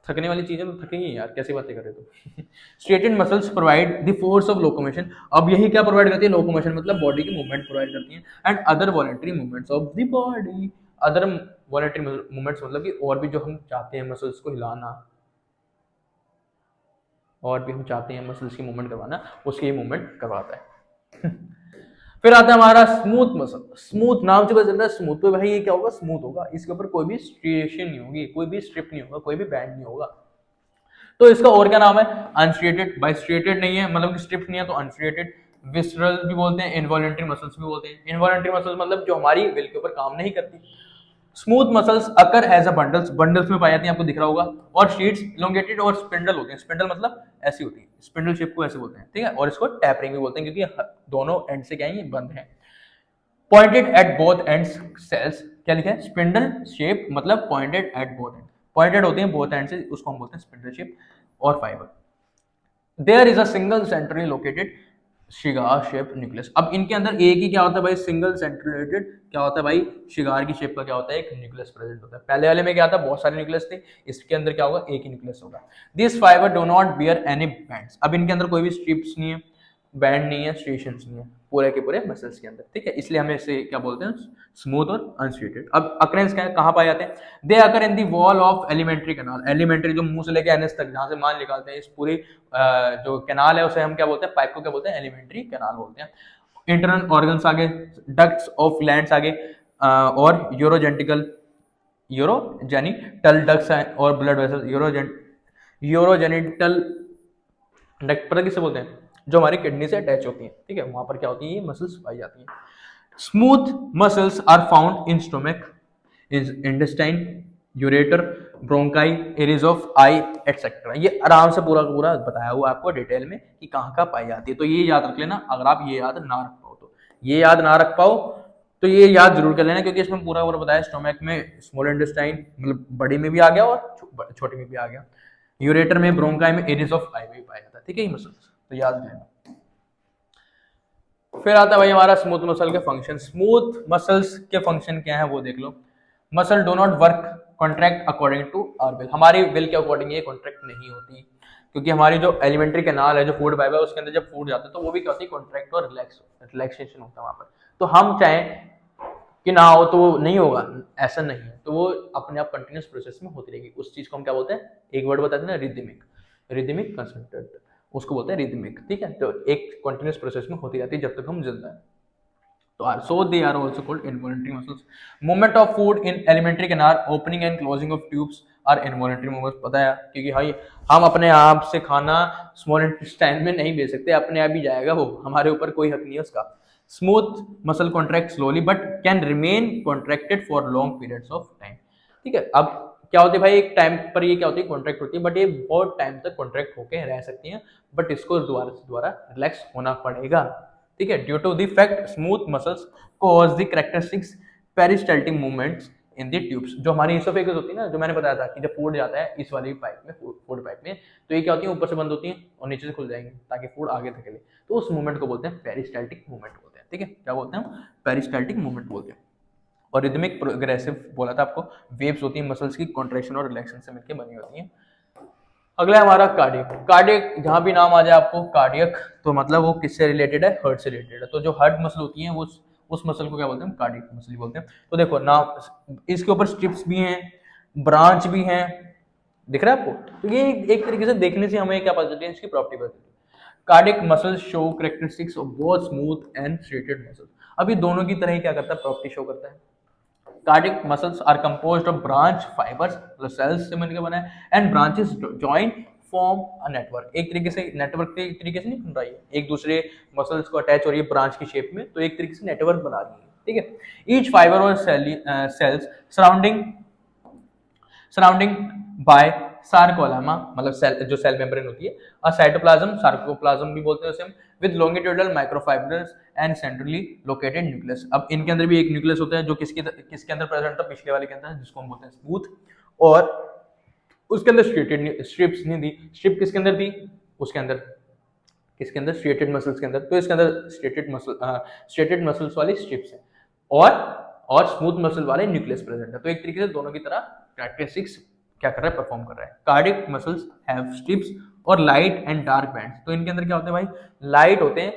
थकने वाली चीजें तो थकेंगी यार, कैसी बातें कर रहे हो। Striated muscles provide the force of locomotion. अब यही क्या प्रोवाइड करती है, लोकोमोशन मतलब बॉडी की मूवमेंट प्रोवाइड करती है, and other voluntary movements of the body. Other voluntary movements मतलब कि और भी जो हम चाहते हैं मसल्स को हिलाना, और भी हम चाहते हैं मसल्स की मूवमेंट करवाना, उसकी मूवमेंट करवाता है। फिर आता है हमारा स्मूथ मसल। स्मूथ नाम से पता चलता है स्मूथ, तो भाई ये क्या होगा, स्मूथ होगा, इसके ऊपर कोई भी स्ट्रिएशन नहीं होगी, कोई भी स्ट्रिप नहीं होगा, कोई भी बैंड नहीं होगा। तो इसका और क्या नाम है, अनस्ट्रिएटेड। बाई स्ट्रिएटेड नहीं है मतलब कि स्ट्रिप नहीं है, तो अनस्ट्रिएटेड। विसरल भी बोलते हैं, इनवॉलंटरी मसल्स भी बोलते हैं। इनवॉलंटरी मसल्स मतलब जो हमारी विल के ऊपर काम नहीं करती। Smooth muscles occur as a bundles, bundles में पाई जाती है, आपको दिख रहा होगा। और शीट्स इलोंगेटेड और स्पिंडल होते हैं। स्पिंडल मतलब ऐसी होती है, स्पिंडल शेप को ऐसे बोलते हैं, ठीक है। और इसको टैपरिंग भी बोलते हैं, क्योंकि दोनों एंड से क्या है, ये बंद है। Pointed at both ends cells, क्या लिखा है, स्पिंडल शेप मतलब pointed at both end, pointed होते हैं बोथ एंड से, उसको हम बोलते हैं स्पिंडल शेप। और fibre, there is a single centrally located cigar shape nucleus. अब इनके अंदर एक ही क्या होता है भाई, सिंगल सेंट्रलेटेड क्या होता है भाई, शिगार की शेप का क्या होता है, एक न्यूक्लियस प्रेजेंट होता है। पहले वाले में क्या था, बहुत सारे न्यूक्लियस थे, इसके अंदर क्या होगा, एक ही न्यूक्लियस होगा। This fibre do not bear any bands. अब इनके अंदर कोई भी स्ट्रिप्स नहीं है, बैंड नहीं है, स्ट्रिएशंस नहीं है, पूरे के पूरे मसल्स के अंदर, ठीक है। इसलिए हमें इसे क्या बोलते हैं, स्मूथ और अनस्ट्रेटेड। अब अकरेंस क्या है, कहाँ पाए जाते हैं, they occur in the wall of alimentary canal. Alimentary जो मुंह से लेके एनएस तक जहां से मान निकालते हैं, इस पूरी जो कैनाल है उसे हम क्या बोलते हैं, पाइप को क्या बोलते हैं, एलिमेंट्री कैनाल बोलते हैं। इंटरनल ऑर्गन्स आगे, डक्ट्स ऑफ ग्लैंड्स आगे, और यूरोजेनिटल डक्ट्स और ब्लड वेसल। यूरोजेनिटल डक्ट पता किसे बोलते हैं, जो हमारी किडनी से अटैच होती है, ठीक है, वहां पर क्या होती है, ये मसल्स पाई जाती हैं। Smooth muscles are found in stomach, is intestine, ureter, bronchi, iris of eye etcetera. ये आराम से पूरा पूरा बताया हुआ आपको डिटेल में कि कहाँ कहाँ पाई जाती है, तो ये याद रख लेना। अगर आप ये याद ना रख पाओ, तो ये याद ना रख पाओ तो ये याद जरूर कर लेना, क्योंकि इसमें पूरा पूरा बताया। स्टोमक में स्मॉल इंटेस्टाइन मतलब बड़ी में भी आ गया और छोटी में भी आ गया। यूरेटर में, ब्रोंकाई में, एरिज ऑफ आई में भी पाया जाता है, ठीक है, ये मसल्स तो याद लेना। फिर आता है भाई हमारा स्मूथ मसल के फंक्शन। स्मूथ मसल्स के फंक्शन क्या है वो देख लो। Muscle do not work contract according to our will. हमारी विल के अकॉर्डिंग ये कॉन्ट्रैक्ट नहीं होती, क्योंकि हमारी जो एलिमेंट्री कैनाल है, जो फूड पाइप है, उसके अंदर जब फूड जाता है तो वो भी क्या होती है, कॉन्ट्रैक्ट और रिलैक्सेशन होता है वहां पर। तो हम चाहें कि ना हो तो वो नहीं होगा, ऐसा नहीं है। तो वो अपने आप कंटिन्यूस प्रोसेस में होती रहेगी। उस चीज को हम क्या बोलते हैं, एक वर्ड बताते हैं ना, रिदमिक, रिदमिक कंसिस्टेंट, उसको बोलते हैं रिदमिक, ठीक है। तो एक कंटिन्यूस प्रोसेस में होती रहती है जब तक हम जिंदा है। तो so they are also called involuntary muscles. Movement of food in alimentary canal, opening and closing of tubes are involuntary movements। पता है, क्योंकि भाई हम अपने आप से खाना स्मॉल इंटेस्टाइन में नहीं भेज सकते, अपने आप ही जाएगा वो, हमारे ऊपर कोई हक नहीं है उसका। Smooth muscle contract slowly but can remain contracted for long periods of time, ठीक है। अब क्या होती है भाई, एक टाइम पर ये क्या होती है, कॉन्ट्रैक्ट होती है, बट ये बहुत टाइम तक कॉन्ट्रैक्ट होके रह सकती है, बट इसको दोबारा से दोबारा रिलैक्स होना पड़ेगा, ठीक है। Due to the fact smooth muscles cause the characteristics peristaltic movements in the tubes. जो हमारी इसोफेगस होती है ना, जो मैंने बताया था कि जब फूड जाता है इस वाली पाइप में, फूड पाइप में, तो ये क्या होती है, ऊपर से बंद होती है और नीचे से खुल जाएंगी ताकि फूड आगे धकेले। तो उस मूवमेंट को बोलते हैं पेरिस्टाल्टिक मूवमेंट बोलते हैं, ठीक है। क्या बोलते हैं, पेरिस्टाल्टिक मूवमेंट बोलते हैं। और रिदमिक प्रोग्रेसिव बोला था आपको, वेव्स होती हैं मसल्स की कॉन्ट्रैक्शन और रिलैक्सेशन से मिलकर बनी होती हैं। अगला है हमारा कार्डियक। कार्डियक जहां भी नाम आ जाए आपको कार्डियक, तो मतलब वो किससे रिलेटेड है, हार्ट से रिलेटेड है। तो जो हार्ट मसल होती है वो उस मसल को क्या बोलते हैं, कार्डियक मसल ही बोलते हैं। तो देखो नाम, इसके ऊपर स्ट्रिप्स भी हैं, ब्रांच भी हैं, दिख रहा है आपको। तो ये एक तरीके से देखने से हमें क्या पता चलती है, इसकी प्रॉपर्टी पता चलती है। Cardiac muscles show characteristics of both smooth and striated muscles. अभी दोनों की तरह ही क्या करता है, प्रॉपर्टी शो करता है। Cardiac muscles are composed of branch fibres, जो सेल्स से मिलकर बना है, and branches join form a network. एक तरीके से नेटवर्क के एक तरीके से नहीं बन रही है, एक दूसरे मसल्स को अटैच हो रही है ब्रांच की शेप में, तो एक तरीके से नेटवर्क बना रही है, ठीक है। ईच फाइबर और सेल्स सराउंडिंग बाय सार्कोलामा, मतलब सेल, जो सेल मेम्ब्रेन होती है, और साइटोप्लाज्म, सार्कोप्लाज्म भी बोलते हैं उसे हम, with longitudinal microfibrils and centrally located nucleus. अब इनके अंदर भी एक न्यूक्लियस होता है जो किसके अंदर प्रेजेंट था, पिछले वाले के अंदर, जिसको हम बोलते हैं स्मूथ, और उसके अंदर स्ट्रिप्स नहीं थी। स्ट्रिप किसके अंदर थी, उसके अंदर, किसके अंदर, स्ट्रेटेड मसल्स के अंदर। तो इसके अंदर स्ट्रेटेड मसल्स वाली स्ट्रिप्स है, और स्मूथ मसल वाले न्यूक्लियस प्रेजेंट है। तो एक तरीके से दोनों की तरह कैरेक्टरिस्टिक्स क्या कर रहा है, परफॉर्म कर रहा है। कार्डियक मसल्स हैव स्ट्रिप्स और लाइट एंड डार्क बैंड्स। तो इनके अंदर क्या होते हैं भाई, लाइट होते हैं,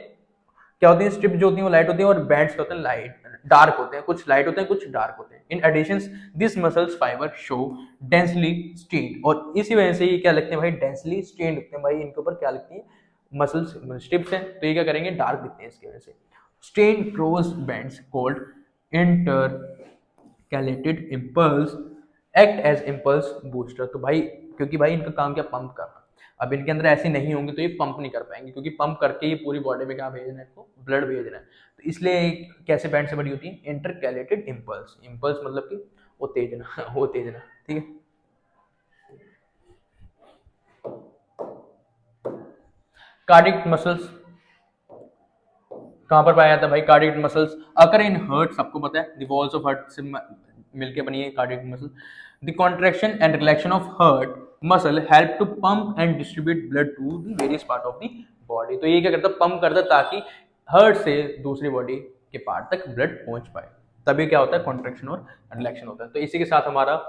क्या होती है, स्ट्रिप जो होती है वो लाइट होती है, और बैंड्स क्या होते हैं, लाइट डार्क होते हैं, कुछ लाइट होते हैं कुछ डार्क होते हैं। In addition this muscles fibre show densely stained, और इसी वजह से ये क्या लगते हैं भाई, डेंसली स्टेन्ड लगते हैं भाई, इनके ऊपर क्या लगती है, मसल्स स्ट्रिप्स हैं, तो ये क्या करेंगे, डार्क दिखते हैं इसकी वजह से। Stain cross bands called intercalated impulse act as impulse booster. तो भाई क्योंकि भाई इनका काम क्या, पंप करना। अब इनके अंदर ऐसे नहीं होंगे तो ये पंप नहीं कर पाएंगे, क्योंकि पंप करके ये पूरी बॉडी में क्या भेजना है, इनको ब्लड भेजना है। तो इसलिए कैसे बैंड से बनी होती है, इंटरकैलेटेड इम्पल्स। इम्पल्स मतलब कि उत्तेजना, वो उत्तेजना, ठीक है। कार्डियक मसल्स कहां पर पाया जाता है भाई, cardiac muscles occur in heart, सबको पता है, द वॉल्स ऑफ हार्ट से मिलके बनी है cardiac muscle. The contraction and relaxation of heart muscle help to pump and distribute blood to the various part of the body. तो ये क्या करता है, पंप करता है ताकि हार्ट से दूसरी बॉडी के पार्ट तक ब्लड पहुंच पाए, तभी क्या होता है, कॉन्ट्रैक्शन और रिलैक्शन होता है। तो इसी के साथ हमारा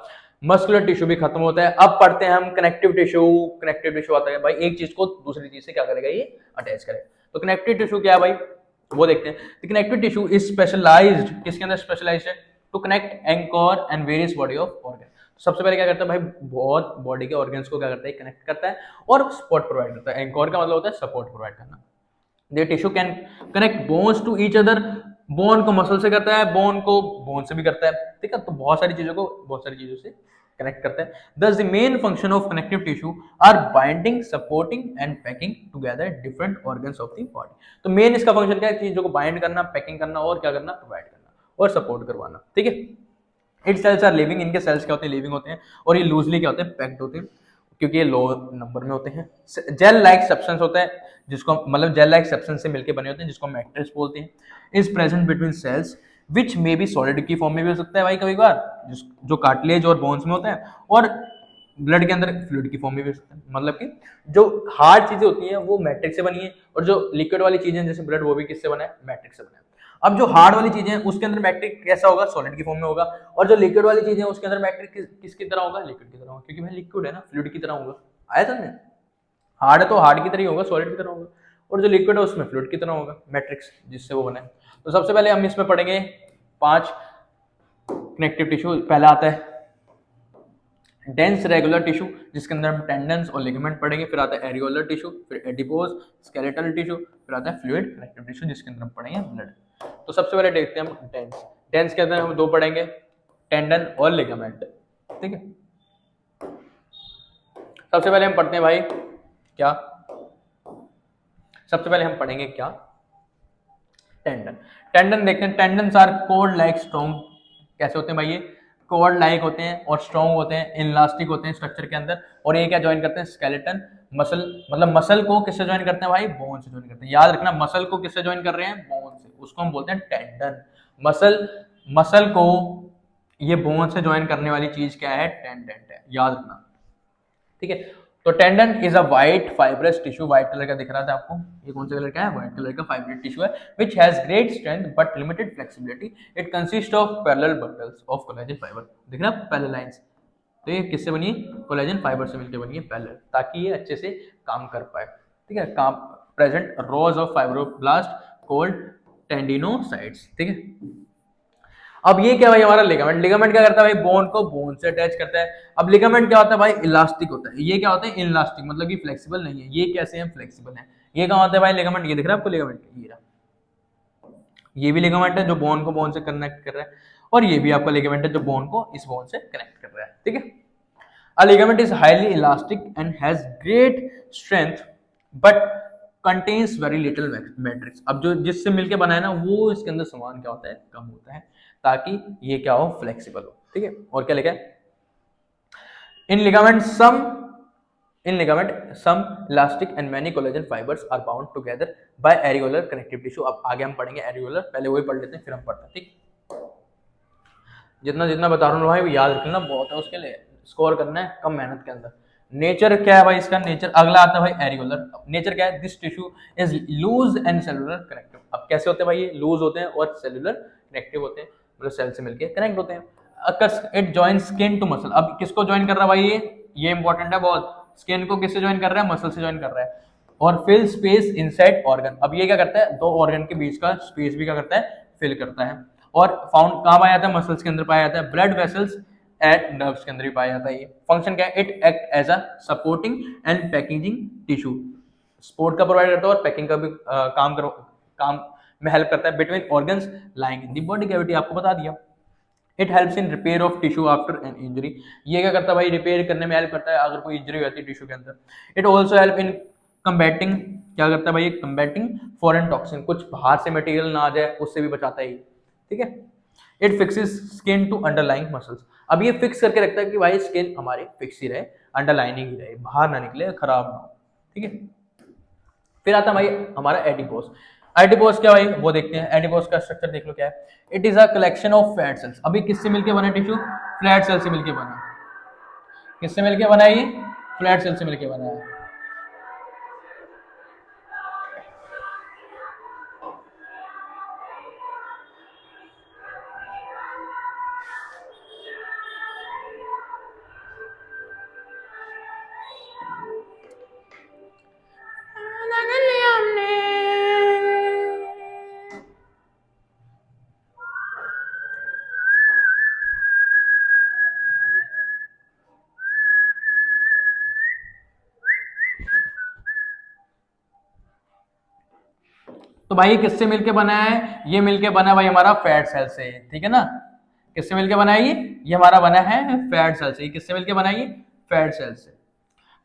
मस्कुलर टिश्यू भी खत्म होता है। अब पढ़ते हैं हम कनेक्टिव टिश्यू। कनेक्टिव टिश्यू आता है भाई, एक चीज को दूसरी चीज से क्या करेगा, ये अटैच करेगा। तो कनेक्टिव टिश्यू क्या है भाई, वो देखते हैं। कनेक्टिव टिश्यू इज स्पेशलाइज्ड, किसके अंदर स्पेशलाइज्ड है, to connect anchor and various body of organ. सबसे पहले क्या करता है भाई, बहुत बॉडी के ऑर्गन्स को क्या करता है, कनेक्ट करता है और सपोर्ट प्रोवाइड करता है। एंकर का मतलब होता है सपोर्ट प्रोवाइड करना। They tissue can connect bones to each other, bone को मसल से करता है, बोन को बोन से भी करता है, ठीक है। तो बहुत सारी चीजों से कनेक्ट करता है। Thus the main function of connective tissue are binding, supporting and packing together different organs of the body। तो मेन इसका फंक्शन क्या है, चीजों को बाइंड करना, पैकिंग करना और क्या करना, प्रोवाइड करना और सपोर्ट करवाना, ठीक है। इट सेल्स आर लिविंग, इनके सेल्स क्या होते हैं, लिविंग होते हैं, और ये लूजली क्या होते हैं, पैक्ड होते हैं, क्योंकि ये लो नंबर में होते हैं। जेल लाइक सब्सटेंस होता है, जिसको मतलब जेल लाइक सब्सटेंस से मिलकर बने होते हैं, जिसको मैट्रिक्स बोलते हैं। Is present between cells which may be solid की फॉर्म में भी हो सकता है भाई कभी बार, जो कार्टिलेज और बोन्स में होता है, और ब्लड के अंदर फ्लूइड की फॉर्म में भी हो सकता है। मतलब कि जो हार्ड चीजें होती हैं वो मैट्रिक्स से बनी है, और जो लिक्विड वाली चीजें जैसे ब्लड, वो भी किससे बना है, मैट्रिक्स से बना है। अब जो हार्ड वाली चीजें हैं उसके अंदर मैट्रिक कैसा होगा, सॉलिड की फॉर्म में होगा, और जो लिक्विड वाली चीजें हैं उसके अंदर मैट्रिक किसकी तरह होगा, लिक्विड की तरह होगा, क्योंकि भाई लिक्विड है ना, फ्लूइड की तरह होगा। आया समझ, हार्ड है तो हार्ड की तरह ही होगा, सॉलिड की तरह होगा, और जो लिक्विड है उसमें फ्लूइड की तरह होगा, मैट्रिक्स जिससे वो बना है। तो सबसे पहले हम इसमें पढ़ेंगे 5 कनेक्टिव टिश्यू पहला आता है डेंस रेगुलर टिश्यू जिसके अंदर हम टेंडन्स और लिगामेंट पढ़ेंगे, फिर आता है एरियोलर टिश्यू, फिर एडिपोज स्केलेटल टिश्यू, फिर आता है फ्लूइड कनेक्टिव टिश्यू जिसके अंदर हम पढ़ेंगे ब्लड। तो सबसे पहले देखते हैं हम डेंस। डेंस के अंदर हम दो पढ़ेंगे, टेंडन और लिगामेंट, ठीक है। सबसे पहले हम पढ़ते हैं भाई क्या, सबसे पहले हम पढ़ेंगे क्या, टेंडन। टेंडन देखते हैं, tendons are cord like strong, कैसे होते हैं भाई, ये कोर्ड लाइक होते हैं और स्ट्रॉन्ग होते हैं, इनलास्टिक होते हैं स्ट्रक्चर के अंदर, और ये क्या ज्वाइन करते हैं, स्केलेटन मसल, मतलब मसल को किससे ज्वाइन करते हैं भाई, बोन से ज्वाइन करते हैं। याद रखना मसल को किससे ज्वाइन कर रहे हैं, बोन से, उसको हम बोलते हैं टेंडन। मसल को ये बोन से ज्वाइन करने वाली चीज क्या है, टेंडेंट है, याद रखना, ठीक है। तो tendon is a white fibrous tissue, white colour का दिख रहा था आपको, ये कौन सा कलर का है, व्हाइट कलर का फाइब्रस टिश्यू है, which has great strength but limited flexibility. It consist of parallel bundles of collagen fibre, दिख रहा है पैरेलल लाइंस। तो ये किससे बनी है, कोलेजन फाइबर से मिलकर बनी है पैरेलल, ताकि ये अच्छे से काम कर पाए, ठीक है। काम present rows of fibroblast called tendinocytes, ठीक है। अब ये क्या भाई हमारा लिगामेंट, लिगामेंट क्या करता है भाई, बोन को बोन से अटैच करता है। अब लिगामेंट क्या होता है भाई, इलास्टिक होता है, ये क्या होता है, इलास्टिक, मतलब कि फ्लेक्सिबल नहीं है। ये कैसे हैं, फ्लेक्सिबल है। ये कहाँ होता है भाई लिगामेंट, ये दिख रहा है आपको लिगामेंट, ये रहा, ये भी लिगामेंट है जो बोन को बोन से कनेक्ट कर रहा है, और ये भी आपका लिगामेंट है जो बोन को इस बोन से कनेक्ट कर रहा है, ठीक है। A ligament is highly elastic and has great strength but contains very little matrix. अब जो जिससे मिलके बना है ना, वो इसके अंदर सामान क्या होता है, कम होता है, ताकि ये क्या हो, फ्लेक्सिबल हो, ठीक है। और क्या लिखा है, इन ligament some elastic and many collagen fibers are bound together by areolar connective tissue। अब आगे हम पढ़ेंगे एरियोलर, पहले वही पढ़ लेते हैं फिर हम पढ़ते हैं, ठीक। जितना जितना बता रहा हूँ भाई याद रखना बहुत है, उसके लिए स्कोर करना है कम मेहनत के अंदर। नेचर क्या है भाई इसका, नेचर अगला आता है भाई एरियोलर। नेचर क्या है, this tissue is loose and cellular connective. अब कैसे होते हैं भाई, ये लूज होते हैं और सेलुलर कनेक्टिव होते हैं, मतलब सेल से मिलके कनेक्ट होते हैं। It join skin to muscle. अब किसको ज्वाइन कर रहा है भाई, ये इंपॉर्टेंट है बहुत, स्किन को किससे ज्वाइन कर रहा है, मसल से ज्वाइन कर रहा है। और फिल स्पेस इनसाइड ऑर्गन। अब ये क्या करता है, दो ऑर्गन के बीच का स्पेस भी क्या करता है, फिल करता है। और फाउंड कहाँ पाया जाता है, मसल्स के अंदर पाया जाता है, ब्लड वेसल्स एट नर्व्स के अंदर भी पाया जाता है। ये फंक्शन क्या है, it act as a supporting and packaging tissue. Support का प्रोवाइड करता है और पैकिंग का भी काम में हेल्प करता है between organs lying in the body cavity, आपको बता दिया। It helps in repair of tissue after an injury. ये क्या करता है भाई, रिपेयर करने में हेल्प करता है अगर कोई इंजरी होती है टिश्यू के अंदर। It also help in combating, क्या करता है भाई, कम्बैटिंग फॉरेन टॉक्सिन, कुछ बाहर से मटेरियल ना आ जाए उससे भी बचाता है ये, ठीक है। It fixes skin to underlying muscles. अब ये फिक्स करके रखता है कि भाई स्किन हमारी फिक्स ही रहे, अंडरलाइनिंग ही रहे, बाहर ना निकले, खराब ना हो, ठीक है। फिर आता है भाई हमारा एडिपोज। एडिपोज क्या भाई, वो देखते हैं। एडिपोज का स्ट्रक्चर देख लो क्या है, it is a collection of fat cells. अभी किससे मिलके बना टिश्यू, फ्लैट सेल से मिलके बना। किससे मिलके बना ये, फ्लैट सेल से मिलके बना है। तो भाई किससे मिलके बना है, ये मिलके बना भाई हमारा फैट सेल से, ठीक है ना। किससे मिलके बना है ये हमारा बना है फैट सेल से। किससे मिलके बना है ये, फैट सेल से।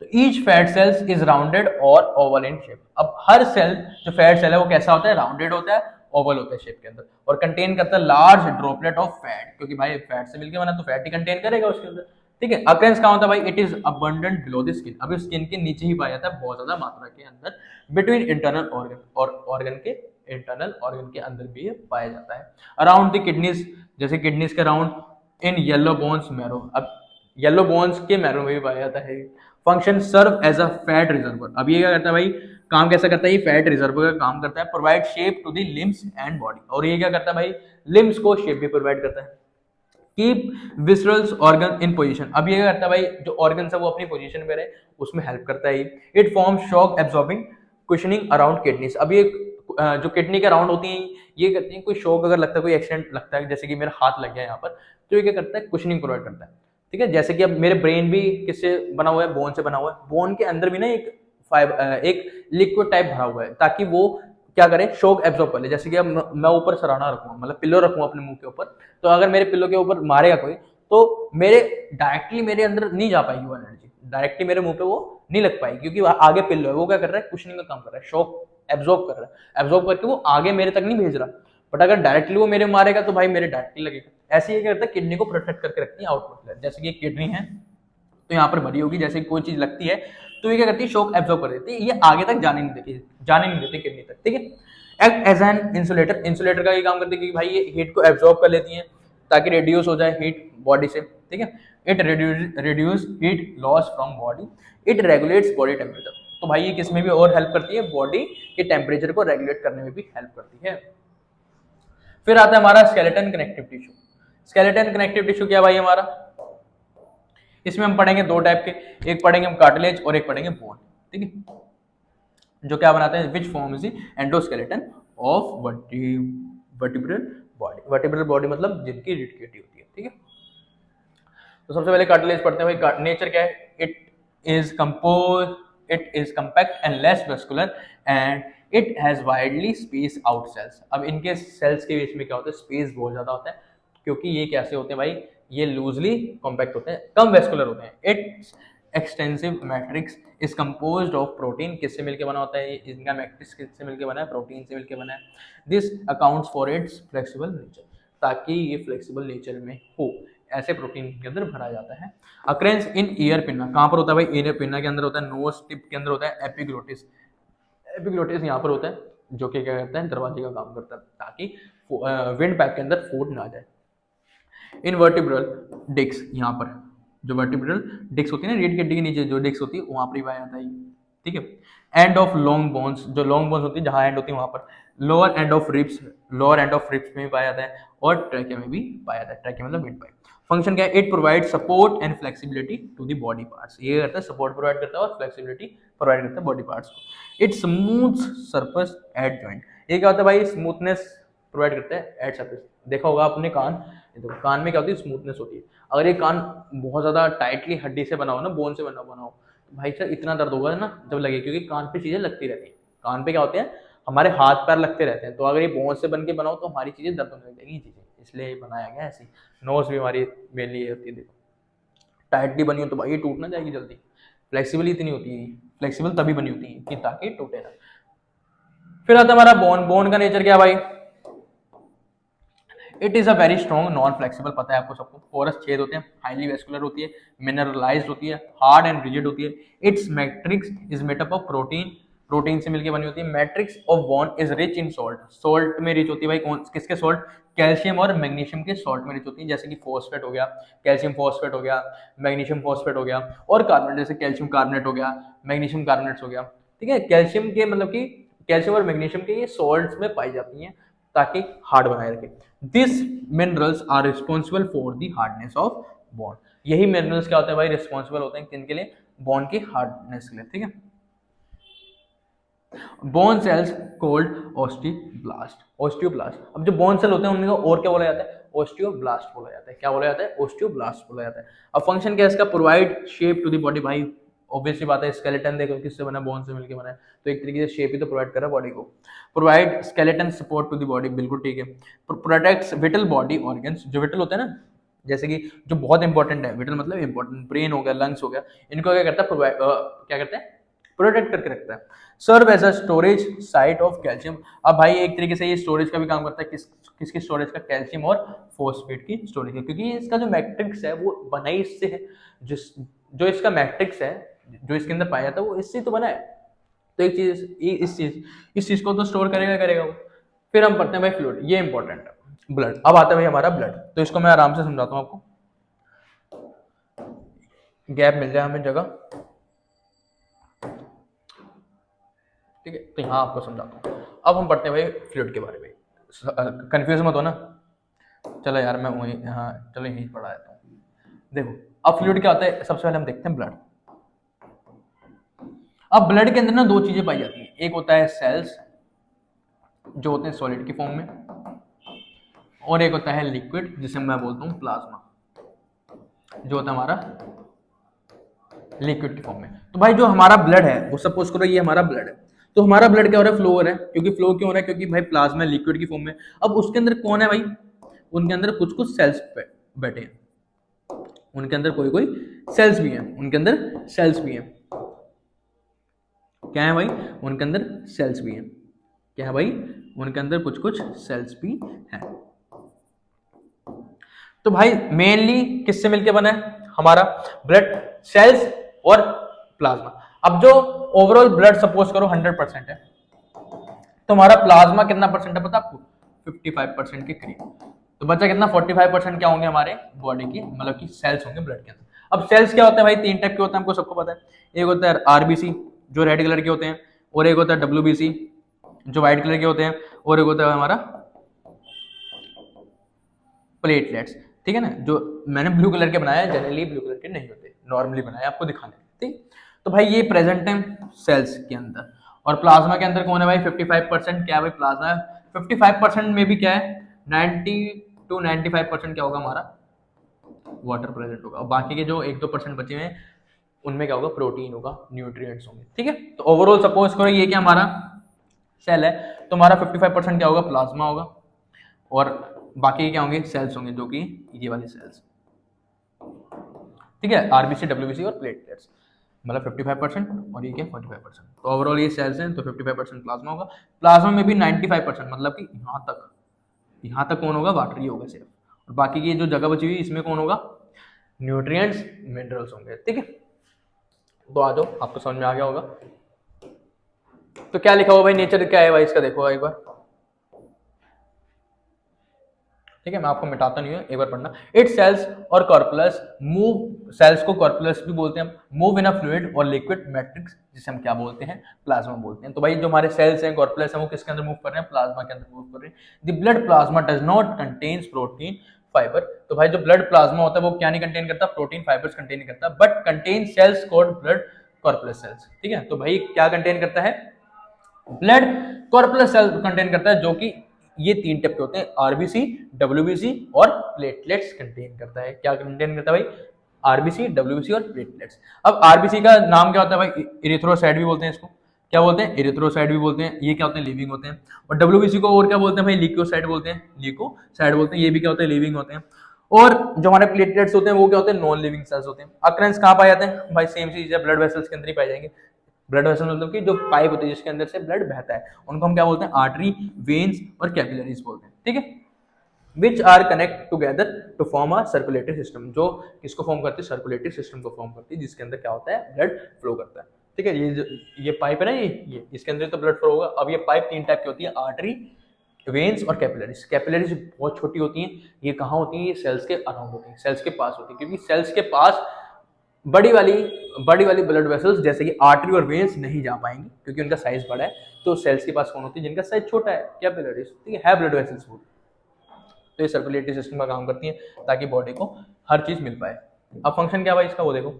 तो each fat cells is rounded और ओवल इन शेप। अब हर सेल जो फैट सेल है वो कैसा होता है, राउंडेड होता है, ओवल होता है शेप के अंदर, और कंटेन करता है लार्ज ड्रॉपलेट ऑफ फैट, क्योंकि भाई फैट से मिलके बना तो फैट ही कंटेन करेगा उसके अंदर, ठीक है। अकरेंस कहाँ होता है भाई, it is abundant below the skin. अभी स्किन के नीचे ही पाया जाता है बहुत ज्यादा मात्रा के अंदर, बिटवीन इंटरनल ऑर्गन, और ऑर्गन के इंटरनल ऑर्गन के अंदर भी ये पाया जाता है। अराउंड द किडनीज, जैसे किडनीज के around, in yellow bones marrow. अब येलो बोन्स के मैरो में भी पाया जाता है। Function serve as a fat reservoir. अब ये क्या करता है भाई, काम कैसा करता है, ये फैट रिजर्वर का काम करता है। Provide shape to the limbs and body. और ये क्या करता है भाई, लिम्स को शेप भी प्रोवाइड करता है। Keep viscerals organ in position. अब ये क्या करता है भाई, जो ऑर्गन है वो अपनी पोजीशन पे रहे, उसमें हेल्प करता है। It form shock absorbing cushioning around kidneys. अब ये जो किडनी के अराउंड होती हैं ये करती हैं, कोई शॉक अगर लगता है, कोई एक्सीडेंट लगता है, जैसे कि मेरा हाथ लग गया यहाँ पर, तो ये क्या करता है, कुशनिंग प्रोवाइड करता है। ठीक है, जैसे कि अब मेरे ब्रेन भी किससे बना हुआ है, बोन से बना हुआ है, बोन के अंदर भी ना एक लिक्विड टाइप भरा हुआ है, ताकि वो क्या करे, शॉक एब्जॉर्ब कर ले। जैसे कि अब मैं ऊपर सराहना रखूंगा, मतलब पिल्लो रखूंगा अपने मुंह के ऊपर, तो अगर मेरे पिल्लो के ऊपर मारेगा कोई, तो मेरे डायरेक्टली मेरे अंदर नहीं जा पाएगी वो एनर्जी, डायरेक्टली मेरे मुंह पे वो नहीं लग पाएगी, क्योंकि आगे पिल्लो है, वो क्या कर रहा है, कुशनिंग का काम कर रहा है, शॉक एब्जॉर्ब कर रहा है, एब्जॉर्ब करके वो आगे मेरे तक नहीं भेज रहा। बट अगर डायरेक्टली वो मेरे मारेगा तो भाई मेरे डायरेक्टली लगेगा। ऐसे ही क्या करता है, किडनी को प्रोटेक्ट करके रखती है आउटपुट। जैसे कि किडनी है तो यहाँ पर भरी होगी, जैसे कोई चीज लगती है तो ये क्या करती है, शॉक एब्जॉर्ब कर देती है, ये आगे तक जाने नहीं देती किडनी तक। ठीक है, act as an insulator, insulator का ये काम करती है कि भाई ये हीट को एब्जॉर्ब कर लेती है ताकि रिड्यूस हो जाए हीट बॉडी से। ठीक है, it reduce heat loss from body, it regulates body temperature. तो भाई ये किस में भी और हेल्प करती है, बॉडी के टेम्परेचर को रेगुलेट करने में भी हेल्प करती है। फिर आता है हमारा skeleton connective tissue. Skeleton connective tissue क्या भाई हमारा, इसमें हम पढ़ेंगे दो टाइप के, एक पढ़ेंगे हम कार्टिलेज और एक पढ़ेंगे बोन। ठीक है, जो क्या बनाते हैं, which form is endoskeleton of vertebral body. Vertebral body मतलब जिनकी रीढ़ की हड्डी होती है। ठीक है, तो सबसे पहले कार्टिलेज पढ़ते हैं भाई। नेचर क्या है, it is compact and less vascular and it has widely space out sales. अब इनके सेल्स के बीच में क्या होता है, स्पेस बहुत ज्यादा होता है, क्योंकि ये कैसे होते हैं भाई, ये लूजली कॉम्पैक्ट होते हैं, कम वेस्कुलर होते हैं। It's extensive matrix is composed of protein, किससे मिलकर बना होता है, इनका मैट्रिक्स किससे मिलकर बना है, प्रोटीन से मिलकर बना है। This accounts for its flexible nature, ताकि ये फ्लेक्सिबल नेचर में हो, ऐसे प्रोटीन के अंदर भरा जाता है। अक्रेंस इन ईयर पिन्ना, कहाँ पर होता है भाई, ईयर पिन्ना के अंदर होता है, नोज टिप के अंदर होता है। एपिग्लोटिस, एपिग्लोटिस यहाँ पर होता है, जो कि क्या करता है, दरवाजे का काम करता है, ताकि विंड बैग के अंदर फूड ना जाए। इन वर्टिब्रल डिस्क, यहाँ पर जो वर्टिब्रल डिस्क होती है ना, रीढ़ की हड्डी के नीचे जो डिस्क होती है, वहां पर ही पाया जाता है। ठीक है, एंड ऑफ लॉन्ग बोन्स, जो लॉन्ग बोन्स होती है जहां एंड होती है वहां पर। Lower end of ribs, lower end of ribs में भी पाया जाता है, और ट्रैकिया में भी पाया जाता है। ट्रैकिया मतलब मिड पाइप। फंक्शन क्या है, it provide support and flexibility to the body parts. ये करता है, सपोर्ट प्रोवाइड करता है और फ्लेक्सिबिलिटी प्रोवाइड करता है बॉडी पार्ट्स को। इट स्मूथ्स सरफेस एट जॉइंट, ये क्या होता है भाई, स्मूथनेस प्रोवाइड करता है एट सरफेस। देखा होगा आपने कान, तो कान में क्या होती है, स्मूथनेस होती है। अगर ये कान बहुत ज्यादा टाइटली हड्डी से बना हो ना, बोन से बना हो, तो भाई सर इतना दर्द होगा ना जब लगे, क्योंकि कान पे चीजें लगती रहती है। कान पे क्या होते हैं, हमारे हाथ पैर लगते रहते हैं, तो अगर ये बोन से बन के बनाओ तो हमारी चीजें दर्द होने लग जाएगी चीजें, इसलिए ये बनाया गया ऐसी। नोज भी हमारी मेनली ये होती है, देखो टाइटली बनी हो तो भाई ये टूट ना जाएगी जल्दी। फ्लेक्सिबल इतनी होती है, फ्लेक्सिबल तभी बनी होती है कि ताकि टूटे ना। फिर आता है हमारा बोन। बोन का नेचर क्या भाई, it is a very strong non flexible, पता है आपको सबको। पोरस छेद होते हैं, हाईली वेस्कुलर होती है, मिनरलाइज्ड होती है, हार्ड एंड रिजिड होती है। It's matrix is made up of protein, protein से मिलकर बनी होती है। Matrix of bone is rich in salt, salt में रिच होती है भाई, कौन किसके सॉल्ट, कैल्शियम और मैग्नीशियम के सॉल्ट में रिच होती है। जैसे कि फॉस्फेट हो गया, कैल्शियम फॉस्फेट हो गया, मैग्नीशियम फॉस्फेट हो गया, और कार्बोनेट जैसे कैल्शियम कार्बोनेट हो गया, मैग्नीशियम कार्बोनेट्स हो गया। ठीक है, कैल्शियम के मतलब कि कैल्शियम और मैग्नीशियम के ये सॉल्ट्स में पाई जाती हैं ताकि हार्ड बनाए रखे। This minerals are responsible for the hardness of bond, यही मिनरल्स क्या होते हैं भाई, रिस्पॉन्सिबल होते हैं किनके लिए, बॉन्ड की हार्डनेस के लिए। ठीक है, bone cells cold osteoblast, osteoblast. अब जो बोन सेल होते हैं उनको और क्या बोला जाता है, ऑस्टियोब्लास्ट बोला जाता है। क्या बोला जाता है, ऑस्टियोब्लास्ट बोला जाता है। अब फंक्शन क्या है इसका, provide shape to the body. भाई ऑब्वियसली बात है, स्केलेटन देखो किससे बना, बोन से मिलकर बना है, तो एक तरीके से शेप ही तो प्रोवाइड कर रहा है बॉडी को। Provide skeleton support to the body, बिल्कुल ठीक है। प्रोटेक्ट्स विटल बॉडी ऑर्गन्स, जो विटल होते हैं ना, जैसे कि जो बहुत इंपॉर्टेंट है, विटल मतलब इंपॉर्टेंट, ब्रेन हो गया, लंग्स हो गया, इनको क्या करता है, प्रोवाइड क्या करता है, प्रोटेक्ट करके रखता है। Serve as a storage site of calcium. अब भाई एक तरीके से ये स्टोरेज का भी काम करता है, किसकी स्टोरेज का, कैल्शियम और फॉस्फेट की स्टोरेज है, क्योंकि इसका जो मैट्रिक्स है वो बना ही इससे है, जो इसका मैट्रिक्स है जो इसके अंदर पाया जाता है वो इससे तो बना है। तो एक चीज इस चीज को तो स्टोर करेगा वो। फिर हम पढ़ते हैं भाई फ्लूइड, ये इंपॉर्टेंट है। ब्लड, अब आता है भाई हमारा ब्लड, तो इसको मैं आराम से समझाता हूँ आपको, गैप मिल जाए हमें जगह। ठीक है, तो यहाँ आपको समझाता हूँ। अब हम पढ़ते हैं भाई फ्लूइड के बारे में, कंफ्यूज मत हो ना। चलो यार मैं वही, हाँ चलो यही पढ़ा देता हूँ। देखो अब फ्लूइड क्या होता है, सबसे पहले हम देखते हैं ब्लड। अब ब्लड के अंदर ना दो चीजें पाई जाती है, एक होता है सेल्स जो होते हैं सॉलिड की फॉर्म में, और एक होता है लिक्विड जिसे मैं बोलता हूँ प्लाज्मा, जो होता है हमारा लिक्विड की फॉर्म में। तो भाई जो हमारा ब्लड है वो सपोज करो ये हमारा ब्लड है, तो हमारा ब्लड क्या हो रहा है, फ्लो हो रहा है। क्योंकि फ्लो क्यों हो रहा है, क्योंकि भाई प्लाज्मा लिक्विड की फॉर्म में। अब उसके अंदर कौन है भाई, उनके अंदर कुछ कुछ सेल्स बैठे हैं, उनके अंदर कोई कोई सेल्स भी हैं, उनके अंदर सेल्स भी हैं। क्या है भाई, उनके अंदर सेल्स भी हैं। क्या है भाई, उनके अंदर कुछ कुछ सेल्स भी हैं। तो भाई मेनली किससे मिलके बना है हमारा ब्लड, सेल्स और प्लाज्मा। अब जो ओवरऑल ब्लड सपोज करो 100% है, तो हमारा प्लाज्मा कितना परसेंट है पता आपको, 55% के करीब। तो बचा कितना, 45% क्या होंगे हमारे बॉडी की, मतलब कि सेल्स होंगे ब्लड के अंदर। अब सेल्स क्या होता है भाई, तीन टाइप के होते हैं, हमको सबको पता है। एक होता है आरबीसी जो रेड कलर के होते हैं, और एक होता है डब्ल्यूबीसी जो व्हाइट कलर के होते हैं, और एक होता है हमारा प्लेटलेट्स। ठीक है ना, जो मैंने ब्लू कलर के बनाया है, जनरली ब्लू कलर के नहीं होते, नॉर्मली बनाया आपको दिखाने। ठीक, तो भाई ये प्रेजेंट है सेल्स के अंदर। और प्लाज्मा के अंदर कौन है भाई, 55%। क्या है भाई, प्लाज्मा है। 55% में भी क्या है, 90 to 95% क्या होगा हमारा, वाटर प्रेजेंट होगा। और बाकी के जो 1-2% बचे हुए हैं उनमें क्या होगा, प्रोटीन होगा, न्यूट्रिएंट्स होंगे। ठीक है, तो ओवरऑल सपोज करो ये क्या हमारा सेल है, तो हमारा 55% क्या होगा, प्लाज्मा होगा, और बाकी क्या होंगे, सेल्स होंगे, जो कि ये वाली सेल्स। ठीक है, आरबीसी डब्ल्यूबीसी और प्लेटलेट्स, मतलब 55% और ये क्या 45%। तो ओवरऑल ये सेल्स हैं, तो 55% प्लाज्मा होगा। प्लाज्मा में भी 95%, मतलब कि यहाँ तक कौन होगा, वाटर ही होगा सिर्फ, और बाकी की जो जगह बची हुई इसमें कौन होगा, न्यूट्रिएंट्स मिनरल्स होंगे। ठीक है, तो आ जाओ, आपको समझ में आ गया होगा। तो क्या लिखा हुआ भाई, नेचर क्या है भाई इसका, देखो एक बार। ठीक है, मैं आपको मिटाता नहीं हूँ, एक बार पढ़ना। इट सेल्स और कॉर्पुलस मूव, सेल्स को कॉर्पुलस भी बोलते हैं, मूव इन अ फ्लूइड और लिक्विड मैट्रिक्स, जिसे हम क्या बोलते हैं, प्लाज्मा बोलते हैं। तो भाई जो हमारे सेल्स हैं, कॉर्पुलस हैं, वो किसके अंदर मूव कर रहे हैं, प्लाज्मा के अंदर मूव कर रहे हैं। The blood plasma does not contains protein fibre. तो भाई जो ब्लड प्लाज्मा होता है वो क्या नहीं कंटेन करता, प्रोटीन फाइबर्स कंटेन नहीं करता, but contain cells called blood corpuscles cells. ठीक है, तो भाई क्या कंटेन करता है, ब्लड कॉर्पुलस सेल कंटेन करता है, जो कि ये तीन टाइप के होते हैं, आरबीसी, डब्ल्यूबीसी और प्लेटलेट्स कंटेन करता है। क्या कंटेन करता है भाई, आरबीसी, डब्ल्यूबीसी और प्लेटलेट्स। अब आरबीसी का नाम क्या होता है भाई, इरिथ्रोसाइट भी बोलते हैं इसको। क्या बोलते हैं, इरिथ्रोसाइट भी बोलते हैं। ये क्या होते हैं, लिविंग होते हैं। और डब्ल्यूबीसी को और क्या बोलते हैं भाई, ल्यूकोसाइट बोलते हैं, ल्यूकोसाइट बोलते हैं। ये भी क्या होते हैं, लिविंग होते हैं। और जो हमारे प्लेटलेट्स होते हैं वो क्या होते हैं, नॉन लिविंग सेल्स होते हैं। अक्रेंस कहाँ पाए जाते हैं भाई, सेम चीज है, ब्लड वेसल्स के अंदर ही पाए जाएंगे। ब्लड वेसल मतलब कि जो पाइप होती है जिसके अंदर से ब्लड बहता है, उनको हम क्या बोलते हैं, आर्टरी, वेन्स और कैपिलरीज बोलते हैं। ठीक है, which are connect together to form a circulatory system, जो किसको फॉर्म करती है, सर्कुलेटरी सिस्टम को फॉर्म करती है, जिसके अंदर क्या होता है, ब्लड फ्लो करता है। ठीक है, ये पाइप है ना, ये इसके अंदर तो ब्लड फ्लो होगा। अब ये पाइप तीन टाइप की होती है, आर्टरी, वेन्स और कैपिलरीज। कैपिलरीज बहुत छोटी होती हैं, ये कहाँ होती है, ये सेल्स के अराउंड होती है, सेल्स के पास होती है, क्योंकि सेल्स के पास बड़ी वाली ब्लड वेसल्स जैसे कि आर्टरी और वेन्स नहीं जा पाएंगी, क्योंकि उनका साइज बड़ा है। तो सेल्स के पास कौन होती है, जिनका साइज छोटा है, कैपिलरीज। ठीक है ब्लड वेसल्स वो, तो ये सर्कुलेटरी सिस्टम का काम करती है, ताकि बॉडी को हर चीज मिल पाए। अब फंक्शन क्या भाई इसका, वो देखो।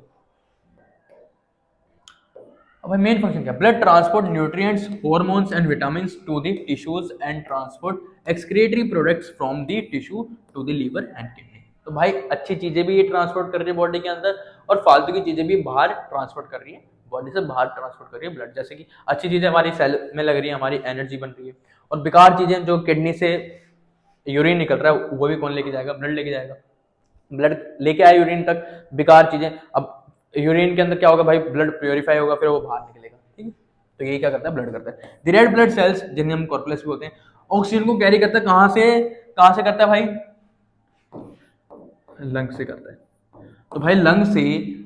अब भाई मेन फंक्शन क्या, blood transport nutrients, hormones and vitamin to the tissues and transport excretory products from the tissue to the liver and kidney. तो भाई अच्छी चीजें भी ये ट्रांसपोर्ट कर रही है बॉडी के अंदर, और फालतू की चीजें भी बाहर ट्रांसपोर्ट कर रही है, बॉडी से बाहर ट्रांसपोर्ट कर रही है ब्लड। जैसे कि अच्छी चीजें हमारी सेल में लग रही है, हमारी एनर्जी बन रही है, और बेकार चीजें जो किडनी से यूरिन निकल रहा है वो भी कौन लेके जाएगा, ब्लड लेके जाएगा। ब्लड लेके आए यूरिन तक, बेकार चीजें। अब यूरिन के अंदर क्या होगा भाई, ब्लड प्योरीफाई होगा, फिर वो बाहर निकलेगा। ठीक है, तो यही क्या करता है, ब्लड करता है। द रेड ब्लड सेल्स, जिन्हें हम कॉर्पुलस भी बोलते हैं, ऑक्सीजन को कैरी करता है, कहां से करता है भाई, लंग से करता है। तो भाई लंग से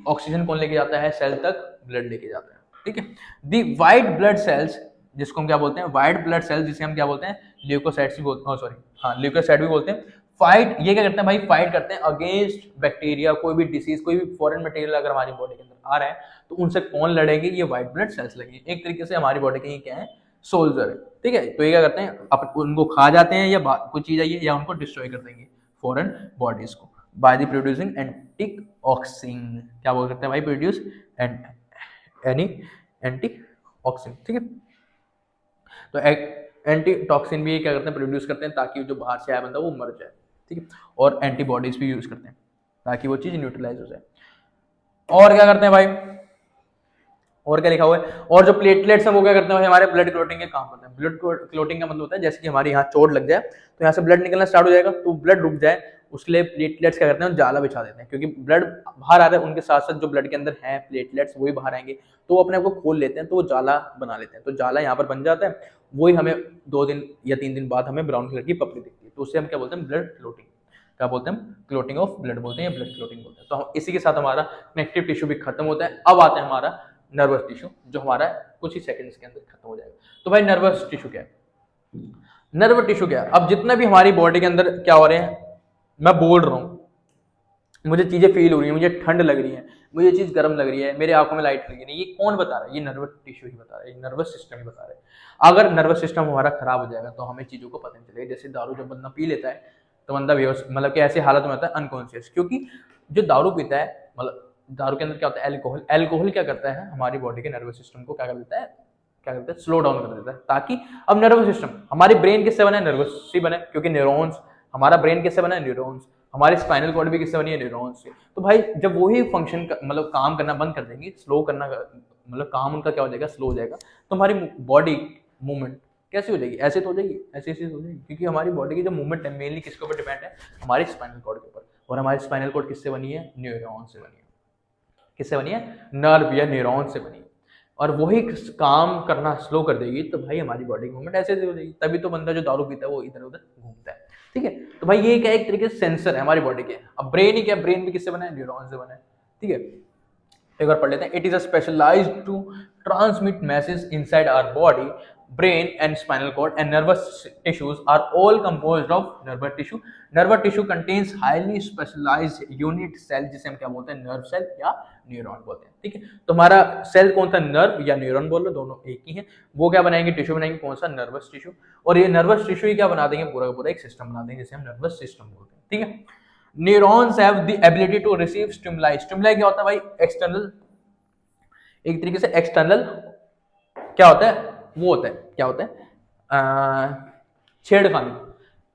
ऑक्सीजन कौन लेके जाता है सेल तक, ब्लड लेके जाता है। ठीक है, दी व्हाइट ब्लड सेल्स, जिसको हम क्या बोलते हैं, व्हाइट ब्लड सेल्स, जिसे हम क्या बोलते हैं, ल्यूकोसाइट्स भी बोलते हैं, सॉरी हाँ ल्यूकोसाइट भी बोलते हैं। फाइट, ये क्या करते हैं भाई, फाइट करते हैं अगेंस्ट बैक्टीरिया, कोई भी डिसीज, कोई भी फॉरेन मटेरियल अगर हमारी बॉडी के अंदर आ रहा है, तो उनसे कौन लड़ेगी, ये व्हाइट ब्लड सेल्स लगेंगे। एक तरीके से हमारी बॉडी के ये क्या है, सोल्जर है। ठीक है, तो ये क्या करते हैं, आप उनको खा जाते हैं, या कोई चीज आई है, या उनको डिस्ट्रॉय कर देंगे फॉरेन बॉडीज को, by the producing anti auxin. क्या बोल सकते हैं भाई, प्रोड्यूस एनी एंटी ऑक्सिन। ठीक है, तो एंटी टॉक्सिन भी क्या करते हैं, प्रोड्यूस करते हैं ताकि जो बाहर से आया बंदा वो मर जाए, ठीक है। और एंटीबॉडीज भी यूज करते हैं ताकि वो चीज न्यूट्रलाइज हो जाए। और क्या करते हैं भाई, और क्या लिखा हुआ है, और जो प्लेटलेट्स हैं वो क्या करते हैं, हमारे ब्लड क्लोटिंग के काम करते हैं। ब्लड क्लोटिंग का मतलब होता है जैसे कि हमारे यहाँ चोट लग जाए तो यहाँ से ब्लड निकलना स्टार्ट हो जाएगा, तो ब्लड रुक जाए उसके लिए प्लेटलेट्स क्या करते हैं, जाला बिछा देते हैं, क्योंकि ब्लड बाहर आ रहा है उनके साथ साथ जो ब्लड के अंदर है प्लेटलेट्स वही बाहर आएंगे, तो वो अपने आप को खोल लेते हैं, तो वो जाला बना लेते हैं, तो जाला यहाँ पर बन जाता है, वही हमें 2 दिन या 3 दिन बाद हमें ब्राउन कलर की पपड़ी दिखती है, तो उससे हम क्या बोलते हैं, ब्लड क्लोटिंग। क्या बोलते हैं, क्लोटिंग ऑफ ब्लड बोलते हैं, ब्लड क्लोटिंग बोलते हैं। तो हम इसी के साथ हमारा कनेक्टिव टिश्यू भी खत्म होता है। अब आता है हमारा नर्वस टिश्यू, जो हमारा कुछ ही सेकंड्स के अंदर खत्म हो जाएगा। तो भाई नर्वस टिश्यू क्या है, नर्व टिश्यू क्या है, अब जितना भी हमारी बॉडी के अंदर क्या हो रहे हैं, मैं बोल रहा हूँ, मुझे चीजें फील हो रही है, मुझे ठंड लग रही है, मुझे चीज गर्म लग रही है, मेरे आंखों में लाइट लगी नहीं, ये कौन बता रहा है, ये नर्वस टिश्यू ही बता रहा है, ये नर्वस सिस्टम ही बता रहा है। अगर नर्वस सिस्टम हमारा खराब हो जाएगा तो हमें चीजों को पता नहीं चलेगा। जैसे दारू जब बंदा पी लेता है तो बंदा बेहोश, मतलब कि ऐसी हालत में होता है अनकॉन्शियस, क्योंकि जो दारू पीता है, मतलब दारू के अंदर क्या होता है, एल्कोहल। एल्कोहल क्या करता है, हमारी बॉडी के नर्वस सिस्टम को क्या कर देता है, क्या करता है, स्लो डाउन कर देता है, ताकि अब नर्वस सिस्टम, हमारी ब्रेन किससे बना है, नर्वस से बना है, क्योंकि न्यूरॉन्स, हमारा ब्रेन किससे बना है, न्यूरॉन्स, हमारी स्पाइनल कॉर्ड भी किससे बनी है, न्यूरॉन्स से। तो भाई जब वही फंक्शन मतलब काम करना बंद कर देंगे, स्लो करना, मतलब काम उनका क्या हो जाएगा, स्लो हो जाएगा, तो हमारी बॉडी मूवमेंट कैसे हो जाएगी, ऐसे तो हो जाएगी, ऐसे ऐसे हो जाएगी, क्योंकि हमारी बॉडी की जो मूवमेंट है मेनली किसके ऊपर डिपेंड है, हमारी स्पाइनल कॉर्ड के ऊपर। और हमारी स्पाइनल कॉर्ड किससे बनी है, न्यूरॉन से बनी है। किससे बनी है, नर्व या न्यूरॉन से बनी है। और वही काम करना स्लो कर देगी तो भाई हमारी बॉडी की मूवमेंट ऐसे हो जाएगी। तभी तो बंदा जो दारू पीता है वो इधर उधर घूमता है, ठीक है। तो भाई ये क्या, एक तरीके से सेंसर है हमारी बॉडी के। अब ब्रेन ही क्या, ब्रेन भी किससे बना है, न्यूरॉन से बना है, ठीक है। एक बार पढ़ लेते हैं। It is a specialized to transmit message inside our body, brain and spinal cord and nervous tissues are all composed of nervous tissue. Nervous tissue contains highly specialized unit cell, जिसे हम क्या बोलते हैं, नर्व सेल या neuron बोलते हैं, ठीक है। तो हमारा सेल कौन सा, नर्व या न्यूरॉन बोल लो, दोनों एक ही है। वो क्या बनाएंगे, टिश्यू बनाएंगे, कौन सा, नर्वस टिश्यू। और ये नर्वस टिश्यू ही क्या बना देंगे, पूरा का पूरा एक सिस्टम बना देंगे जिसे हम नर्वस सिस्टम बोलते हैं, ठीक है। Neurons have the ability to receive stimuli. Stimuli क्या होता है भाई, एक्सटर्नल, एक तरीके से एक्सटर्नल क्या होता है, वो होता है, क्या होता है, छेड़खानी।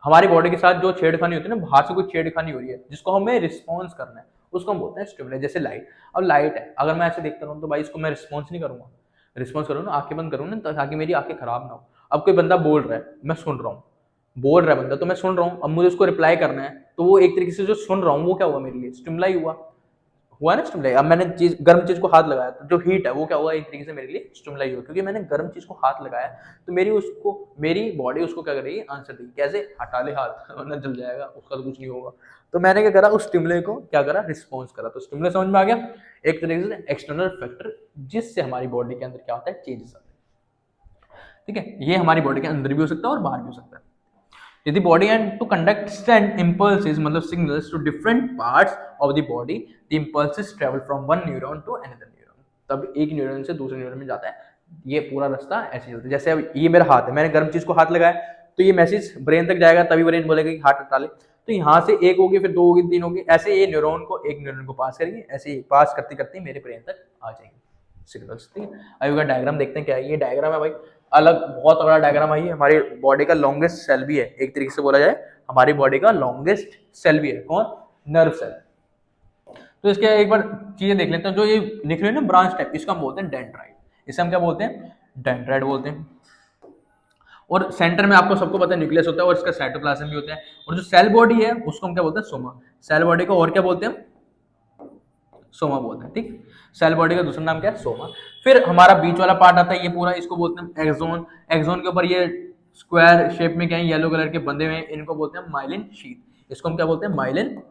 हमारी बॉडी के साथ जो छेड़खानी होती है ना, बाहर से कोई छेड़खानी हो रही है जिसको हमें रिस्पॉन्स करना है, उसको हम बोलते हैं स्टिमुलाई। जैसे लाइट, अब लाइट है, अगर मैं ऐसे देखता रहूँ तो भाई इसको मैं रिस्पॉन्स नहीं करूंगा, रिस्पॉन्स करूँ ना, आंखें बंद करूँ ना, ताकि मेरी आंखें खराब ना हो। अब कोई बंदा बोल रहा है, मैं सुन रहा हूँ, बोल रहा है बंदा तो मैं सुन रहा हूँ, अब मुझे उसको रिप्लाई करना है, तो वो एक तरीके से जो सुन रहा हूँ वो क्या हुआ, मेरे लिए स्टिमुलाई हुआ ना, स्टिमुलाई। अब मैंने चीज, गर्म चीज को हाथ लगाया तो जो हीट है वो क्या हुआ, एक तरीके से मेरे लिए स्टिमुलाई हुआ, क्योंकि मैंने गर्म चीज को हाथ लगाया तो मेरी बॉडी उसको क्या कर रही है, आंसर दी। कैसे, हटा ले हाथ वरना जल जाएगा, उसका तो कुछ नहीं होगा। तो मैंने क्या करा, उस स्टिमुलाई को क्या करा, रिस्पॉन्स करा। तो स्टिमुलाई समझ में आ गया, एक तरीके से एक्सटर्नल फैक्टर जिससे हमारी बॉडी के अंदर क्या होता है, चेंजेस आते हैं, ठीक है। ये हमारी बॉडी के अंदर भी हो सकता है और बाहर भी हो सकता है। The body and to conduct send impulses, मतलब signals to different parts of the body, the impulses travel from one neuron to another neuron. तब एक न्यूरॉन से दूसरे न्यूरॉन में जाता है, ये पूरा रास्ता ऐसे चलता है। जैसे अब ये मेरा हाथ है, मैंने गर्म चीज को हाथ लगाया तो ये मैसेज ब्रेन तक जाएगा, तभी ब्रेन बोलेगा कि हाथ हटा ले। तो यहाँ से एक होगी, फिर 2 होगी, 3 होगी, ऐसे ये न्यूरॉन को एक न्यूरॉन को पास करेगी, ऐसे पास करते करते मेरे ब्रेन तक आ जाएंगे सिग्नल्स, ठीक है। अभी का डायग्राम देखते हैं क्या है। ये डायग्राम है भाई, अलग बहुत बड़ा डायग्राम है। ये हमारी बॉडी का लॉन्गेस्ट सेल भी है, एक तरीके से बोला जाए हमारी बॉडी का लॉन्गेस्ट सेल भी है, कौन, नर्व सेल। तो इसके एक बार चीजें देख लेते हैं। जो ये लिख रहे हैं ना ब्रांच टाइप, इसको हम बोलते हैं डेंड्राइट, इसे हम क्या बोलते हैं, डेंड्राइट बोलते हैं। और सेंटर में आपको सबको पता है न्यूक्लियस होता है और इसका साइटोप्लाज्म भी होता है। और जो सेल बॉडी है उसको हम क्या बोलते हैं, सोमा। सेल बॉडी को और क्या बोलते हैं, सोमा बोलते हैं, ठीक। सेल बॉडी का दूसरा नाम क्या है, सोमा। फिर हमारा बीच वाला पार्ट आता है, ये पूरा इसको बोलते हैं एक्सोन। एक्सोन के ऊपर ये स्क्वायर शेप में क्या है, येलो कलर के बंधे हुए हैं, इनको बोलते हैं माइलिन शीट। इसको हम क्या बोलते हैं, माइलिन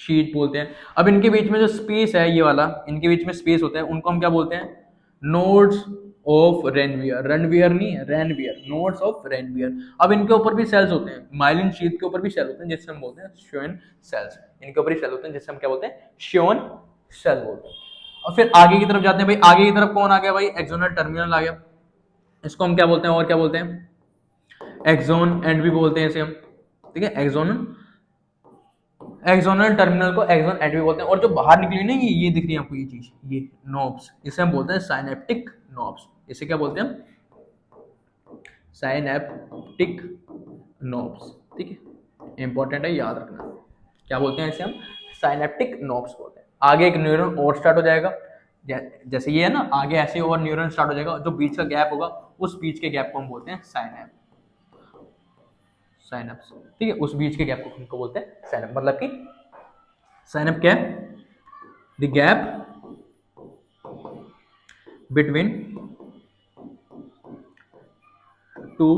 शीट बोलते हैं। अब इनके बीच में जो स्पेस है, ये वाला, इनके बीच में स्पेस होता है, उनको हम क्या बोलते हैं, नोड्स ऑफ रेनवियर। रेनवियर नहीं है, रेनवियर, नोड्स ऑफ रेनवियर। अब इनके ऊपर भी सेल्स होते हैं, माइलिन शीट के ऊपर भी सेल होते हैं जिससे हम बोलते हैं श्योन सेल्स। इनके ऊपर ही सेल होते हैं जिससे हम क्या बोलते हैं, श्योन सेल बोलते हैं। और फिर आगे की तरफ जाते हैं भाई, आगे की तरफ कौन आ गया भाई, एक्सोनल टर्मिनल आ गया। इसको हम क्या बोलते हैं, और क्या बोलते हैं, एक्सोन एंड भी बोलते हैं इसे हम, ठीक है। एक्सोनल टर्मिनल को एक्सोन एंड भी बोलते हैं। और जो बाहर निकली ना, ये दिख रही है आपको ये चीज, ये नोब्स, इसे हम बोलते हैं साइनेप्टिक नोब्स। इसे क्या बोलते हैं, साइनेप्टिक नोब्स, ठीक है, इंपॉर्टेंट है, याद रखना। क्या बोलते हैं इसे हम? साइनेप्टिक नोब्स बोलते हैं। आगे एक न्यूरॉन और स्टार्ट हो जाएगा, जैसे ये है ना, आगे ऐसे और न्यूरॉन स्टार्ट हो जाएगा, जो बीच का गैप होगा उस बीच के गैप को हम बोलते हैं साइनेप्स, ठीक है, उस बीच के गैप को हमको बोलते हैं साइनेप। मतलब कि साइनेप क्या है? The gap between two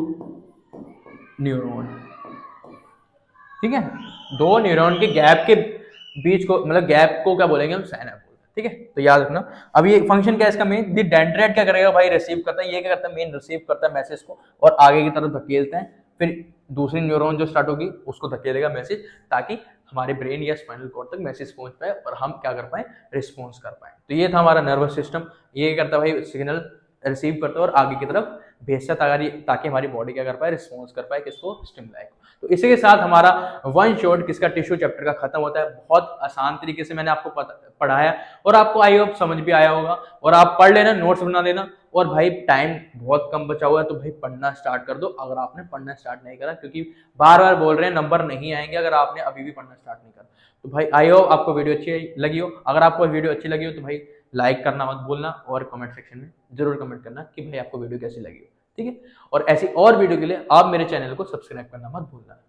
neuron, ठीक है, दो न्यूरॉन के गैप के बीच को, मतलब गैप को क्या बोलेंगे हम? साइनेप बोलते हैं, ठीक है। तो याद रखना। अब ये फंक्शन क्या है इसका मेन? दी डेंड्राइट क्या करेगा भाई? रिसीव करता है। ये क्या करता है? मेन रिसीव करता है मैसेज को और आगे की तरफ धकेलता है, फिर दूसरी न्यूरॉन जो स्टार्ट होगी उसको धकेलेगा मैसेज, ताकि हमारे ब्रेन या स्पाइनल कॉर्ड तक मैसेज पहुंच पाए और हम क्या कर पाए? रिस्पॉन्स कर पाए। तो ये था हमारा नर्वस सिस्टम। ये करता है भाई? सिग्नल रिसीव करता है और आगे की तरफ भेजता, ताकि हमारी बॉडी क्या कर पाए? रिस्पॉन्स कर पाए किसको? स्टिमुलाई को। तो इसी के साथ हमारा वन शॉट किसका टिश्यू चैप्टर का खत्म होता है। बहुत आसान तरीके से मैंने आपको पढ़ाया और आपको आई होप समझ भी आया होगा। और आप पढ़ लेना, नोट्स बना लेना। और भाई टाइम बहुत कम बचा हुआ है, तो भाई पढ़ना स्टार्ट कर दो अगर आपने पढ़ना स्टार्ट नहीं करा, क्योंकि बार बार बोल रहे हैं नंबर नहीं आएंगे अगर आपने अभी भी पढ़ना स्टार्ट नहीं करा। तो भाई आई होप आपको वीडियो अच्छी लगी हो। अगर आपको वीडियो अच्छी लगी हो तो भाई लाइक करना मत भूलना और कमेंट सेक्शन में जरूर कमेंट करना कि भाई आपको वीडियो कैसी लगी हो, ठीक है। और ऐसी और वीडियो के लिए आप मेरे चैनल को सब्सक्राइब करना मत भूलना।